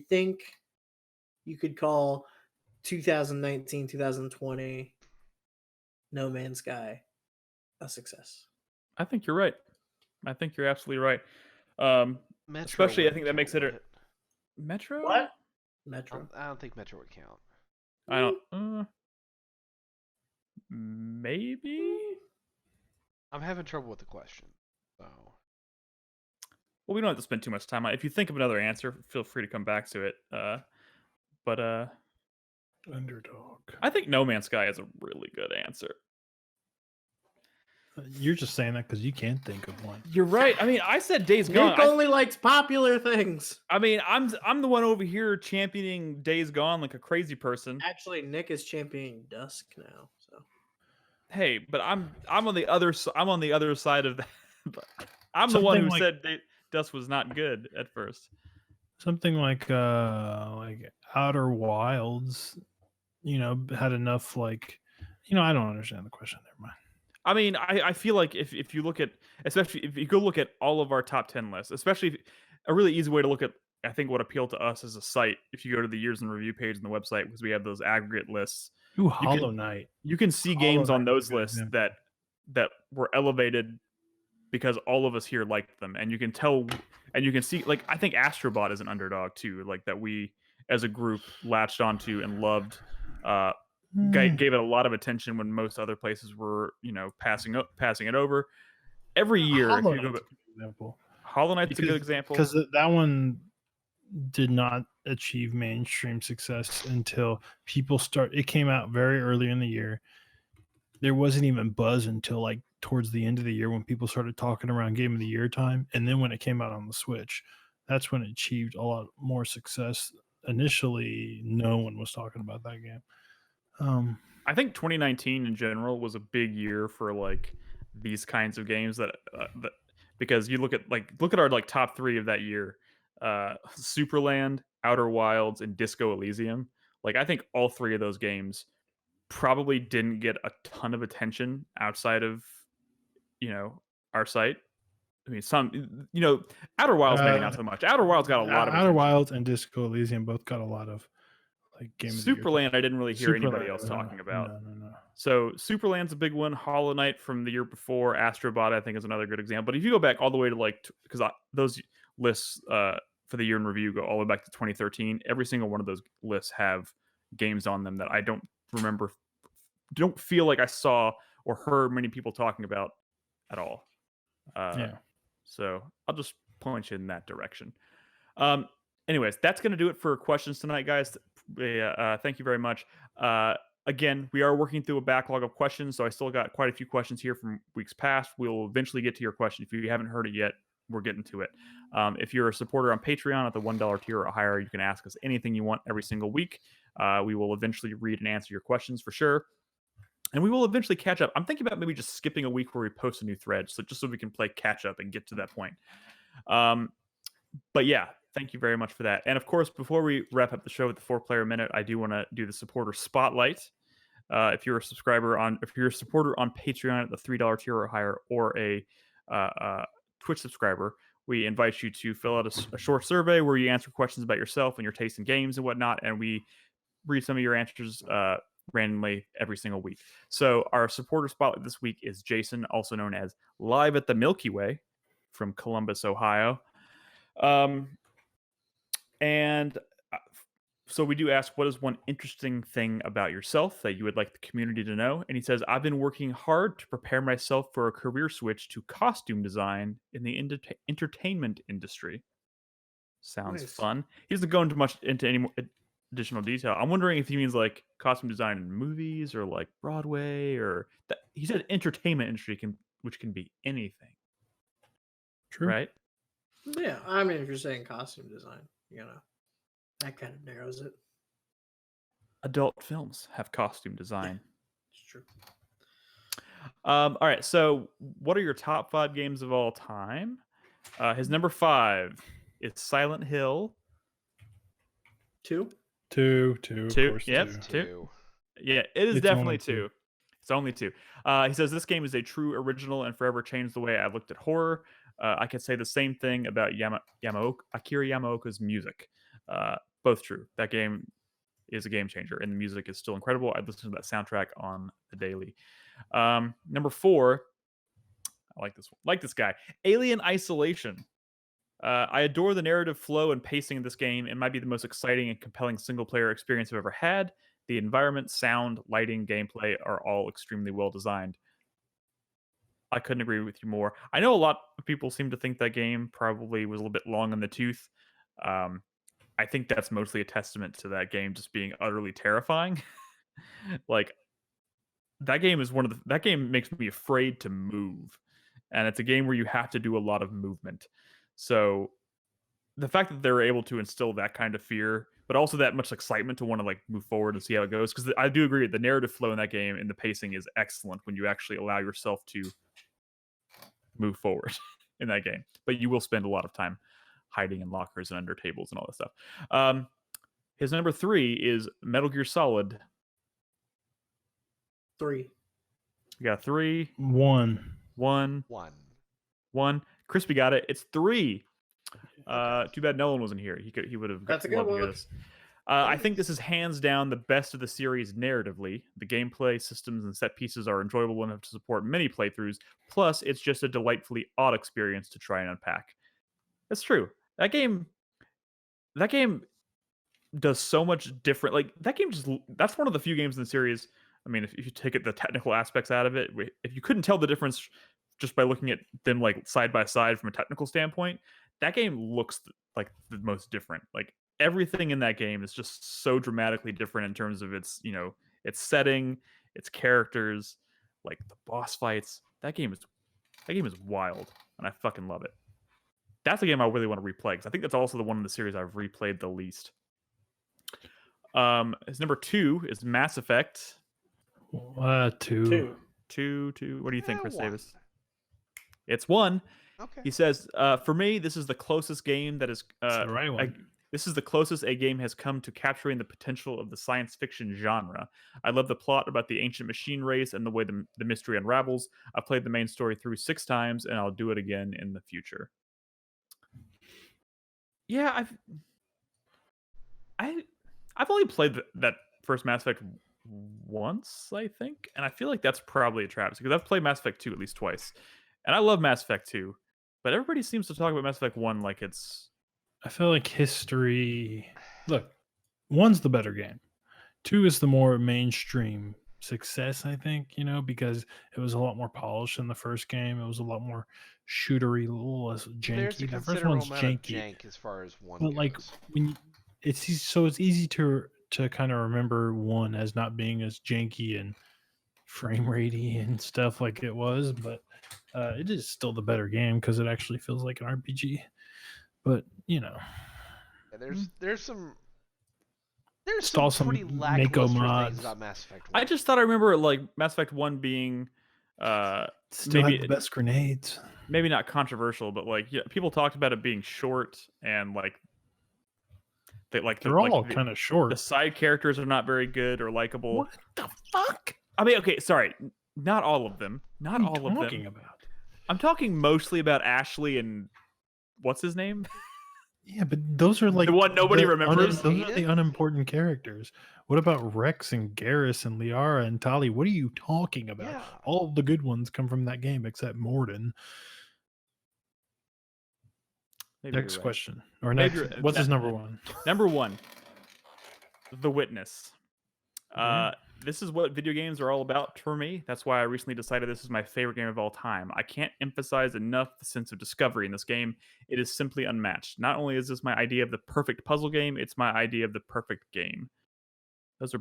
think you could call 2019, 2020 No Man's Sky a success. I think you're right. I think you're absolutely right. Especially, I think that makes it a Metro. What? Metro. I don't think Metro would count. I don't. Maybe. I'm having trouble with the question. So. Well, we don't have to spend too much time on it. If you think of another answer, feel free to come back to it. But Underdog. I think No Man's Sky is a really good answer. You're just saying that because you can't think of one. You're right. I mean, I said Days Gone. Nick only likes popular things. I mean, I'm the one over here championing Days Gone like a crazy person. Actually, Nick is championing Dusk now. So. Hey, but I'm on the other side of that. I'm the one who said Dusk was not good at first. Something like Outer Wilds, had enough I don't understand the question. Never mind. I mean, I feel like if you look at, especially if you go look at all of our top 10 lists, especially a really easy way to look at, I think what appealed to us as a site, if you go to the years in review page on the website, because we have those aggregate lists. Ooh, Hollow Knight. You can see games on those lists that were elevated because all of us here liked them, and you can tell, and you can see, like, I think Astrobot is an underdog too, like that we as a group latched onto and loved. Gave it a lot of attention when most other places were, passing it over. Every year, Hollow Knight's a good example because that one did not achieve mainstream success until it came out very early in the year. There wasn't even buzz until like towards the end of the year when people started talking around Game of the Year time, and then when it came out on the Switch, that's when it achieved a lot more success. Initially, no one was talking about that game. I think 2019 in general was a big year for like these kinds of games that because you look at our like top 3 of that year, Superland, Outer Wilds, and Disco Elysium. Like I think all 3 of those games probably didn't get a ton of attention outside of our site. I mean, some Outer Wilds maybe not so much. Outer Wilds got a lot of attention. Outer Wilds and Disco Elysium both got a lot of. Game Superland, I didn't really hear anybody else talking about. No. So Superland's a big one. Hollow Knight from the year before. Astrobot, I think, is another good example. But if you go back all the way to because those lists for the year in review go all the way back to 2013. Every single one of those lists have games on them that I don't feel like I saw or heard many people talking about at all. So I'll just point you in that direction. Anyways, that's going to do it for questions tonight, guys. Thank you very much. Again, we are working through a backlog of questions, so I still got quite a few questions here from weeks past. We'll eventually get to your question. If you haven't heard it yet, we're getting to it. If you're a supporter on Patreon at the $1 tier or higher, you can ask us anything you want every single week. We will eventually read and answer your questions for sure. And we will eventually catch up. I'm thinking about maybe just skipping a week where we post a new thread, so we can play catch up and get to that point. But yeah, thank you very much for that. And of course, before we wrap up the show with the 4-player minute, I do want to do the supporter spotlight. If you're a supporter on Patreon at the $3 tier or higher, or a Twitch subscriber, we invite you to fill out a short survey where you answer questions about yourself and your taste in games and whatnot, and we read some of your answers randomly every single week. So our supporter spotlight this week is Jason, also known as Live at the Milky Way from Columbus, Ohio. So we do ask, what is one interesting thing about yourself that you would like the community to know? And he says, I've been working hard to prepare myself for a career switch to costume design in the entertainment industry. Sounds fun. He doesn't go into any more additional detail. I'm wondering if he means like costume design in movies or like Broadway or that. He said entertainment industry which can be anything. True. Right? Yeah, I mean, if you're saying costume design, that kind of narrows it. Adult films have costume design. It's true. All right. So, what are your top 5 games of all time? His number 5 is Silent Hill. 2. 2, of course, Yep. 2. 2. Yeah, it is It's definitely only 2. 2. It's only 2. He says this game is a true original and forever changed the way I looked at horror. I could say the same thing about Akira Yamaoka's music. Both true. That game is a game changer, and the music is still incredible. I listen to that soundtrack on the daily. Number 4, I like this one. Like this guy, Alien Isolation. I adore the narrative flow and pacing of this game. It might be the most exciting and compelling single-player experience I've ever had. The environment, sound, lighting, gameplay are all extremely well designed. I couldn't agree with you more. I know a lot of people seem to think that game probably was a little bit long in the tooth. I think that's mostly a testament to that game just being utterly terrifying. Like that game is that game makes me afraid to move, and it's a game where you have to do a lot of movement. So the fact that they're able to instill that kind of fear, but also that much excitement to want to like move forward and see how it goes, because I do agree the narrative flow in that game and the pacing is excellent when you actually allow yourself to move forward in that game. But you will spend a lot of time hiding in lockers and under tables and all that stuff. His number 3 is Metal Gear Solid. 3. You got 3. 1. 1. 1. Crispy got it. It's 3. Too bad Nolan wasn't here. He would have. That's a good one. I think this is hands down the best of the series narratively. The gameplay, systems, and set pieces are enjoyable enough to support many playthroughs. Plus, it's just a delightfully odd experience to try and unpack. That's true. That game does so much different. Like that game that's one of the few games in the series. I mean, if you take the technical aspects out of it, if you couldn't tell the difference just by looking at them like side by side from a technical standpoint, that game looks like the most different. Like everything in that game is just so dramatically different in terms of its, its setting, its characters, like the boss fights. That game is wild, and I fucking love it. That's a game I really want to replay because I think that's also the one in the series I've replayed the least. His number 2 is Mass Effect. 2. 2. What do you think, Chris 1. Davis? It's 1. Okay. He says, for me, this is the closest game that is the right one. This is the closest a game has come to capturing the potential of the science fiction genre. I love the plot about the ancient machine race and the way the mystery unravels. I've played the main story through 6 times, and I'll do it again in the future. Yeah, I've only played that first Mass Effect once, I think, and I feel like that's probably a travesty because I've played Mass Effect 2 at least twice, and I love Mass Effect 2, but everybody seems to talk about Mass Effect 1 like it's. I feel like history. Look, 1's the better game. 2 is the more mainstream success, I think, because it was a lot more polished than the first game. It was a lot more shootery, a little less janky. There's a The first considerable one's amount janky. of jank as far as 1 But goes. like when it's easy to kind of remember 1 as not being as janky and frame ratey and stuff like it was, but it is still the better game because it actually feels like an RPG. But Yeah, there's some Install some pretty Mako lackluster mods. things about Mass Effect 1. I just thought I remember like Mass Effect 1 being Still maybe had the best grenades. Maybe not controversial, but like people talked about it being short and like they're all kind of short. The side characters are not very good or likable. What the fuck? I mean, okay, sorry, not all of them. Not all of them. What are you talking about? I'm talking mostly about Ashley and what's his name? Yeah, but those are like the one nobody remembers. Those are the unimportant characters. What about Rex and Garrus and Liara and Tali? What are you talking about? Yeah. All the good ones come from that game except Morden. Maybe Next right. question. Or next. What's his number 1? Number 1. The Witness. This is what video games are all about for me. That's why I recently decided this is my favorite game of all time. I can't emphasize enough the sense of discovery in this game. It is simply unmatched. Not only is this my idea of the perfect puzzle game, it's my idea of the perfect game. Those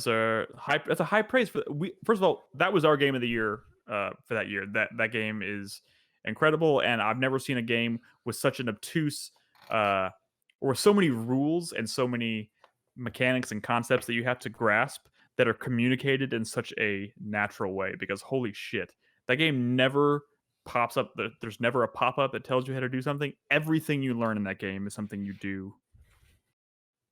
are high. That's a high praise for. First of all, that was our game of the year for that year. That game is incredible, and I've never seen a game with such an obtuse, or so many rules and so many mechanics and concepts that you have to grasp that are communicated in such a natural way, because holy shit, that game never pops up. There's never a pop-up that tells you how to do something. Everything you learn in that game is something you do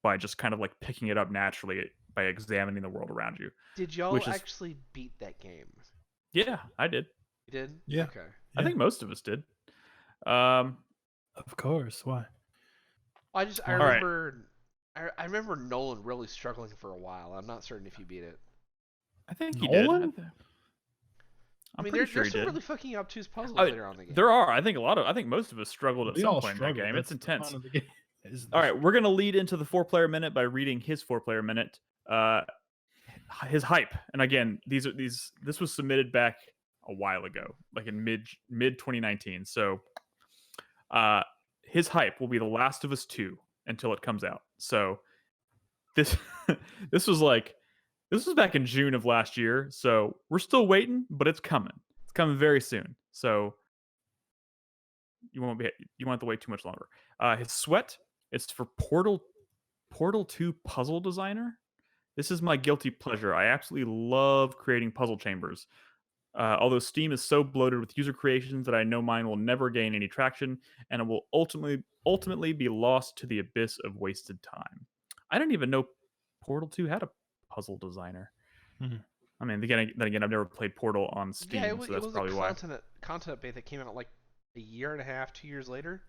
by just kind of like picking it up naturally by examining the world around you. Did y'all actually beat that game? Yeah, I did. You did? Yeah. Okay. I think most of us did. Of course. Why? I remember Nolan really struggling for a while. I'm not certain if he beat it. I think he Nolan? did. I mean, pretty sure there's he some did. really fucking obtuse puzzles later on in the game. There are. I think most of us struggled at We some all point in struggle. that game. That's It's the fun intense. of the game. All right, we're gonna lead into the 4-player minute by reading his 4-player minute. His hype, and again, this was submitted back a while ago, like in mid 2019. So, his hype will be The Last of Us 2 until it comes out. So, this this was back in June of last year. So we're still waiting, but it's coming. It's coming very soon. So you won't have to wait too much longer. His sweat, it's for Portal 2 puzzle designer. This is my guilty pleasure. I absolutely love creating puzzle chambers. Although Steam is so bloated with user creations that I know mine will never gain any traction, and it will ultimately be lost to the abyss of wasted time. I didn't even know Portal 2 had a puzzle designer. Mm-hmm. I mean, then again, I've never played Portal on Steam, Yeah, so that's probably why. Content update that came out like a year and a half, 2 years later.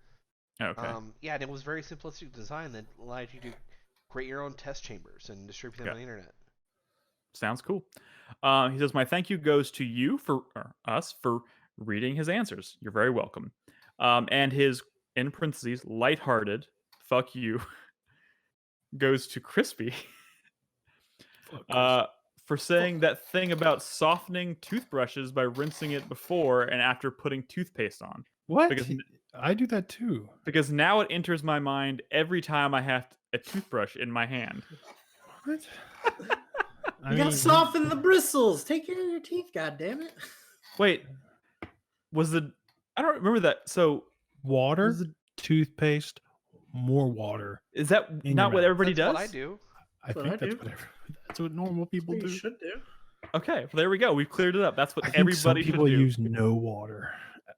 Okay. Yeah, and it was very simplistic design that allowed you to create your own test chambers and distribute them on the internet. Sounds cool. He says, my thank you goes to you us for reading his answers. You're very welcome. And his, in parentheses, lighthearted, fuck you, goes to Crispy for saying that thing about softening toothbrushes by rinsing it before and after putting toothpaste on. What? Because I do that too. Because now it enters my mind every time I have a toothbrush in my hand. What? You gotta soften the bristles. Take care of your teeth, goddammit. Wait, I don't remember that. So water, toothpaste, more water. Is that not what everybody does? That's what I do. I think that's what normal people do. Should do. Okay, well, there we go. We've cleared it up. That's what everybody some people should do. use no water.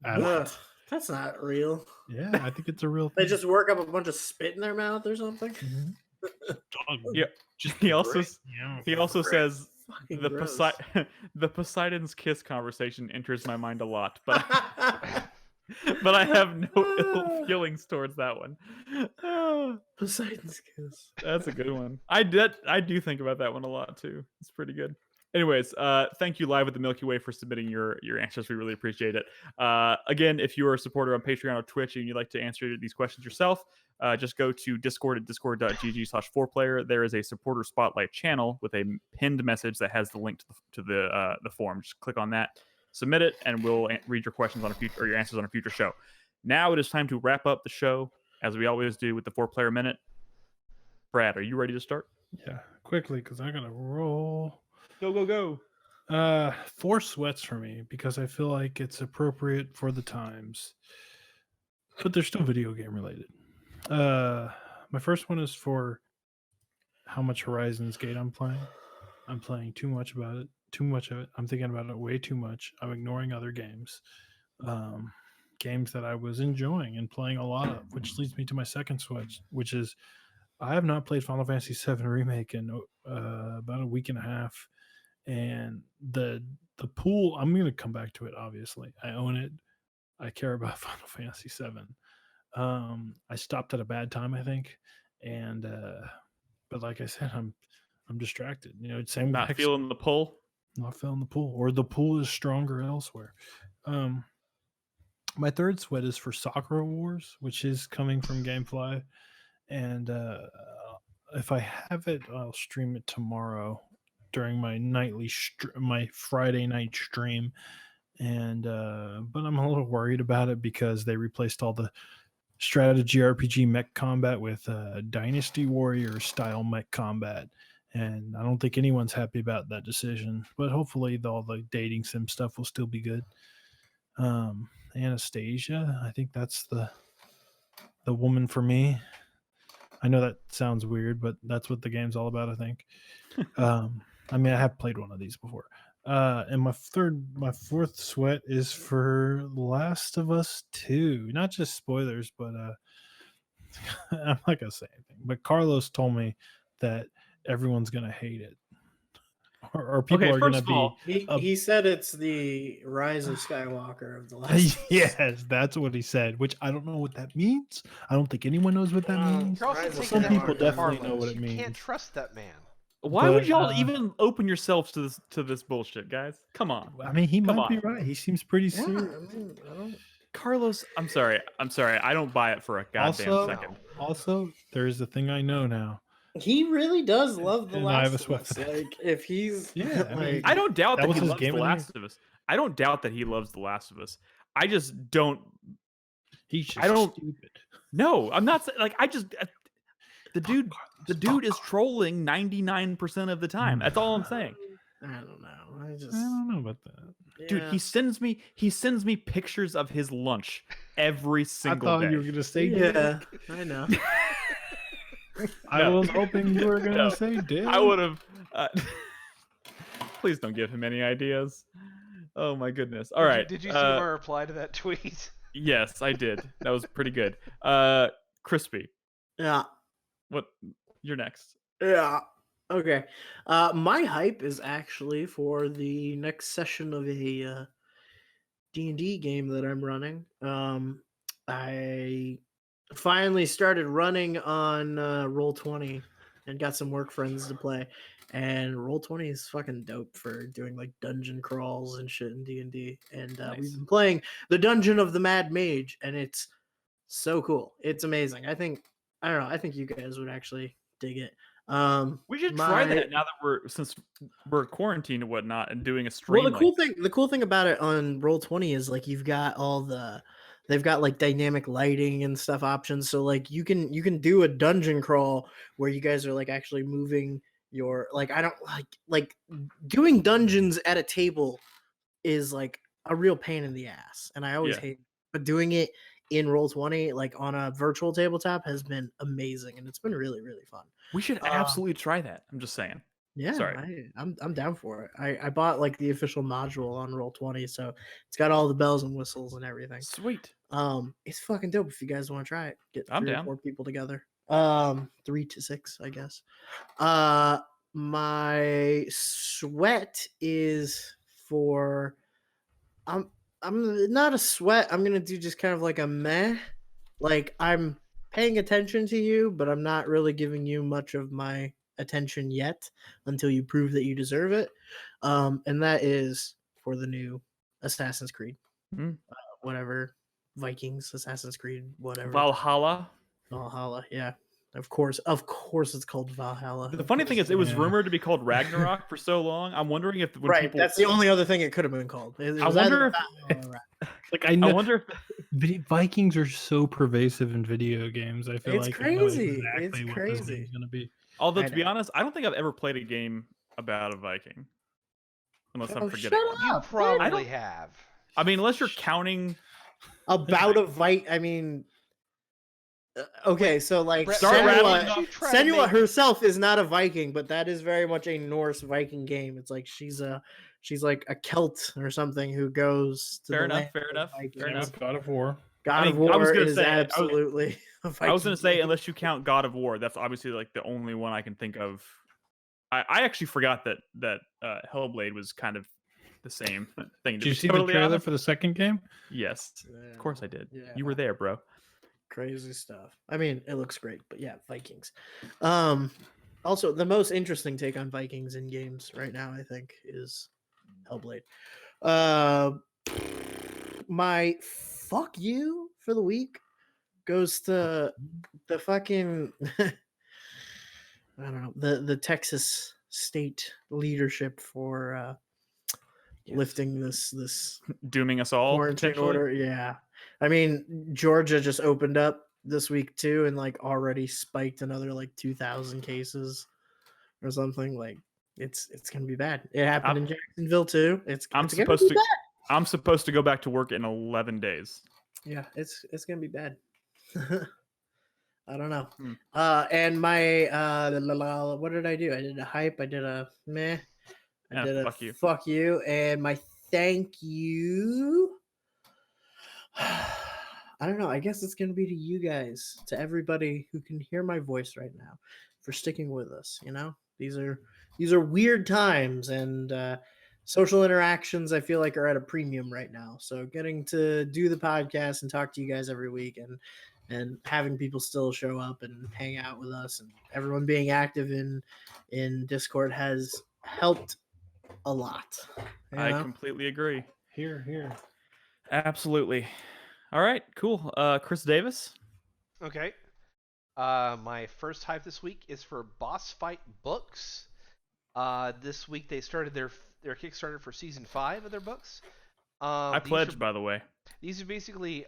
That's not real. Yeah, I think it's a real thing. They just work up a bunch of spit in their mouth or something. Mm-hmm. Yeah. He also says the Poseidon's kiss conversation enters my mind a lot, but but I have no ill feelings towards that one. Poseidon's kiss. That's a good one. I do think about that one a lot too. It's pretty good. Anyways, thank you, Live with the Milky Way, for submitting your answers. We really appreciate it. Again, if you are a supporter on Patreon or Twitch and you'd like to answer these questions yourself, just go to Discord at discord.gg/4player. There is a supporter spotlight channel with a pinned message that has the link to the form. Just click on that, submit it, and we'll read your questions on your answers on a future show. Now it is time to wrap up the show, as we always do, with the 4-player minute. Brad, are you ready to start? Yeah, quickly, because I gotta roll. Go. 4 sweats for me, because I feel like it's appropriate for the times, but they're still video game related. My first one is for how much Horizon's Gate I'm playing. I'm playing too much of it. I'm thinking about it way too much. I'm ignoring other games. Games that I was enjoying and playing a lot of, which leads me to my second sweat, which is I have not played Final Fantasy VII Remake in about a week and a half. And the pool, I'm going to come back to it, obviously. I own it. I care about Final Fantasy VII. I stopped at a bad time, I think. And but like I said, I'm distracted. Same not feeling the pull. Not feeling the pull. Or the pull is stronger elsewhere. My third sweat is for Sakura Wars, which is coming from Gamefly. And if I have it, I'll stream it tomorrow during my my Friday night stream. And but I'm a little worried about it because they replaced all the strategy RPG mech combat with Dynasty Warrior style mech combat, and I don't think anyone's happy about that decision, but hopefully all the dating sim stuff will still be good. Anastasia, I think that's the woman for me. I know that sounds weird, but that's what the game's all about, I think. I mean, I have played one of these before. And my fourth sweat is for Last of Us 2. Not just spoilers, but I'm not gonna say anything. But Carlos told me that everyone's gonna hate it, or people are gonna be. He said it's the Rise of Skywalker of the last. Yes, that's what he said. Which I don't know what that means. I don't think anyone knows what that means. Some people definitely know what it means. You can't trust that man. Why would y'all even open yourselves to this bullshit, guys? Come on. I mean, he might be right. He seems pretty serious. Carlos, I'm sorry. I don't buy it for a goddamn second. Also, there's a thing I know now. He really does love The Last of Us. Like, if he's I don't doubt that he loves The Last of Us. I don't doubt that he loves The Last of Us. I just don't. He's just stupid. No, I'm not like I just. The dude is trolling 99% of the time. That's all I'm saying. I don't know. I don't know about that. Yeah. Dude, he sends me pictures of his lunch every single day. I thought you were gonna say dick. I know. I was hoping you were gonna say dick. I would have. Please don't give him any ideas. Oh my goodness. All right. Did you see my reply to that tweet? Yes, I did. That was pretty good. Crispy. Yeah. What? You're next. Yeah. Okay. My hype is actually for the next session of a D&D game that I'm running. I finally started running on Roll20 and got some work friends to play. And Roll20 is fucking dope for doing like dungeon crawls and shit in D&D. And Nice. We've been playing the Dungeon of the Mad Mage, and it's so cool. It's amazing. I think you guys would actually dig it. We should try that now that since we're quarantined and whatnot and doing a stream. Well, the cool thing about it on Roll20 is like you've got they've got like dynamic lighting and stuff options. So like you can do a dungeon crawl where you guys are like actually moving your I don't like doing dungeons at a table is like a real pain in the ass, and I always hate. But doing it in Roll20, like on a virtual tabletop, has been amazing, and it's been really, really fun. We should absolutely try that. I'm just saying. Yeah, sorry. I'm down for it. I bought like the official module on Roll20, so it's got all the bells and whistles and everything. Sweet. It's fucking dope if you guys want to try it. Get 3 or 4 people together. 3 to 6, I guess. My sweat is for I'm not a sweat. I'm gonna do just kind of like a meh. Like I'm paying attention to you, but I'm not really giving you much of my attention yet until you prove that you deserve it. And that is for the new Assassin's Creed, whatever, Vikings, Assassin's Creed, whatever. Valhalla, yeah. Of course, it's called Valhalla. The funny thing is, it was rumored to be called Ragnarok for so long. I'm wondering if that's the only other thing it could have been called. I wonder if Vikings are so pervasive in video games. I feel it's like crazy. It's crazy. What this game's gonna be. Although to be honest, I don't think I've ever played a game about a Viking, unless I'm forgetting. You probably have. I mean, unless you're counting about a Viking. I mean. Okay, so like Senua herself is not a Viking, but that is very much a Norse Viking game. It's like she's like a Celt or something who goes to fair enough. God of War. God of War is absolutely a Viking. I was gonna say, unless you count God of War, that's obviously like the only one I can think of. I actually forgot that Hellblade was kind of the same thing. Did you see the trailer for the second game? Yes, of course I did. Yeah. You were there, bro. Crazy stuff. I mean, it looks great, but yeah, Vikings. Also, the most interesting take on Vikings in games right now, I think, is Hellblade. My fuck you for the week goes to the fucking I don't know, the Texas state leadership for lifting this dooming us all quarantine order. Yeah. I mean, Georgia just opened up this week too, and like already spiked another like 2,000 cases or something. Like it's gonna be bad. It happened in Jacksonville too. I'm supposed to go back to work in 11 days. Yeah, it's gonna be bad. I don't know. Hmm. And my what did I do? I did a hype. I did a meh. I Yeah, did a fuck you. fuck you. And my thank you. I don't know. I guess it's gonna be to you guys, to everybody who can hear my voice right now, for sticking with us. You know, these are weird times, and social interactions I feel like are at a premium right now. So getting to do the podcast and talk to you guys every week, and having people still show up and hang out with us, and everyone being active in Discord has helped a lot. You I know? completely agree. Here. Absolutely. All right, cool. Chris Davis. Okay. My first hype this week is for Boss Fight Books. This week they started their Kickstarter for season 5 of their books. I pledged, by the way. These are basically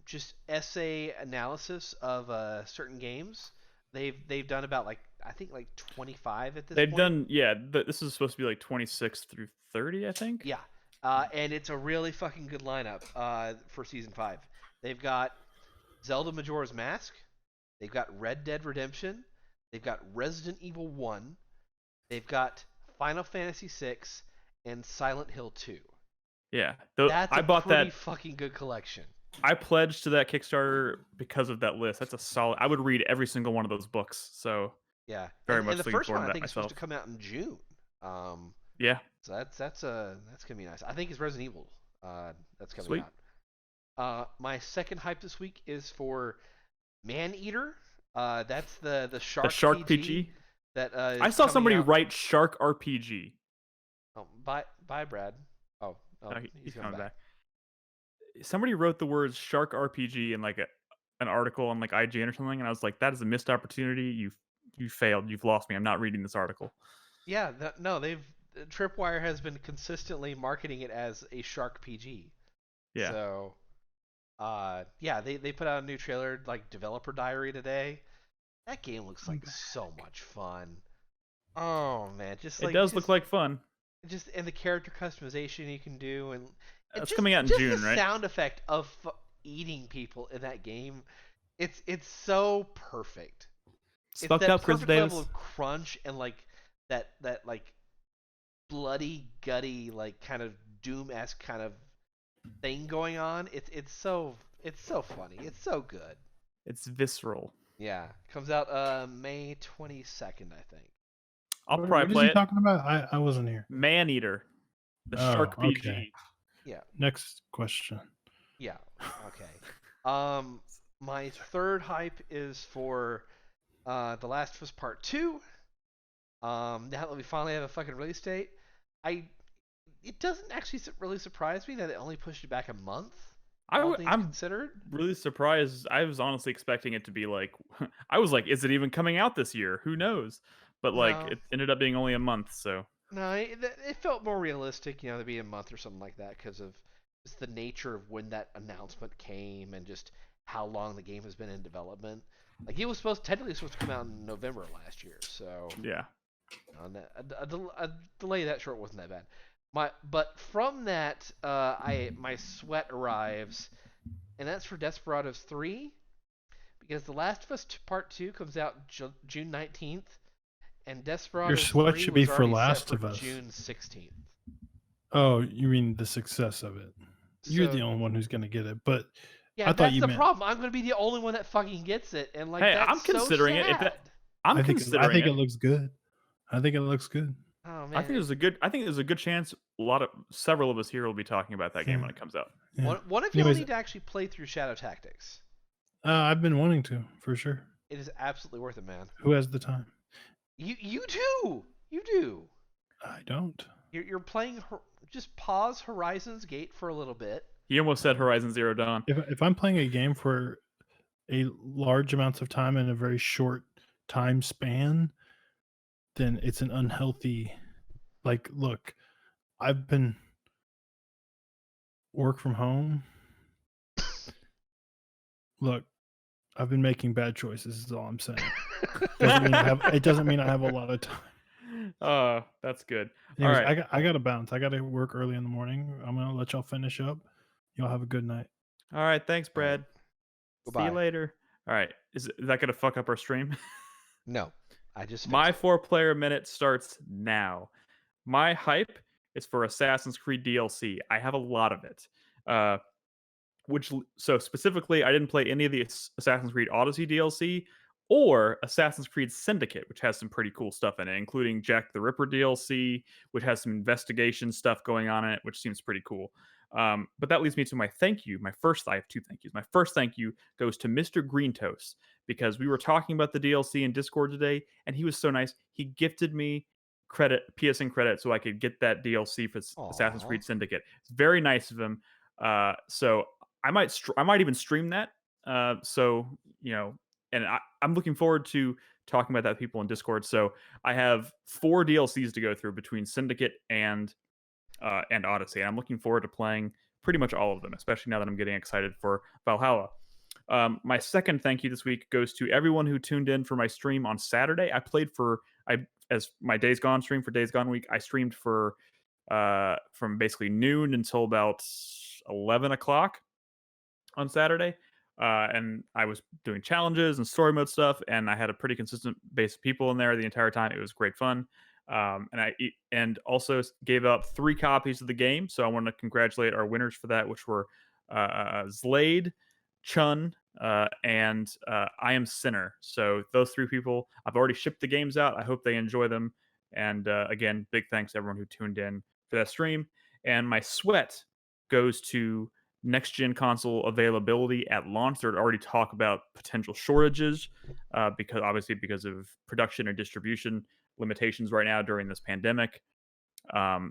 just essay analysis of certain games. They've done about I think 25 at this They've point. done, yeah. This is supposed to be like 26 through 30, I think. Yeah. And it's a really fucking good lineup for season 5. They've got Zelda Majora's Mask. They've got Red Dead Redemption. They've got Resident Evil 1. They've got Final Fantasy 6 and Silent Hill 2. Yeah. That's I bought pretty that fucking good collection. I pledged to that Kickstarter because of that list. That's a solid. I would read every single one of those books. So yeah, very much and the looking first forward one to I that think is myself. supposed to come out in June. Yeah. So that's gonna be nice. I think it's Resident Evil. That's coming Sweet. out. My second hype this week is for Maneater. That's the shark PG. that I saw somebody write Shark RPG. Oh, bye, Brad. Oh, No, he's coming back. Somebody wrote the words Shark RPG in like an article on like IGN or something, and I was like, that is a missed opportunity. You failed. You've lost me. I'm not reading this article. Yeah, Tripwire has been consistently marketing it as a Shark PG. Yeah. So, yeah, they put out a new trailer, like Developer Diary today. That game looks like so much fun. Oh man, it does look like fun. Just and the character customization you can do, and it's coming out in June, the right? Sound effect of eating people in that game, it's so perfect. It's fucked up, Chris Davis. Level of crunch and like that like bloody, gutty, like kind of Doom-esque kind of thing going on. It's so funny. It's so good. It's visceral. Yeah, comes out May 22nd, I think. I'll probably play it. What is he talking about? I wasn't here. Maneater, the Shark PG. Okay. Yeah. Next question. Yeah. Okay. My third hype is for The Last of Us Part 2. Now that we finally have a fucking release date, it doesn't actually really surprise me that it only pushed it back a month. I'm considered really surprised. I was honestly expecting it to be like, I was like, is it even coming out this year? Who knows? But like, it ended up being only a month. So no, it felt more realistic, to be a month or something like that because of just the nature of when that announcement came and just how long the game has been in development. Like it was technically supposed to come out in November last year. So yeah, a delay that short wasn't that bad. But from that, my sweat arrives, and that's for Desperados 3, because The Last of Us Part 2 comes out June 19th, and Desperados 3 your sweat should be for Last of Us June 16th. Oh, you mean the success of it? You're the only one who's gonna get it, but yeah, that's the problem. I'm gonna be the only one that fucking gets it, and like, hey, I'm considering so sad. it. I think it looks good. I think it looks good. Oh man, I think there's a good chance several of us here will be talking about that game when it comes out. Yeah. One of you need to actually play through Shadow Tactics. I've been wanting to, for sure. It is absolutely worth it, man. Who has the time? You do. You do. I don't. You're playing. Just pause Horizon's Gate for a little bit. He almost said Horizon Zero Dawn. If I'm playing a game for a large amounts of time in a very short time span, then it's an unhealthy. Like, look, I've been work from home. Look, I've been making bad choices. Is all I'm saying. It doesn't mean I have a lot of time. Oh, that's good. Anyways, all right, I got to bounce. I got to work early in the morning. I'm gonna let y'all finish up. Y'all have a good night. All right, thanks, Brad. See you later. All right. Is that going to fuck up our stream? No, I just My fixed it. 4-player minute starts now. My hype is for Assassin's Creed DLC. I have a lot of it. So specifically, I didn't play any of the Assassin's Creed Odyssey DLC or Assassin's Creed Syndicate, which has some pretty cool stuff in it, including Jack the Ripper DLC, which has some investigation stuff going on in it, which seems pretty cool. But that leads me to my thank you. I have 2 thank yous. My first thank you goes to Mr. Green Toast, because we were talking about the DLC in Discord today, and he was so nice. He gifted me PSN credit, so I could get that DLC for Assassin's Creed Syndicate. It's very nice of him. So I might even stream that. So and I'm looking forward to talking about that with people in Discord. So I have 4 DLCs to go through between Syndicate and Odyssey, and I'm looking forward to playing pretty much all of them, especially now that I'm getting excited for Valhalla. My second thank you this week goes to everyone who tuned in for my stream on Saturday. As my Days Gone stream for Days Gone week, I streamed for from basically noon until about 11 o'clock on Saturday. And I was doing challenges and story mode stuff, and I had a pretty consistent base of people in there the entire time. It was great fun. And also gave up 3 copies of the game. So I want to congratulate our winners for that, which were Zlade, Chun, and I Am Sinner. So those 3 people, I've already shipped the games out. I hope they enjoy them. And again, big thanks to everyone who tuned in for that stream. And my sweat goes to next gen console availability at launch. There'd already talk about potential shortages because of production and distribution limitations right now during this pandemic.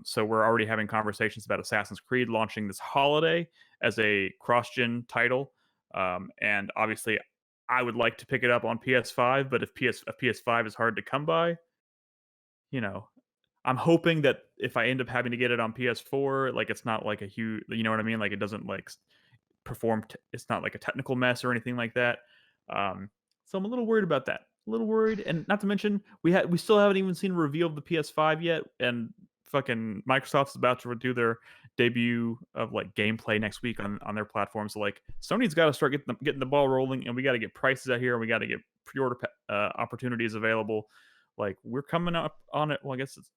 So we're already having conversations about Assassin's Creed launching this holiday as a cross-gen title. And obviously, I would like to pick it up on PS5, but if PS5 is hard to come by, I'm hoping that if I end up having to get it on PS4, like it's not like a huge, you know what I mean? Like it doesn't like perform. It's not like a technical mess or anything like that. So I'm a little worried about that. A little worried, and not to mention we still haven't even seen a reveal of the PS5 yet, and fucking Microsoft's about to do their debut of like gameplay next week on their platform. So like Sony's got to start getting the ball rolling, and we got to get prices out here, and we got to get pre-order opportunities available. Like we're coming up on it. Well, I guess it's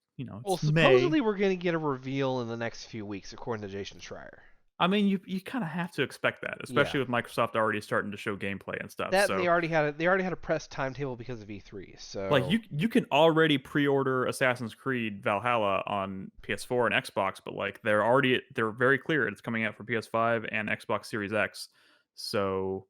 supposedly May. We're going to get a reveal in the next few weeks, according to Jason Schreier. I mean, you kind of have to expect that, especially with Microsoft already starting to show gameplay and stuff. They already had a press timetable because of E3. So like you can already pre-order Assassin's Creed Valhalla on PS4 and Xbox, but like they're very clear it's coming out for PS5 and Xbox Series X. So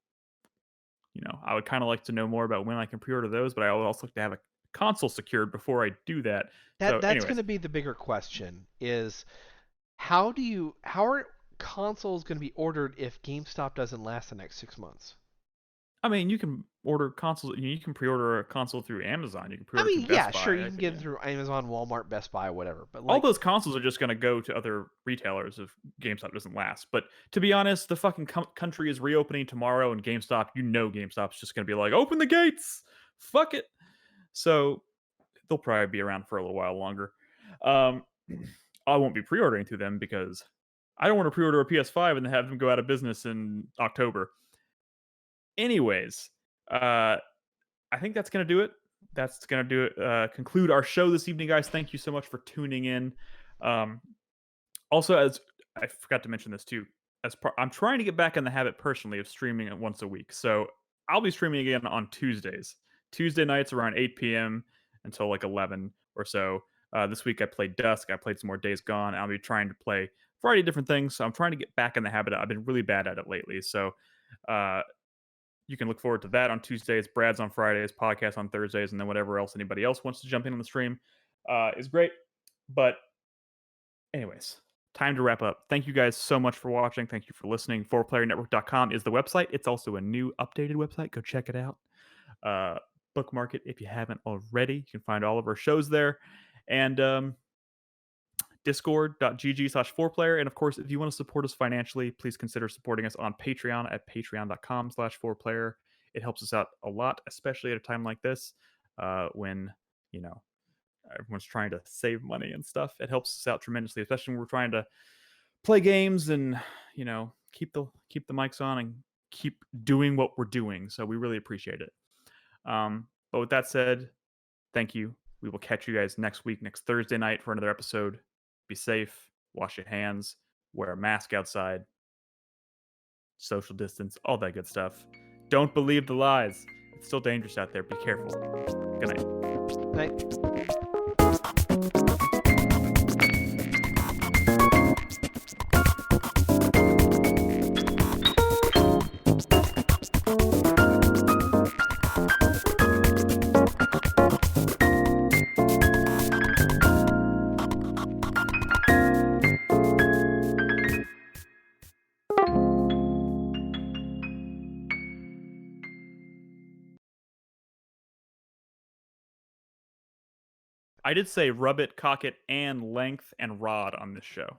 I would kind of like to know more about when I can pre-order those, but I would also like to have a console secured before I do that. That's going to be the bigger question: is how are consoles going to be ordered if GameStop doesn't last the next 6 months? I mean, you can order consoles. You can pre-order a console through Amazon. You can pre-order through Best Buy. Sure, you can get it through Amazon, Walmart, Best Buy, whatever. But all those consoles are just going to go to other retailers if GameStop doesn't last. But to be honest, the fucking country is reopening tomorrow, and GameStop's just going to be like, open the gates, fuck it. So they'll probably be around for a little while longer. I won't be pre-ordering through them because I don't want to pre-order a PS5 and have them go out of business in October. Anyways, I think that's going to do it. That's going to do it. Conclude our show this evening, guys. Thank you so much for tuning in. Also, as I forgot to mention this too, I'm trying to get back in the habit personally of streaming it once a week. So I'll be streaming again on Tuesdays. Tuesday nights around 8 p.m. until like 11 or so. This week I played Dusk. I played some more Days Gone. I'll be trying to play a variety of different things. So I'm trying to get back in the habit. I've been really bad at it lately. So you can look forward to that on Tuesdays. Brad's on Fridays, podcast on Thursdays, and then whatever else anybody else wants to jump in on the stream is great. But anyways, time to wrap up. Thank you guys so much for watching. Thank you for listening. 4playernetwork.com is the website. It's also a new updated website. Go check it out. Bookmark it if you haven't already. You can find all of our shows there. And discord.gg/4player. And of course, if you want to support us financially, please consider supporting us on Patreon at patreon.com/4player. It helps us out a lot, especially at a time like this when, everyone's trying to save money and stuff. It helps us out tremendously, especially when we're trying to play games and, keep the mics on and keep doing what we're doing. So we really appreciate it. But with that said, thank you. We will catch you guys next week, next Thursday night for another episode. Be safe, wash your hands, wear a mask outside, social distance, all that good stuff. Don't believe the lies. It's still dangerous out there. Be careful. Good night. I did say rub it, cock it, and length and rod on this show.